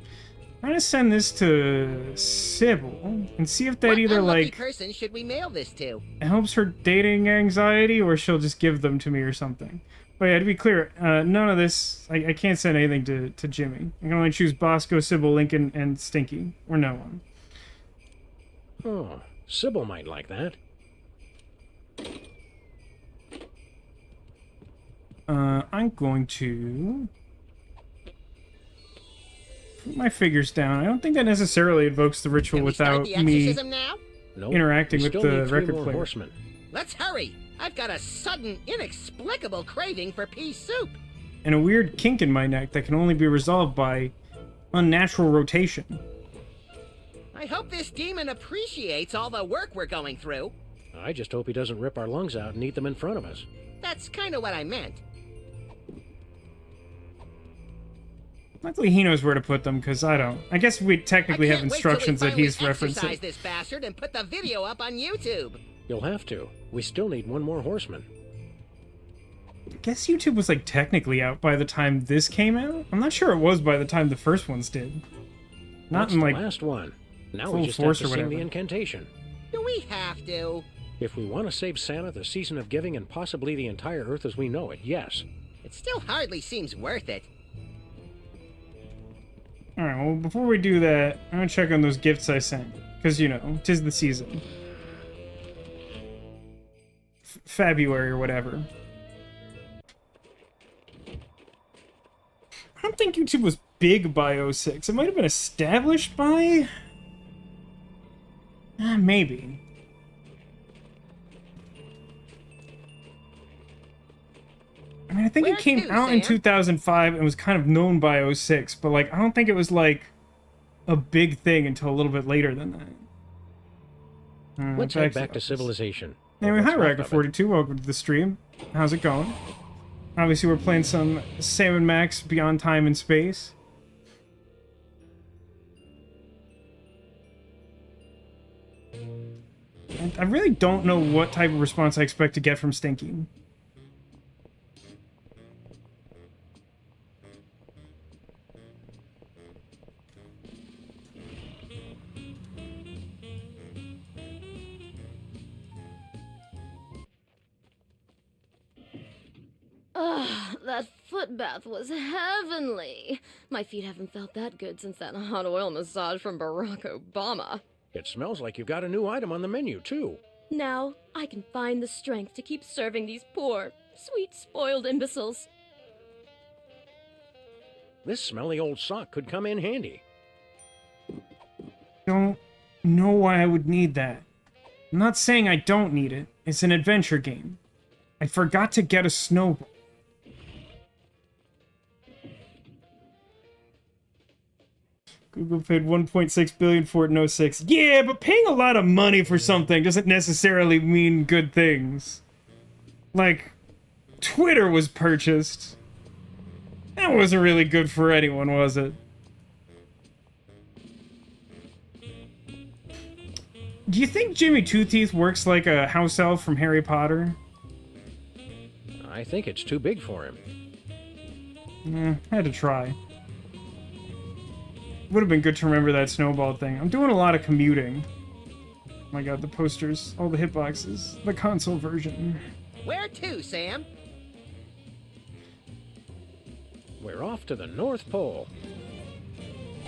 I'm gonna send this to Sybil and see if that What either, unlucky like, person should we mail this to? helps her dating anxiety, or she'll just give them to me or something. But yeah, to be clear, none of this, I can't send anything to Jimmy. I can only choose Bosco, Sybil, Lincoln, and Stinky, or no one. Oh, Sybil might like that. I'm going to put my figures down. I don't think that necessarily invokes the ritual without the me exorcism now? Nope, interacting we with still the need 3 record more player. horsemen. Let's hurry! I've got a sudden, inexplicable craving for pea soup. And a weird kink in my neck that can only be resolved by unnatural rotation. I hope this demon appreciates all the work we're going through. I just hope he doesn't rip our lungs out and eat them in front of us. That's kind of what I meant. Luckily he knows where to put them, because I don't. I guess we technically have instructions that he's Exercise referencing. this bastard and put the video up on YouTube. You'll have to. We still need 1 more horseman. I guess YouTube was, like, technically out by the time this came out? I'm not sure it was by the time the first ones did. Not That's in, the like, last one. Now full we just have force to or sing the whatever. incantation. Do we have to? If we want to save Santa, the season of giving, and possibly the entire Earth as we know it, yes. It still hardly seems worth it. Alright, well, before we do that, I'm gonna check on those gifts I sent. Because, you know, 'tis the season. February or whatever. I don't think YouTube was big by 06. It might have been established by... maybe. I mean, I think Where it came to, out in Sam? 2005 and was kind of known by 06, but, like, I don't think it was, like, a big thing until a little bit later than that. Let's head back to civilization. Anyway, What's hi, left of it. Racket42. Welcome to the stream. How's it going? Obviously, we're playing some Sam & Max Beyond Time and Space. And I really don't know what type of response I expect to get from Stinky. Ugh, that foot bath was heavenly. My feet haven't felt that good since that hot oil massage from Barack Obama. It smells like you've got a new item on the menu, too. Now I can find the strength to keep serving these poor, sweet, spoiled imbeciles. This smelly old sock could come in handy. Don't know why I would need that. I'm not saying I don't need it. It's an adventure game. I forgot to get a snowball. Google paid 1.6 billion for it in 06. Yeah, but paying a lot of money for something doesn't necessarily mean good things. Like, Twitter was purchased. That wasn't really good for anyone, was it? Do you think Jimmy Two Teeth works like a house elf from Harry Potter? I think it's too big for him. Had to try. Would have been good to remember that snowball thing. I'm doing a lot of commuting. my god, the posters, all the hitboxes, the console version. Where to, Sam? We're off to the North Pole.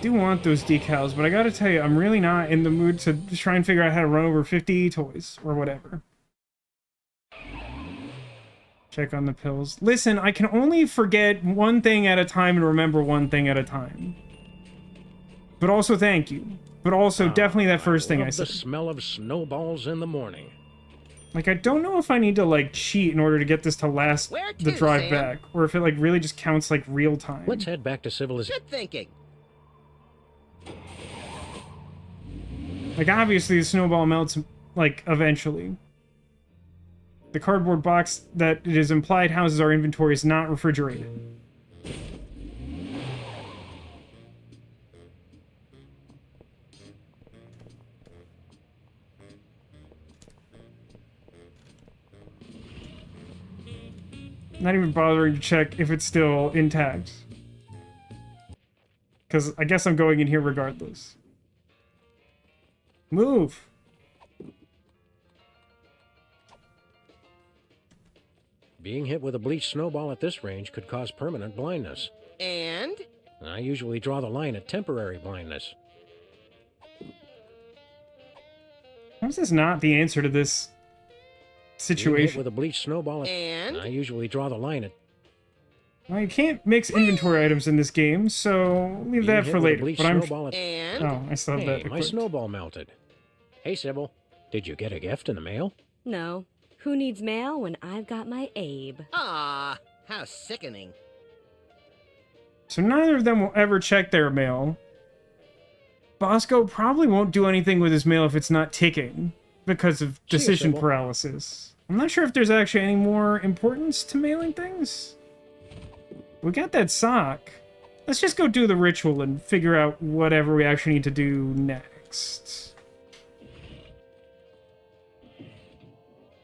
Do want those decals, but I gotta tell you, I'm really not in the mood to try and figure out how to run over 50 toys or whatever. Check on the pills. Listen, I can only forget one thing at a time and remember one thing at a time. But also thank you. But also definitely that first thing I said. The smell of snowballs in the morning. Like, I don't know if I need to, like, cheat in order to get this to last the drive Sam? back, or if it, like, really just counts, like, real time. Let's head back to civilization. Good thinking. Like, obviously, the snowball melts, like, eventually. The cardboard box that it is implied houses our inventory is not refrigerated. Not even bothering to check if it's still intact. Because I guess I'm going in here regardless. Move! Being hit with a bleached snowball at this range could cause permanent blindness. And? I usually draw the line at temporary blindness. How is this not the answer to this situation? Being hit with a bleached snowball and? I usually draw the line at... Well, you can't mix inventory items in this game, so leave that for later. But I'm... And? Oh, I still have that Hey, my equipped. snowball melted. Hey, Sybil, did you get a gift in the mail? No. Who needs mail when I've got my Abe? Ah, how sickening. So neither of them will ever check their mail. Bosco probably won't do anything with his mail if it's not ticking, because of decision paralysis. I'm not sure if there's actually any more importance to mailing things. We got that sock. Let's just go do the ritual and figure out whatever we actually need to do next.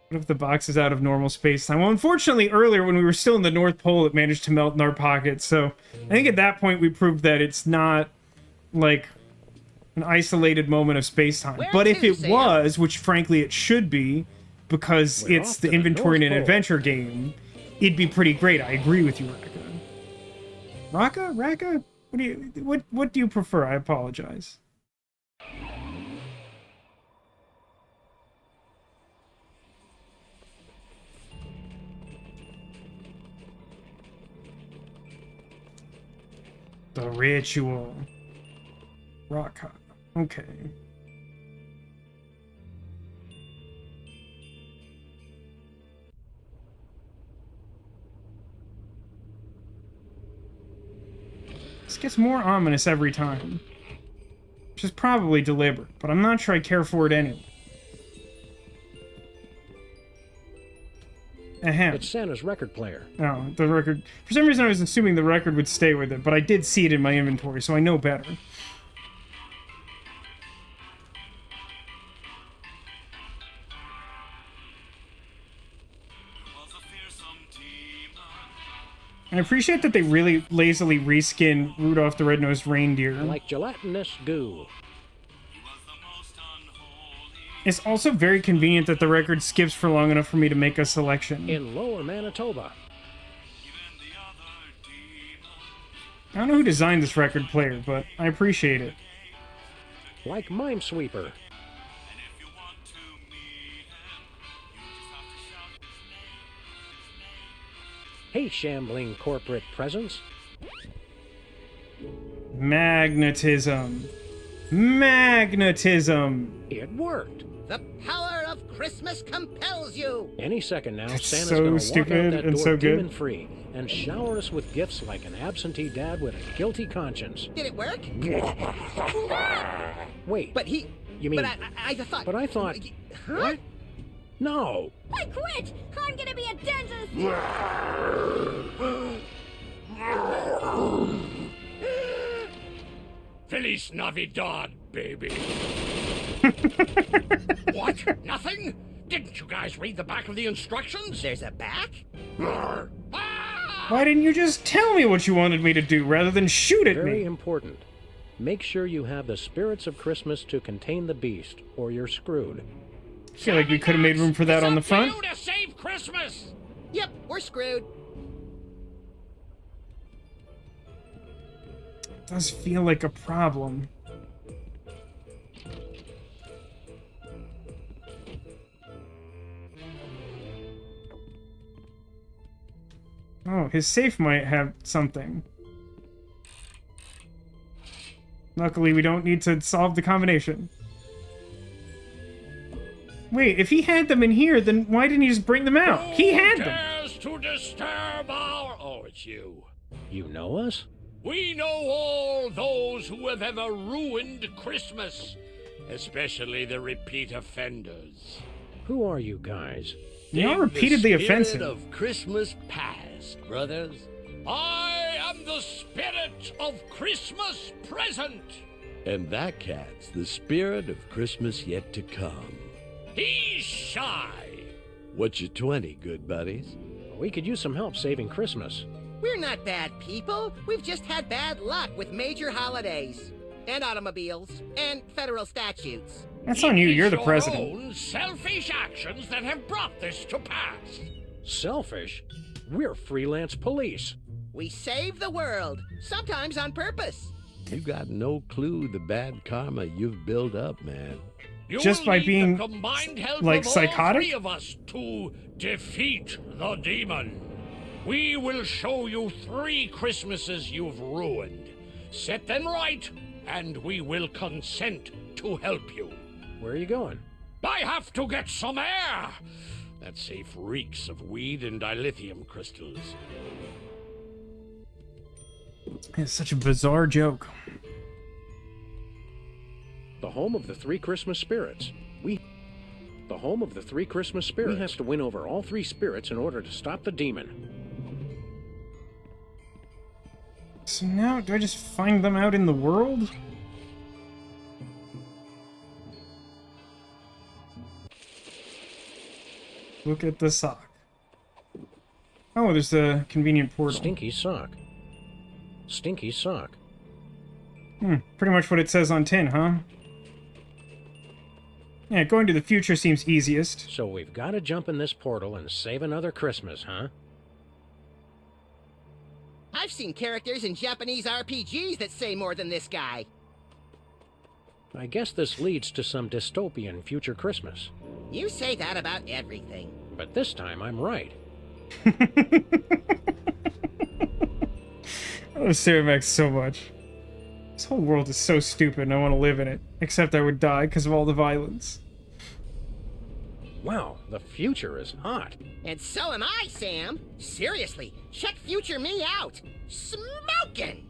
What if the box is out of normal space-time? Well, unfortunately, earlier when we were still in the North Pole, it managed to melt in our pockets, so I think at that point we proved that it's not, like, an isolated moment of space-time. But if it was, which frankly it should be, because it's the inventory in an adventure game, it'd be pretty great. I agree with you, Raka. Raka? What do you prefer? I apologize. The ritual. Raka. Okay. This gets more ominous every time. Which is probably deliberate, but I'm not sure I care for it anyway. Ahem. It's Santa's record player. Oh, the record. For some reason I was assuming the record would stay with it, but I did see it in my inventory, so I know better. I appreciate that they really lazily reskin Rudolph the Red-Nosed Reindeer. Like gelatinous goo. It's also very convenient that the record skips for long enough for me to make a selection. In Lower Manitoba. I don't know who designed this record player, but I appreciate it. Like Minesweeper. Hey, shambling corporate presence. Magnetism. Magnetism. It worked. The power of Christmas compels you. Any second now, That's Santa's so gonna walk stupid out that and door so good. demon-free and shower us with gifts like an absentee dad with a guilty conscience. Did it work? Wait. But he... You mean... But I thought... But I thought... Huh? What? No. I quit! I'm gonna be a dentist! Feliz Navidad, baby. What? Nothing? Didn't you guys read the back of the instructions? There's a back? Why didn't you just tell me what you wanted me to do rather than shoot at me? Very important. Make sure you have the spirits of Christmas to contain the beast, or you're screwed. I feel like we could have made room for that on the front. You to save Christmas! Yep, we're screwed. It does feel like a problem. Oh, his safe might have something. Luckily, we don't need to solve the combination. Wait, if he had them in here, then why didn't he just bring them out? He had them! Dares to disturb our... Oh, it's you. You know us? We know all those who have ever ruined Christmas, especially the repeat offenders. Who are you guys? You are repeatedly offensive. The spirit of Christmas past, brothers. I am the spirit of Christmas present. And that cat's the spirit of Christmas yet to come. He's shy. What's your 20, good buddies? We could use some help saving Christmas. We're not bad people. We've just had bad luck with major holidays. And automobiles. And federal statutes. That's on you. You're the Your president. own selfish actions that have brought this to pass. Selfish? We're freelance police. We save the world. Sometimes on purpose. You got no clue the bad karma you've built up, man. Just by being, like, psychotic? All three of us to defeat the demon. We will show you 3 Christmases you've ruined. Set them right, and we will consent to help you. Where are you going? I have to get some air. That safe reeks of weed and dilithium crystals. It's such a bizarre joke. The home of the 3 Christmas spirits. The home of the 3 Christmas spirits. We have to win over all 3 spirits in order to stop the demon. So now, do I just find them out in the world? Look at the sock. Oh, there's a convenient portal. Stinky sock. Stinky sock. Pretty much what it says on tin, huh? Yeah, going to the future seems easiest. So we've got to jump in this portal and save another Christmas, huh? I've seen characters in Japanese RPGs that say more than this guy. I guess this leads to some dystopian future Christmas. You say that about everything. But this time I'm right. I love Ceramax so much. This whole world is so stupid and I want to live in it. Except I would die because of all the violence. Wow, the future is hot. And so am I, Sam. Seriously, check future me out. Smoking!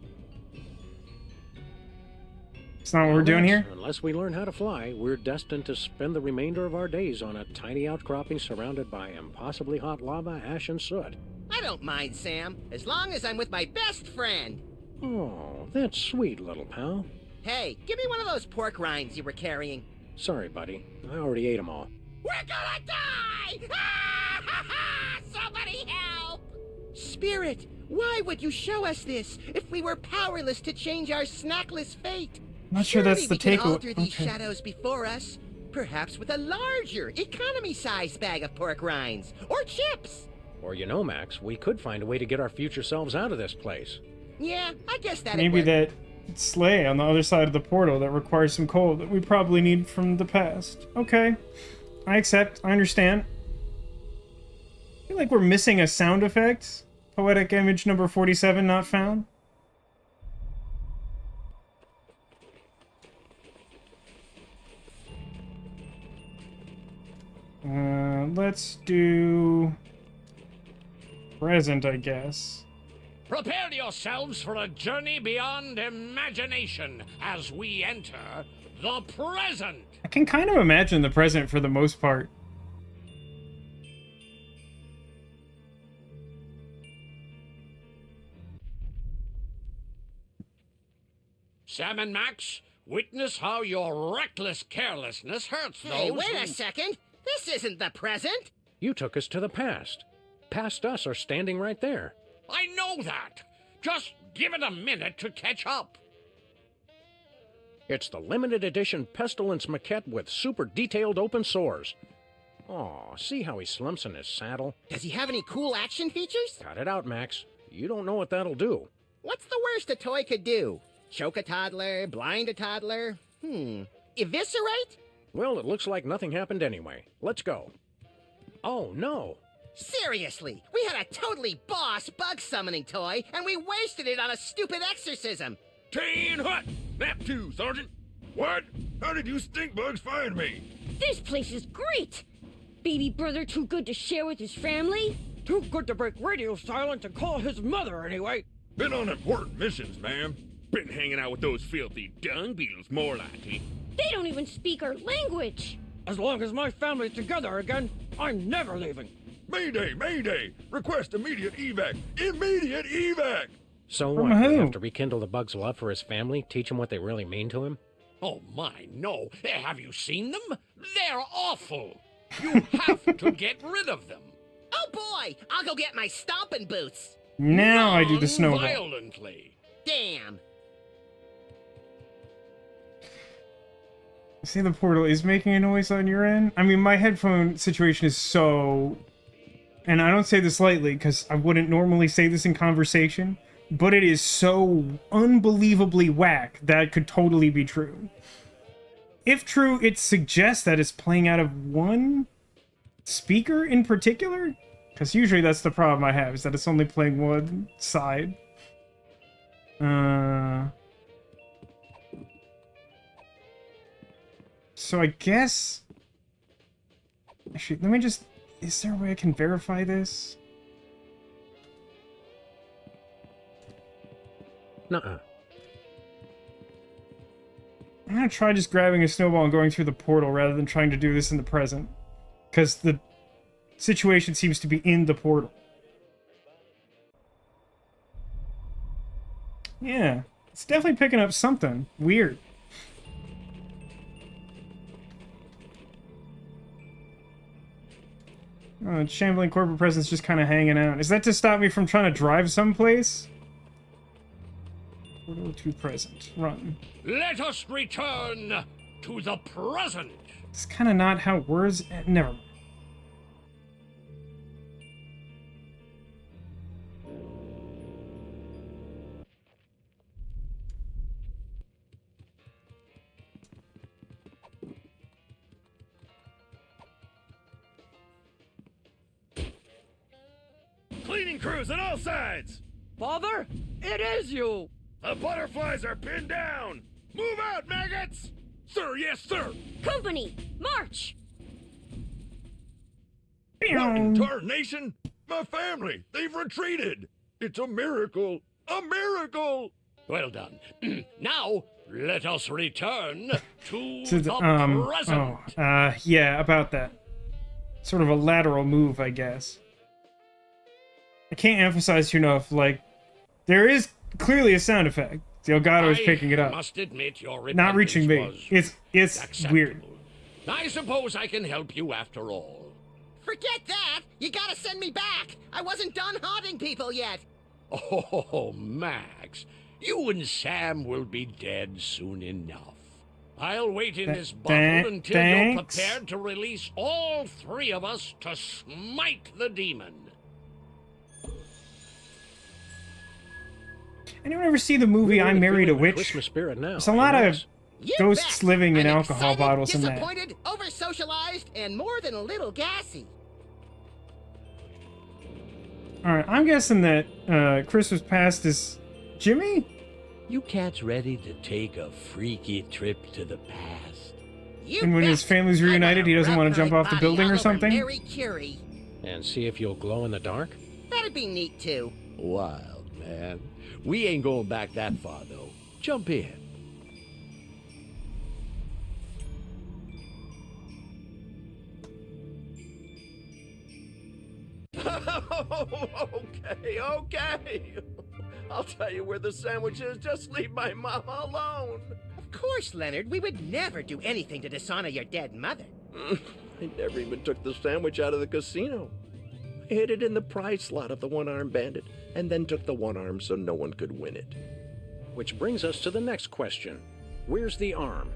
It's not what we're doing here? Unless we learn how to fly, we're destined to spend the remainder of our days on a tiny outcropping surrounded by impossibly hot lava, ash, and soot. I don't mind, Sam, as long as I'm with my best friend. Oh, that's sweet, little pal. Hey, give me one of those pork rinds you were carrying. Sorry, buddy. I already ate them all. We're gonna die! Somebody help! Spirit, why would you show us this if we were powerless to change our snackless fate? Not sure that's the takeaway. We can takeaway. alter these shadows before us, perhaps with a larger, economy-sized bag of pork rinds or chips. Or you know, Max, we could find a way to get our future selves out of this place. Yeah, I guess that'd Maybe work. that sleigh on the other side of the portal that requires some coal that we probably need from the past. Okay. I accept. I understand. I feel like we're missing a sound effect. Poetic image number 47 not found. Let's do present, I guess. Prepare yourselves for a journey beyond imagination as we enter the present. I can kind of imagine the present for the most part. Sam and Max, witness how your reckless carelessness hurts those Hey, wait who... a second. This isn't the present. You took us to the past. Past us are standing right there. I know that. Just give it a minute to catch up. It's the limited edition Pestilence maquette with super detailed open sores. Aw, see how he slumps in his saddle? Does he have any cool action features? Cut it out, Max. You don't know what that'll do. What's the worst a toy could do? Choke a toddler? Blind a toddler? Eviscerate? Well, it looks like nothing happened anyway. Let's go. Oh, no. Seriously, we had a totally boss bug summoning toy, and we wasted it on a stupid exorcism. 10 hot! Nap 2, Sergeant! What? How did you stink bugs find me? This place is great! Baby brother too good to share with his family? Too good to break radio silence and call his mother, anyway. Been on important missions, ma'am. Been hanging out with those filthy dung beetles, more likely. They don't even speak our language! As long as my family's together again, I'm never leaving. Mayday! Mayday! Request immediate evac! Immediate evac! So From what, who? we have to rekindle the bug's love for his family, teach him what they really mean to him? Oh my, no. Have you seen them? They're awful. You have to get rid of them. Oh boy, I'll go get my stomping boots. Now I do the snowball. Violently. Damn. See, the portal is making a noise on your end? I mean, my headphone situation is so... And I don't say this lightly, because I wouldn't normally say this in conversation, but it is so unbelievably whack that it could totally be true. If true, it suggests that it's playing out of one speaker in particular, because usually that's the problem I have, is that it's only playing one side. So I guess... Actually, let me just... Is there a way I can verify this? Nuh-uh. I'm gonna try just grabbing a snowball and going through the portal rather than trying to do this in the present. Because the situation seems to be in the portal. Yeah, it's definitely picking up something weird. Shambling corporate presence just kind of hanging out. Is that to stop me from trying to drive someplace? Portal to present. Run. Let us return to the present. It's kind of not how words... Never mind. Cleaning crews on all sides! Father, it is you! The butterflies are pinned down! Move out, maggots! Sir, yes, sir! Company, march! What in tarnation? My family, they've retreated! It's a miracle! A miracle! Well done. Now, let us return to So the present. Yeah, about that. Sort of a lateral move, I guess. I can't emphasize enough, like, there is clearly a sound effect. The Elgato is picking it up. I must admit your Not reaching me. It's weird. I suppose I can help you after all. Forget that! You gotta send me back! I wasn't done haunting people yet! Oh, Max, you and Sam will be dead soon enough. I'll wait in this bottle until you're prepared to release all three of us to smite the demon. Anyone ever see the movie I Married a Witch? Christmas spirit now. There's a lot of ghosts living in I'm alcohol excited, bottles in that. disappointed, over-socialized, and more than a little gassy. Alright, I'm guessing that Christmas past is Jimmy? You cats ready to take a freaky trip to the past? And when his family's reunited, he doesn't want to jump off the building or something? Mary Curie. And see if you'll glow in the dark? That'd be neat, too. Wild, man. We ain't going back that far, though. Jump in. Okay. I'll tell you where the sandwich is. Just leave my mama alone. Of course, Leonard. We would never do anything to dishonor your dead mother. I never even took the sandwich out of the casino. I hid it in the prize slot of the one-armed bandit, and then took the one arm so no one could win it. Which brings us to the next question. Where's the arm?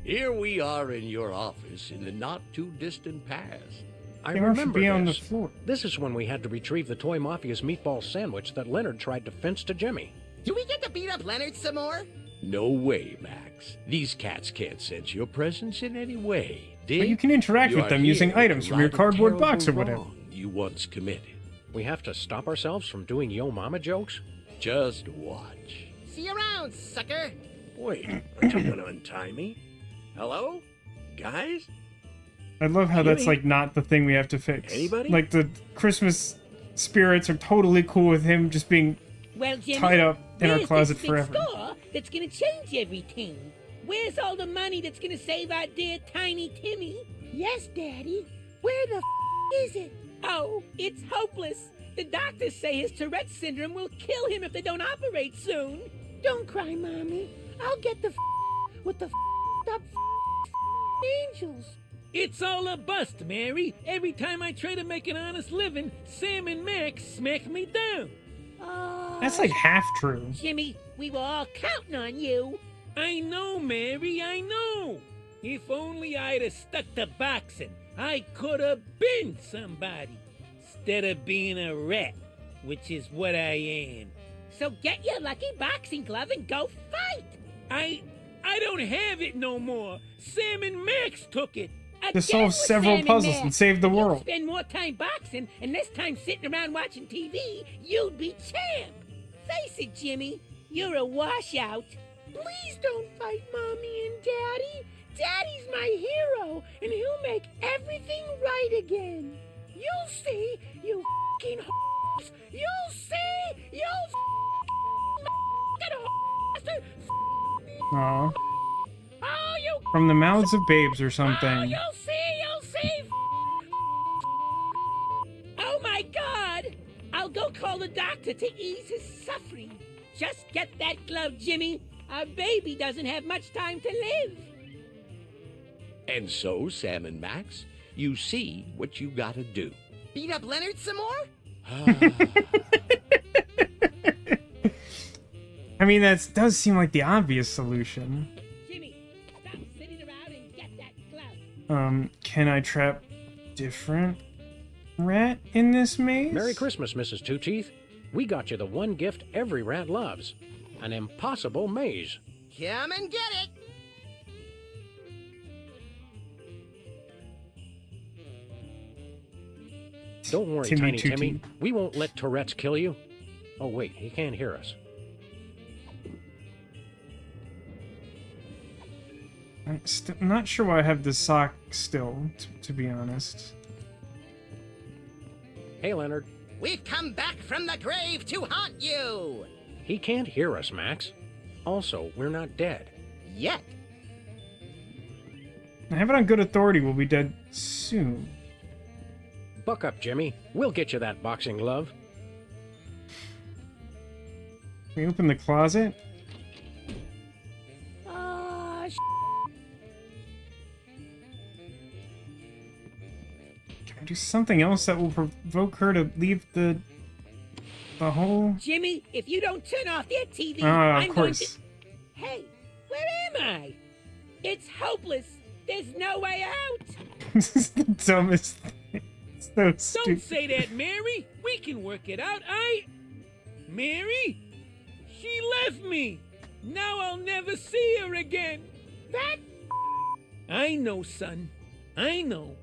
Here we are in your office in the not-too-distant past. I The arm should remember be on the this. floor. This is when we had to retrieve the Toy Mafia's meatball sandwich that Leonard tried to fence to Jimmy. Do we get to beat up Leonard some more? No way, Max. These cats can't sense your presence in any way. But you can interact with are them using here items to from your right a cardboard box or terrible whatever. wrong you once committed. We have to stop ourselves from doing Yo Mama jokes? Just watch. See you around, sucker. Wait, are you gonna untie me? Hello? Guys? I love how that's Jimmy? like not the thing we have to fix. Anybody? Like the Christmas spirits are totally cool with him just being Well, Jimmy, tied up in our where's closet this big forever. store that's gonna change everything? Where's all the money that's gonna save our dear tiny Timmy? Yes, Daddy. Where the is it? Oh, it's hopeless. The doctors say his Tourette's syndrome will kill him if they don't operate soon. Don't cry, Mommy. I'll get the with the up angels. It's all a bust, Mary. Every time I try to make an honest living, Sam and Max smack me down. That's like half true. Jimmy, we were all counting on you. I know, Mary, I know. If only I'd have stuck to boxing, I could have been somebody. Instead of being a rat, which is what I am. So get your lucky boxing glove and go fight. I don't have it no more. Sam and Max took it. To solve several puzzles and save the world. Spend more time boxing and less time sitting around watching TV, you'd be champ. Face it, Jimmy, you're a washout. Please don't fight Mommy and Daddy. Daddy's my hero, and he'll make everything right again. You'll see, you f***ing h***s. You'll see, you'll f***ing Aw. Oh, you From the mouths of babes or Oh, something. you'll see, you'll see. Oh my God! I'll go call the doctor to ease his suffering. Just get that glove, Jimmy. Our baby doesn't have much time to live. And so, Sam and Max, you see what you gotta do. Beat up Leonard some more? I mean, that does seem like the obvious solution. Jimmy, stop sitting around and get that glove. Can I trap different rat in this maze? Merry Christmas, Mrs. Two Teeth. We got you the one gift every rat loves. An impossible maze. Come and get it. Don't worry, Timmy Tiny Two Timmy. Teeth. We won't let Tourette's kill you. Oh, wait, he can't hear us. I'm not sure why I have the sock still, to be honest. Hey, Leonard. We've come back from the grave to haunt you. He can't hear us, Max. Also, we're not dead. Yet. I have it on good authority we'll be dead soon. Buck up, Jimmy. We'll get you that boxing glove. Can we open the closet? Can I do something else that will provoke her to leave the hole? Jimmy, if you don't turn off that TV, Of I'm going course. to... Hey, where am I? It's hopeless. There's no way out. This is the dumbest thing. It's so Don't stupid. say that, Mary. We can work it out. Mary? She left me. Now I'll never see her again. That... I know, son. I know.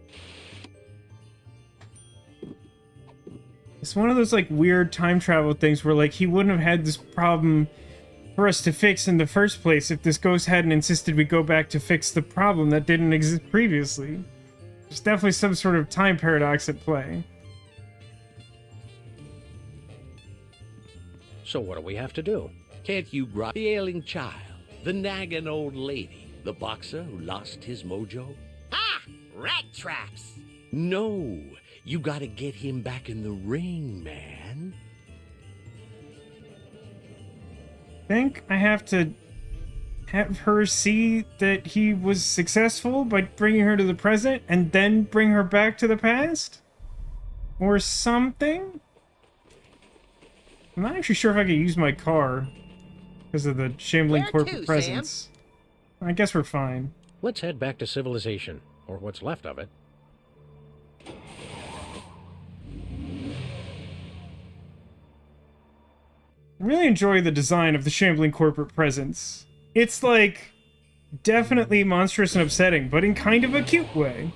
It's one of those like weird time travel things where like he wouldn't have had this problem for us to fix in the first place if this ghost hadn't insisted we go back to fix the problem that didn't exist previously. There's definitely some sort of time paradox at play. So what do we have to do? Can't you grab the ailing child, the nagging old lady, the boxer who lost his mojo? Ah! Rat traps. No, you gotta get him back in the ring, man. Think I have to have her see that he was successful by bringing her to the present and then bring her back to the past? Or something? I'm not actually sure if I can use my car because of the shambling Where corporate to, presence. I guess we're fine. Let's head back to civilization, or what's left of it. I really enjoy the design of the shambling corporate presence. It's like definitely monstrous and upsetting, but in kind of a cute way.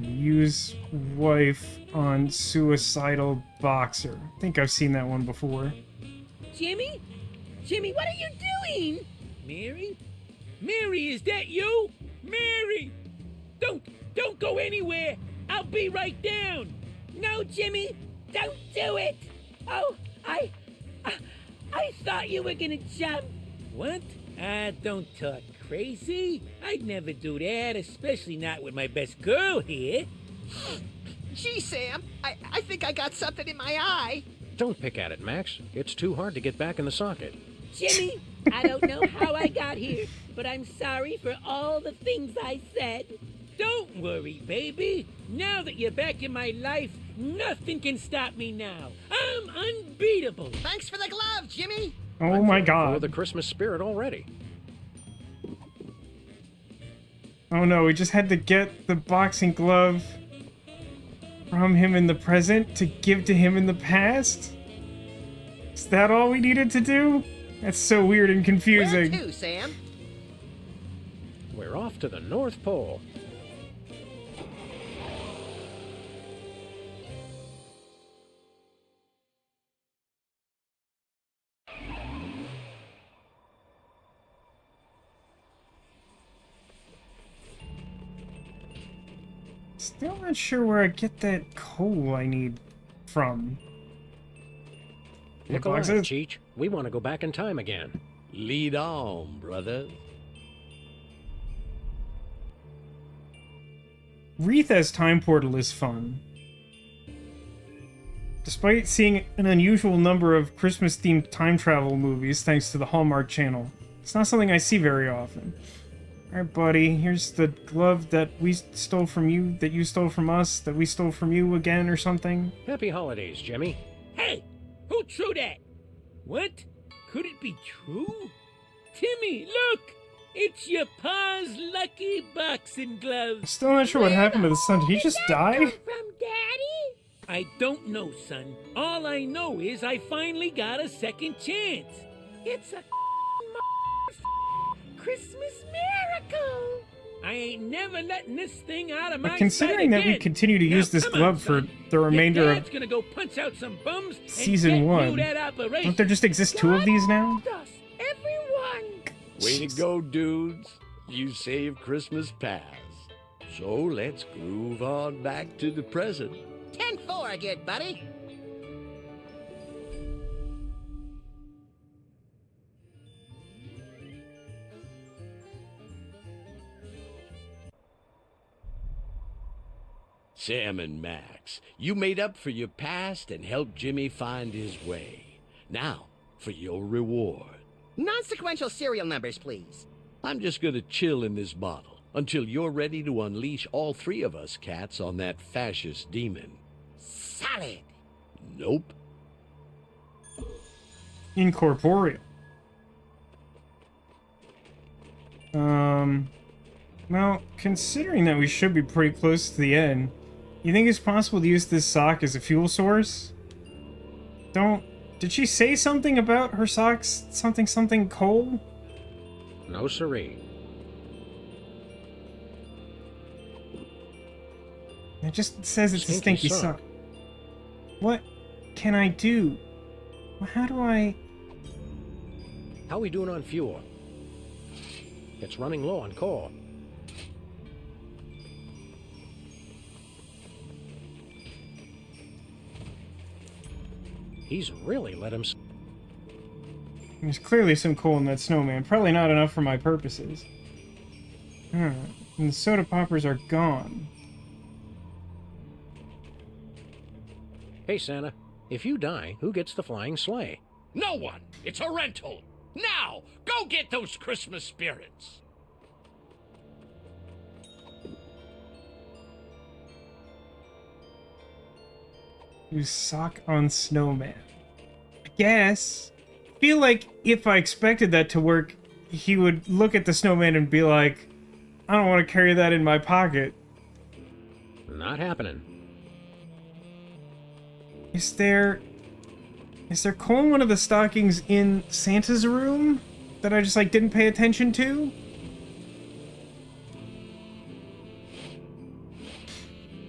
Use wife on suicidal boxer. I think I've seen that one before. Jimmy? Jimmy, what are you doing? Mary? Mary, is that you? Mary! Don't go anywhere! I'll be right down! No, Jimmy! Don't do it! Oh, I thought you were gonna jump! What? Don't talk crazy. I'd never do that, especially not with my best girl here. Gee, Sam, I think I got something in my eye. Don't pick at it, Max. It's too hard to get back in the socket. Jimmy, I don't know how I got here, but I'm sorry for all the things I said. Don't worry, baby. Now that you're back in my life, nothing can stop me now. I'm unbeatable. Thanks for the glove, Jimmy. Oh my god. For the Christmas spirit already. Oh no, we just had to get the boxing glove from him in the present to give to him in the past? Is that all we needed to do? That's so weird and confusing. Where to, Sam? We're off to the North Pole. Still not sure where I get that coal I need from. Look alive, Cheech. We want to go back in time again. Lead on, brother. Wreath as time portal is fun. Despite seeing an unusual number of Christmas-themed time travel movies thanks to the Hallmark Channel, it's not something I see very often. Alright, buddy, here's the glove that we stole from you, that you stole from us, that we stole from you again or something. Happy holidays, Jimmy. Hey, who threw that? What? Could it be true? Timmy, look! It's your pa's lucky boxing glove. Still not sure what happened to the son. Did he just die? From Daddy? I don't know, son. All I know is I finally got a second chance. It's a Christmas miracle. I ain't never letting this thing out of my But considering sight that we again. continue to use this glove for the remainder Your of dad's gonna go punch out some bums and Season get 1, you that operation. don't there just exist 2 of these now? Everyone. Way to go, dudes. You saved Christmas past. So let's groove on back to the present. 10-4, good buddy. Sam and Max, you made up for your past and helped Jimmy find his way. Now, for your reward. Non-sequential serial numbers, please. I'm just gonna chill in this bottle until you're ready to unleash all 3 of us cats on that fascist demon. Solid. Nope. Incorporeal. Well, considering that we should be pretty close to the end, you think it's possible to use this sock as a fuel source? Did she say something about her socks, something coal? No siree. It just says it's a Stinky stinky sock. sock. What can I do? How do I... How we doing on fuel? It's running low on coal. He's really let him... There's clearly some coal in that snowman. Probably not enough for my purposes. And the soda poppers are gone. Hey, Santa. If you die, who gets the flying sleigh? No one! It's a rental! Now! Go get those Christmas spirits! Use sock on snowman. I guess. I feel like if I expected that to work, he would look at the snowman and be like, I don't want to carry that in my pocket. Not happening. Is there coal in one of the stockings in Santa's room that I just like didn't pay attention to?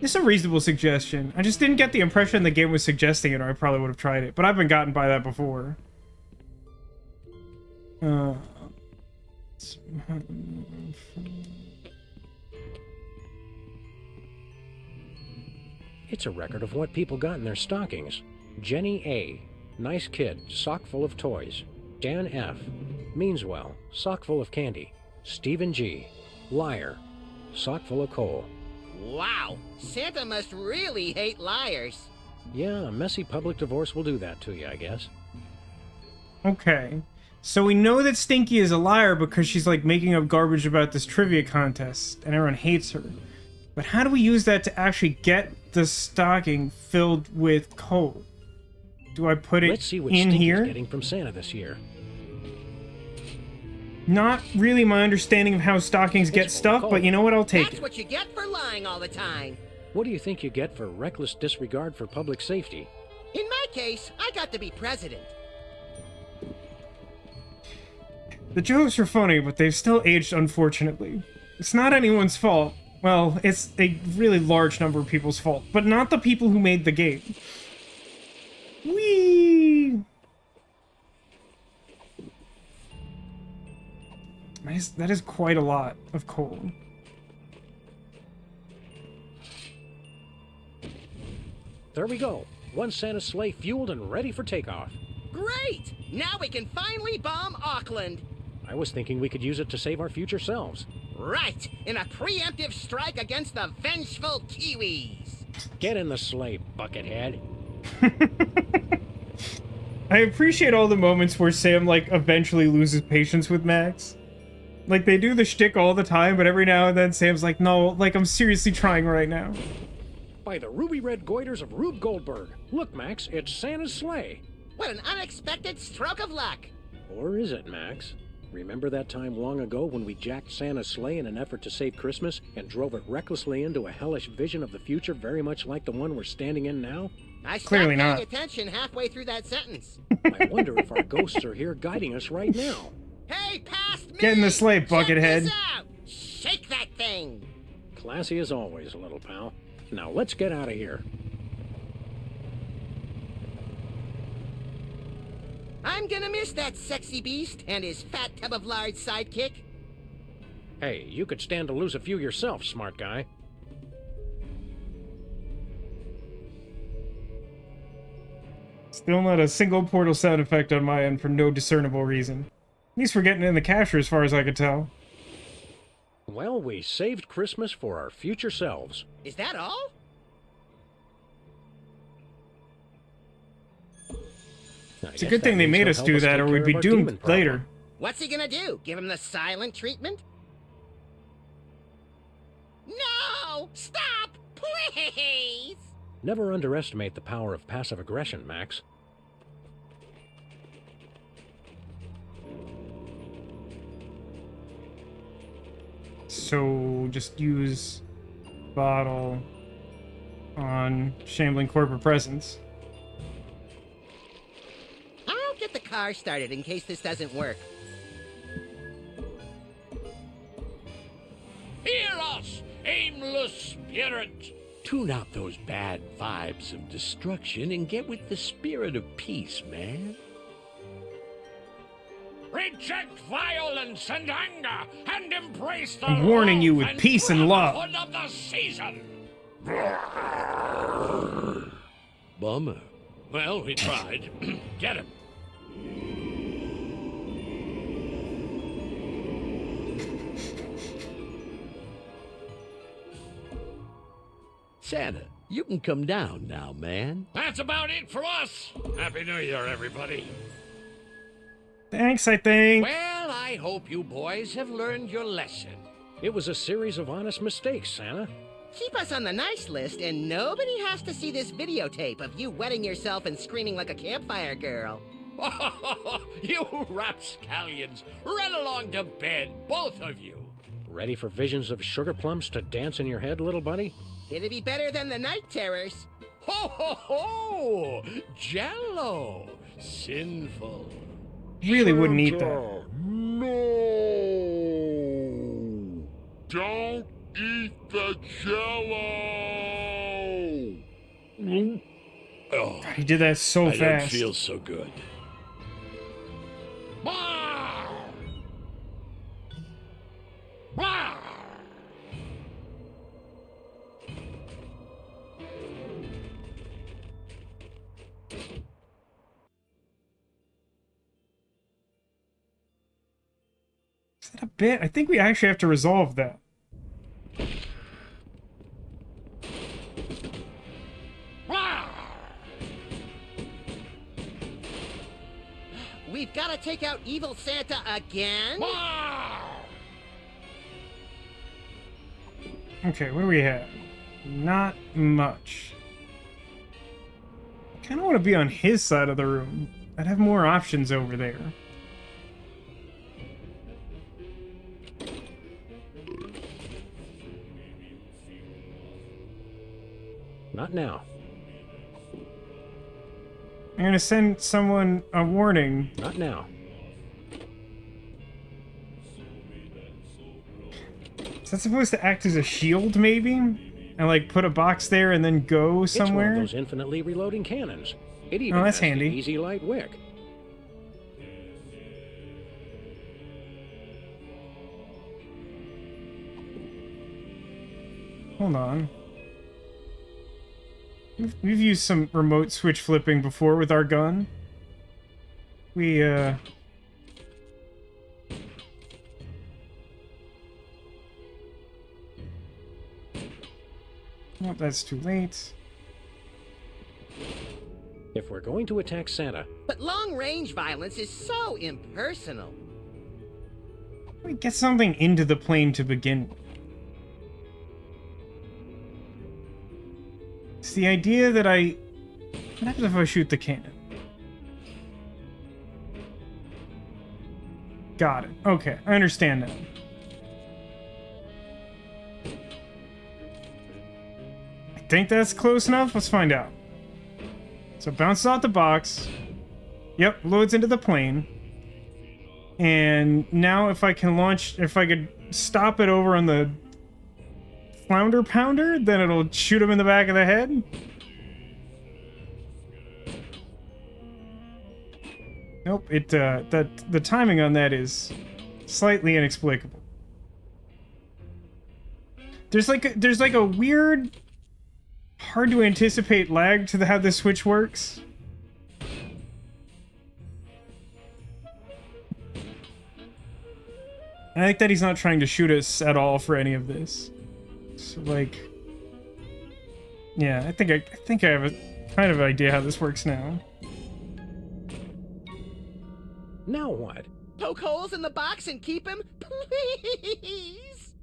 It's a reasonable suggestion. I just didn't get the impression the game was suggesting it, or I probably would have tried it. But I've been gotten by that before. It's a record of what people got in their stockings. Jenny A. Nice kid, sock full of toys. Dan F. Means well, sock full of candy. Stephen G. Liar, sock full of coal. Wow, Santa must really hate liars. Yeah, a messy public divorce will do that to you, I guess. Okay. So we know that Stinky is a liar because she's like making up garbage about this trivia contest and everyone hates her. But how do we use that to actually get the stocking filled with coal? Do I put it Let's see what in Stinky's here? getting from Santa this year. Not really my understanding of how stockings get stuffed, but you know what? I'll take That's it. what you get for lying all the time. What do you think you get for reckless disregard for public safety? In my case, I got to be president. The jokes are funny, but they've still aged unfortunately. It's not anyone's fault. Well, it's a really large number of people's fault, but not the people who made the game. Whee! That is quite a lot of coal. There we go. One Santa's sleigh fueled and ready for takeoff. Great! Now we can finally bomb Auckland. I was thinking we could use it to save our future selves. Right! In a preemptive strike against the vengeful Kiwis. Get in the sleigh, buckethead. I appreciate all the moments where Sam, like, eventually loses patience with Max. Like, they do the shtick all the time, but every now and then Sam's like, no, like, I'm seriously trying right now. By the ruby red goiters of Rube Goldberg. Look, Max, it's Santa's sleigh. What an unexpected stroke of luck. Or is it, Max? Remember that time long ago when we jacked Santa's sleigh in an effort to save Christmas and drove it recklessly into a hellish vision of the future very much like the one we're standing in now? I stopped Clearly not. paying attention halfway through that sentence. I wonder if our ghosts are here guiding us right now. Hey, past me! Get in the sleigh, Check buckethead. this out! Shake that thing! Classy as always, little pal. Now let's get out of here. I'm gonna miss that sexy beast and his fat tub of lard sidekick. Hey, you could stand to lose a few yourself, smart guy. Still not a single portal sound effect on my end for no discernible reason. At least we're getting in the capture as far as I could tell. Well, we saved Christmas for our future selves. Is that all? It's a good thing they made us do that, or we'd be doomed later. What's he gonna do? Give him the silent treatment? No! Stop! Please! Never underestimate the power of passive aggression, Max. So just use bottle on shambling corporate presence. I'll get the car started in case this doesn't work. Hear us, aimless spirit! Tune out those bad vibes of destruction and get with the spirit of peace, man. Reject violence and anger and embrace the I'm warning you with and peace and love. brotherhood of the season. Bummer. Well, we tried. Get him. Santa, you can come down now, man. That's about it for us. Happy New Year, everybody. Thanks, I think. Well, I hope you boys have learned your lesson. It was a series of honest mistakes, Santa. Keep us on the nice list, and nobody has to see this videotape of you wetting yourself and screaming like a campfire girl. You rapscallions, run along to bed, both of you. Ready for visions of sugar plums to dance in your head, little buddy? It'd be better than the night terrors. Ho ho ho! Jello! Sinful. Really wouldn't eat that. No! Don't eat the Jello! Oh, God, he did that so I fast. don't feel so good. Is that a bit? I think we actually have to resolve that. We've got to take out evil Santa again? Okay, what do we have? Not much. I kind of want to be on his side of the room. I'd have more options over there. Not now. I'm gonna send someone a warning. Not now. Is that supposed to act as a shield, maybe? And like put a box there and then go somewhere? It's one of those infinitely reloading cannons. It even Oh, that's has handy. the easy light wick. Hold on. We've used some remote switch flipping before with our gun. Oh, that's too late. If we're going to attack Santa, But long-range violence is so impersonal. We get something into the plane to begin with. It's the idea that what happens if I shoot the cannon? Got it. Okay, I understand now. I think that's close enough. Let's find out. So it bounces out the box. Yep, loads into the plane. And now if I could stop it over on the flounder pounder, then it'll shoot him in the back of the head. Nope, the timing on that is slightly inexplicable. There's like a weird, hard to anticipate lag to how this switch works. I like that he's not trying to shoot us at all for any of this. So like, yeah, I think I have a kind of idea how this works now. now what? Poke holes in the box and keep him, please.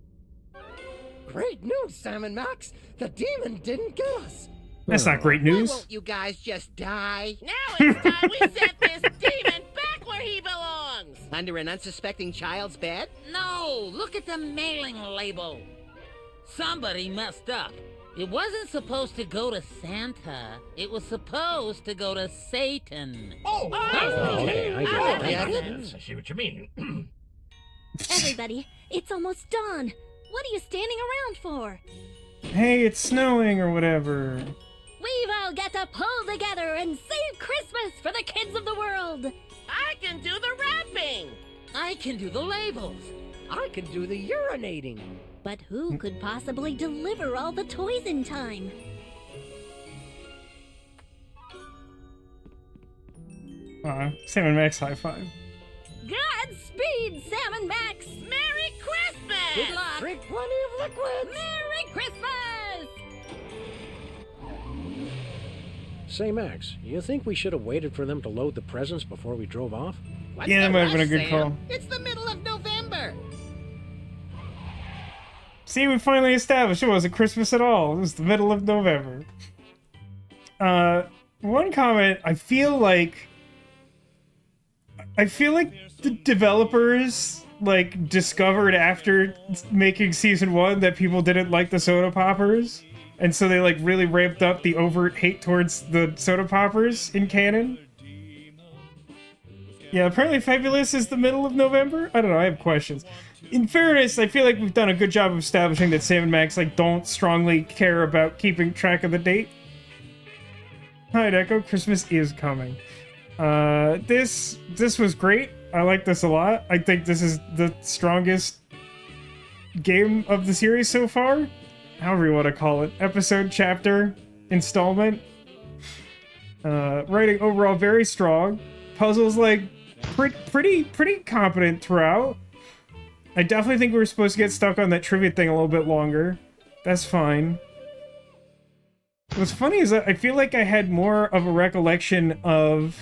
Great news, Sam & Max. The demon didn't get us. That's not great Why news. won't you guys just die? Now it's time we set this demon back where he belongs! Under an unsuspecting child's bed? No, look at the mailing label. Somebody messed up. It wasn't supposed to go to Santa. It was supposed to go to Satan. Okay, I get it. Yes. I see what you mean. Everybody, it's almost dawn. What are you standing around for? Hey, it's snowing or whatever. We've all got to pull together and save Christmas for the kids of the world. I can do the wrapping. I can do the labels. I can do the urinating. But who could possibly deliver all the toys in time? Sam & Max high five. Godspeed, Sam & Max! Merry Christmas! Good luck! Drink plenty of liquids! Merry Christmas! Say, Max, you think we should have waited for them to load the presents before we drove off? Yeah, that might have been a good call. It's the middle of November. See, we finally established it wasn't Christmas at all. It was the middle of November. One comment, I feel like the developers, like, discovered after making Season 1 that people didn't like the soda poppers. And so they, like, really ramped up the overt hate towards the soda poppers in canon. Yeah, apparently Fabulous is the middle of November? I don't know, I have questions. In fairness, I feel like we've done a good job of establishing that Sam and Max, like, don't strongly care about keeping track of the date. Hi, Echo. Christmas is coming. This was great. I like this a lot. I think this is the strongest game of the series so far. However you want to call it. Episode, chapter, installment. Writing overall very strong. Puzzles, like, pretty competent throughout. I definitely think we were supposed to get stuck on that trivia thing a little bit longer. That's fine. What's funny is that I feel like I had more of a recollection of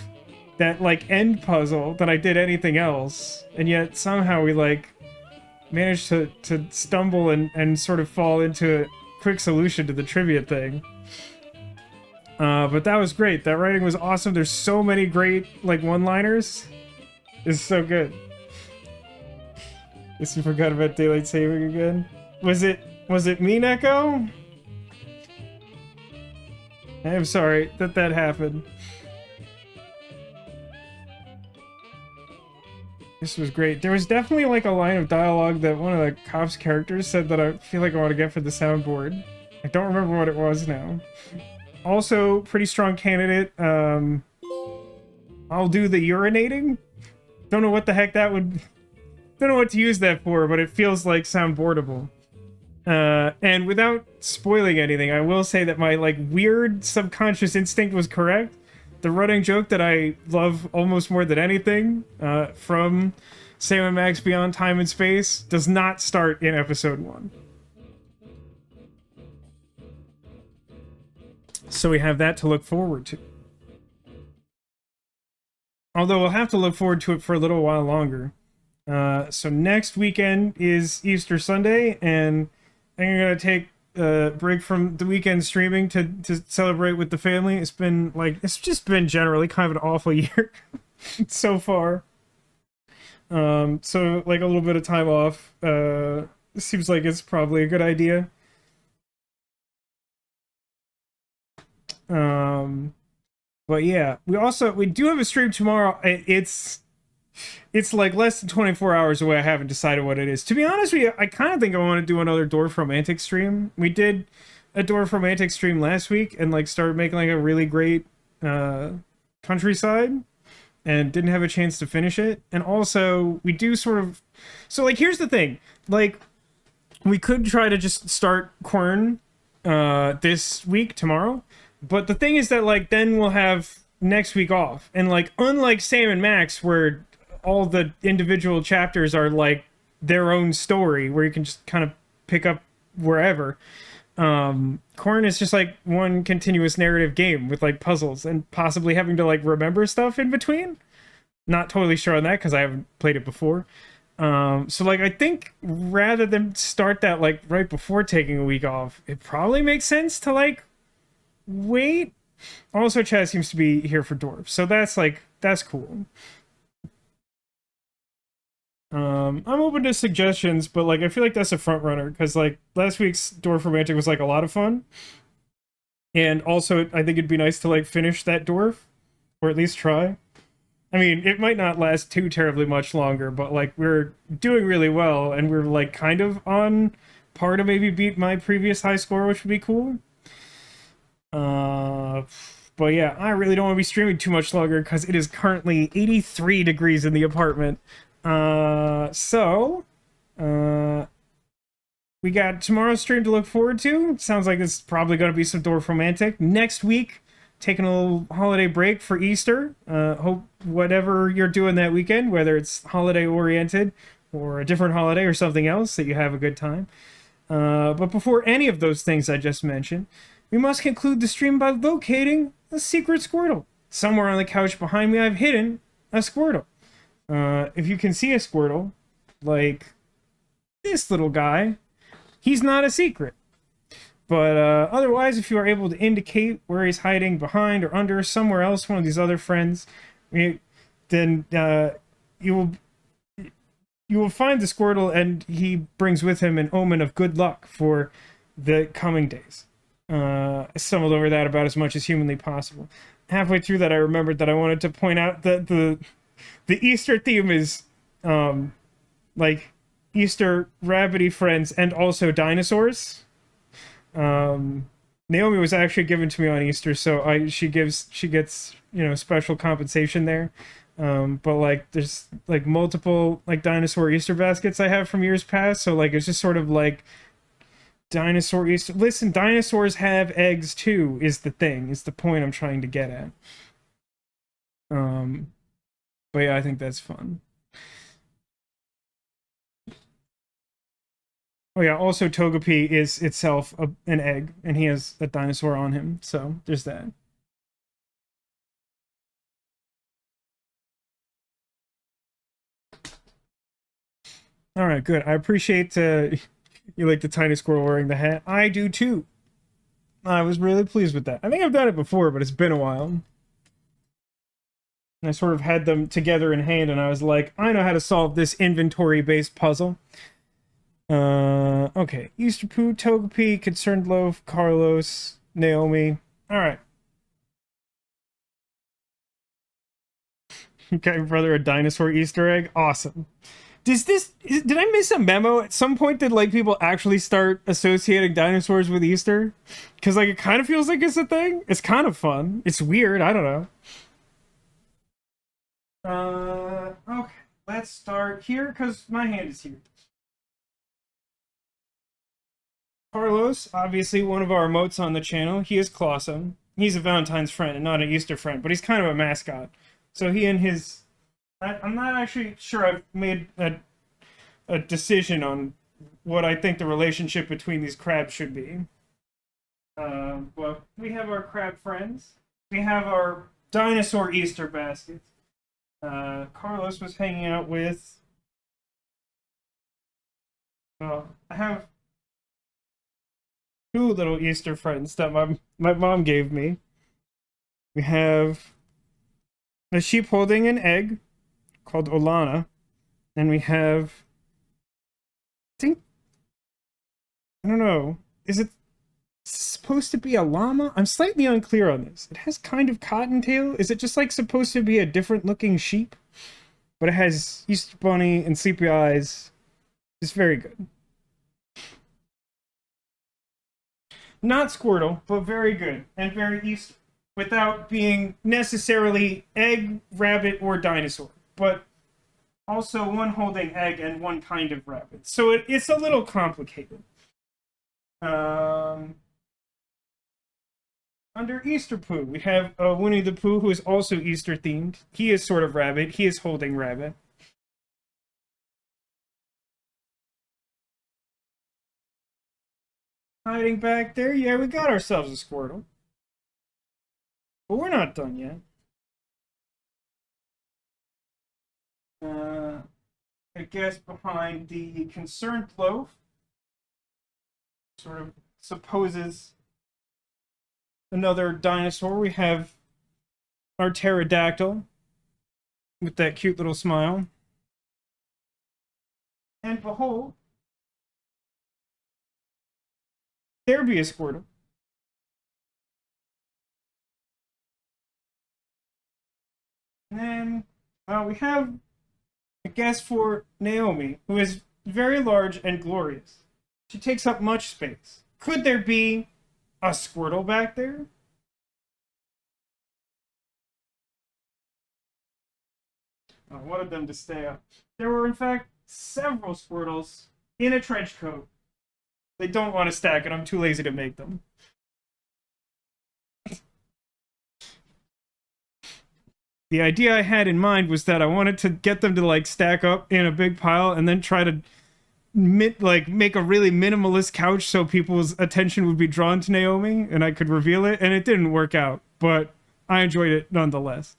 that, like, end puzzle than I did anything else. And yet, somehow we, like, managed to stumble and sort of fall into a quick solution to the trivia thing. But that was great. That writing was awesome. There's so many great, like, one-liners. It's so good. Guess you forgot about daylight saving again. Was it me, Neko? I'm sorry that happened. This was great. There was definitely, like, a line of dialogue that one of the C.O.P.S characters said that I feel like I want to get for the soundboard. I don't remember what it was now. Also, pretty strong candidate. I'll do the urinating. Don't know what the heck that would... Don't know what to use that for, but it feels like soundboardable. And without spoiling anything, I will say that my, like, weird subconscious instinct was correct. The running joke that I love almost more than anything from Sam and Max Beyond Time and Space does not start in episode 1. So we have that to look forward to. Although we'll have to look forward to it for a little while longer. So next weekend is Easter Sunday, and I'm gonna take a break from the weekend streaming to celebrate with the family. It's just been generally kind of an awful year so far. So, like, a little bit of time off seems like it's probably a good idea. But yeah, we do have a stream tomorrow. It's like less than 24 hours away. I haven't decided what it is. To be honest with you, I kind of think I want to do another Dwarf-Romantic stream. We did a Dwarf-Romantic stream last week and, like, started making, like, a really great countryside and didn't have a chance to finish it. And also, we do sort of... So, like, here's the thing. Like, we could try to just start Quern this week, tomorrow. But the thing is that, like, then we'll have next week off. And, like, unlike Sam and Max, where all the individual chapters are, like, their own story, where you can just kind of pick up wherever, Quern is just, like, one continuous narrative game with, like, puzzles and possibly having to, like, remember stuff in between. Not totally sure on that because I haven't played it before. So, like, I think rather than start that, like, right before taking a week off, it probably makes sense to, like, wait. Also, Chaz seems to be here for Dwarf, so that's cool. I'm open to suggestions, but, like, I feel like that's a front runner because, like, last week's Dwarf-Romantic was, like, a lot of fun, and also I think it'd be nice to, like, finish that dwarf, or at least try. I mean, it might not last too terribly much longer, but, like, we're doing really well, and we're, like, kind of on par to maybe beat my previous high score, which would be cool. But yeah, I really don't want to be streaming too much longer because it is currently 83 degrees in the apartment. We got tomorrow's stream to look forward to. Sounds like it's probably going to be some Dwarf-Romantic. Next week, taking a little holiday break for Easter. Hope whatever you're doing that weekend, whether it's holiday-oriented or a different holiday or something else, that you have a good time. But before any of those things I just mentioned, we must conclude the stream by locating a secret Squirtle. Somewhere on the couch behind me, I've hidden a Squirtle. If you can see a Squirtle, like this little guy, he's not a secret. But otherwise, if you are able to indicate where he's hiding behind or under somewhere else, one of these other friends, then you will find the Squirtle, and he brings with him an omen of good luck for the coming days. I stumbled over that about as much as humanly possible. Halfway through that, I remembered that I wanted to point out that the Easter theme is like Easter rabbity friends and also dinosaurs. Naomi was actually given to me on Easter, so she gets special compensation there. But like there's like multiple like dinosaur Easter baskets I have from years past, so like it's just sort of like dinosaur Easter. Listen, dinosaurs have eggs too, is the point I'm trying to get at. But yeah, I think that's fun. Oh yeah, also Togepi is itself an egg, and he has a dinosaur on him, so there's that. Alright, good. I appreciate you like the tiny squirrel wearing the hat. I do too. I was really pleased with that. I think I've done it before, but it's been a while. And I sort of had them together in hand, and I was like, I know how to solve this inventory-based puzzle. Okay. Easter Poo, Togepi, Concerned Loaf, Carlos, Naomi. Alright. Okay, brother, a dinosaur Easter egg? Awesome. Did I miss a memo? At some point, did like people actually start associating dinosaurs with Easter? Because like it kind of feels like it's a thing. It's kind of fun. It's weird. I don't know. Okay. Let's start here because my hand is here. Carlos, obviously one of our emotes on the channel. He is Clawsome. He's a Valentine's friend and not an Easter friend, but he's kind of a mascot. So he and his... I'm not actually sure I've made a decision on what I think the relationship between these crabs should be. Well, we have our crab friends. We have our dinosaur Easter baskets. Carlos was hanging out with... Well, I have two little Easter friends that my mom gave me. We have a sheep holding an egg called Olana, and we have, I don't know, is it supposed to be a llama? I'm slightly unclear on this. It has kind of cottontail. Is it just like supposed to be a different looking sheep? But it has Easter bunny and sleepy eyes. It's very good. Not Squirtle, but very good and very Easter, without being necessarily egg, rabbit, or dinosaur. But also one holding egg and one kind of rabbit. So it's a little complicated. Under Easter Poo, we have Winnie the Pooh, who is also Easter themed. He is sort of rabbit. He is holding rabbit. Hiding back there. Yeah, we got ourselves a Squirtle. But we're not done yet. I guess behind the Concerned Loaf sort of supposes another dinosaur. We have our pterodactyl with that cute little smile. And behold, there be a Squirtle. And then we have a guest for Naomi, who is very large and glorious. She takes up much space. Could there be a Squirtle back there? I wanted them to stay up. There were, in fact, several Squirtles in a trench coat. They don't want to stack, and I'm too lazy to make them. The idea I had in mind was that I wanted to get them to like stack up in a big pile and then try to make a really minimalist couch so people's attention would be drawn to Naomi and I could reveal it, and it didn't work out, but I enjoyed it nonetheless.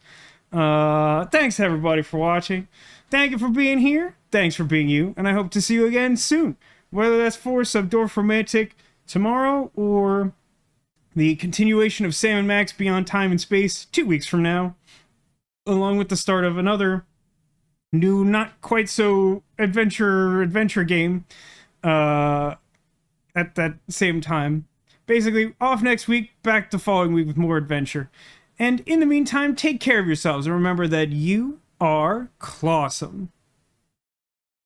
Thanks everybody for watching. Thank you for being here. Thanks for being you, and I hope to see you again soon. Whether that's for Obsess-o-Matic tomorrow or the continuation of Sam and Max Beyond Time and Space 2 weeks from now, along with the start of another new, not quite so adventure game at that same time. Basically, off next week, back the following week with more adventure. And in the meantime, take care of yourselves and remember that you are clawsome.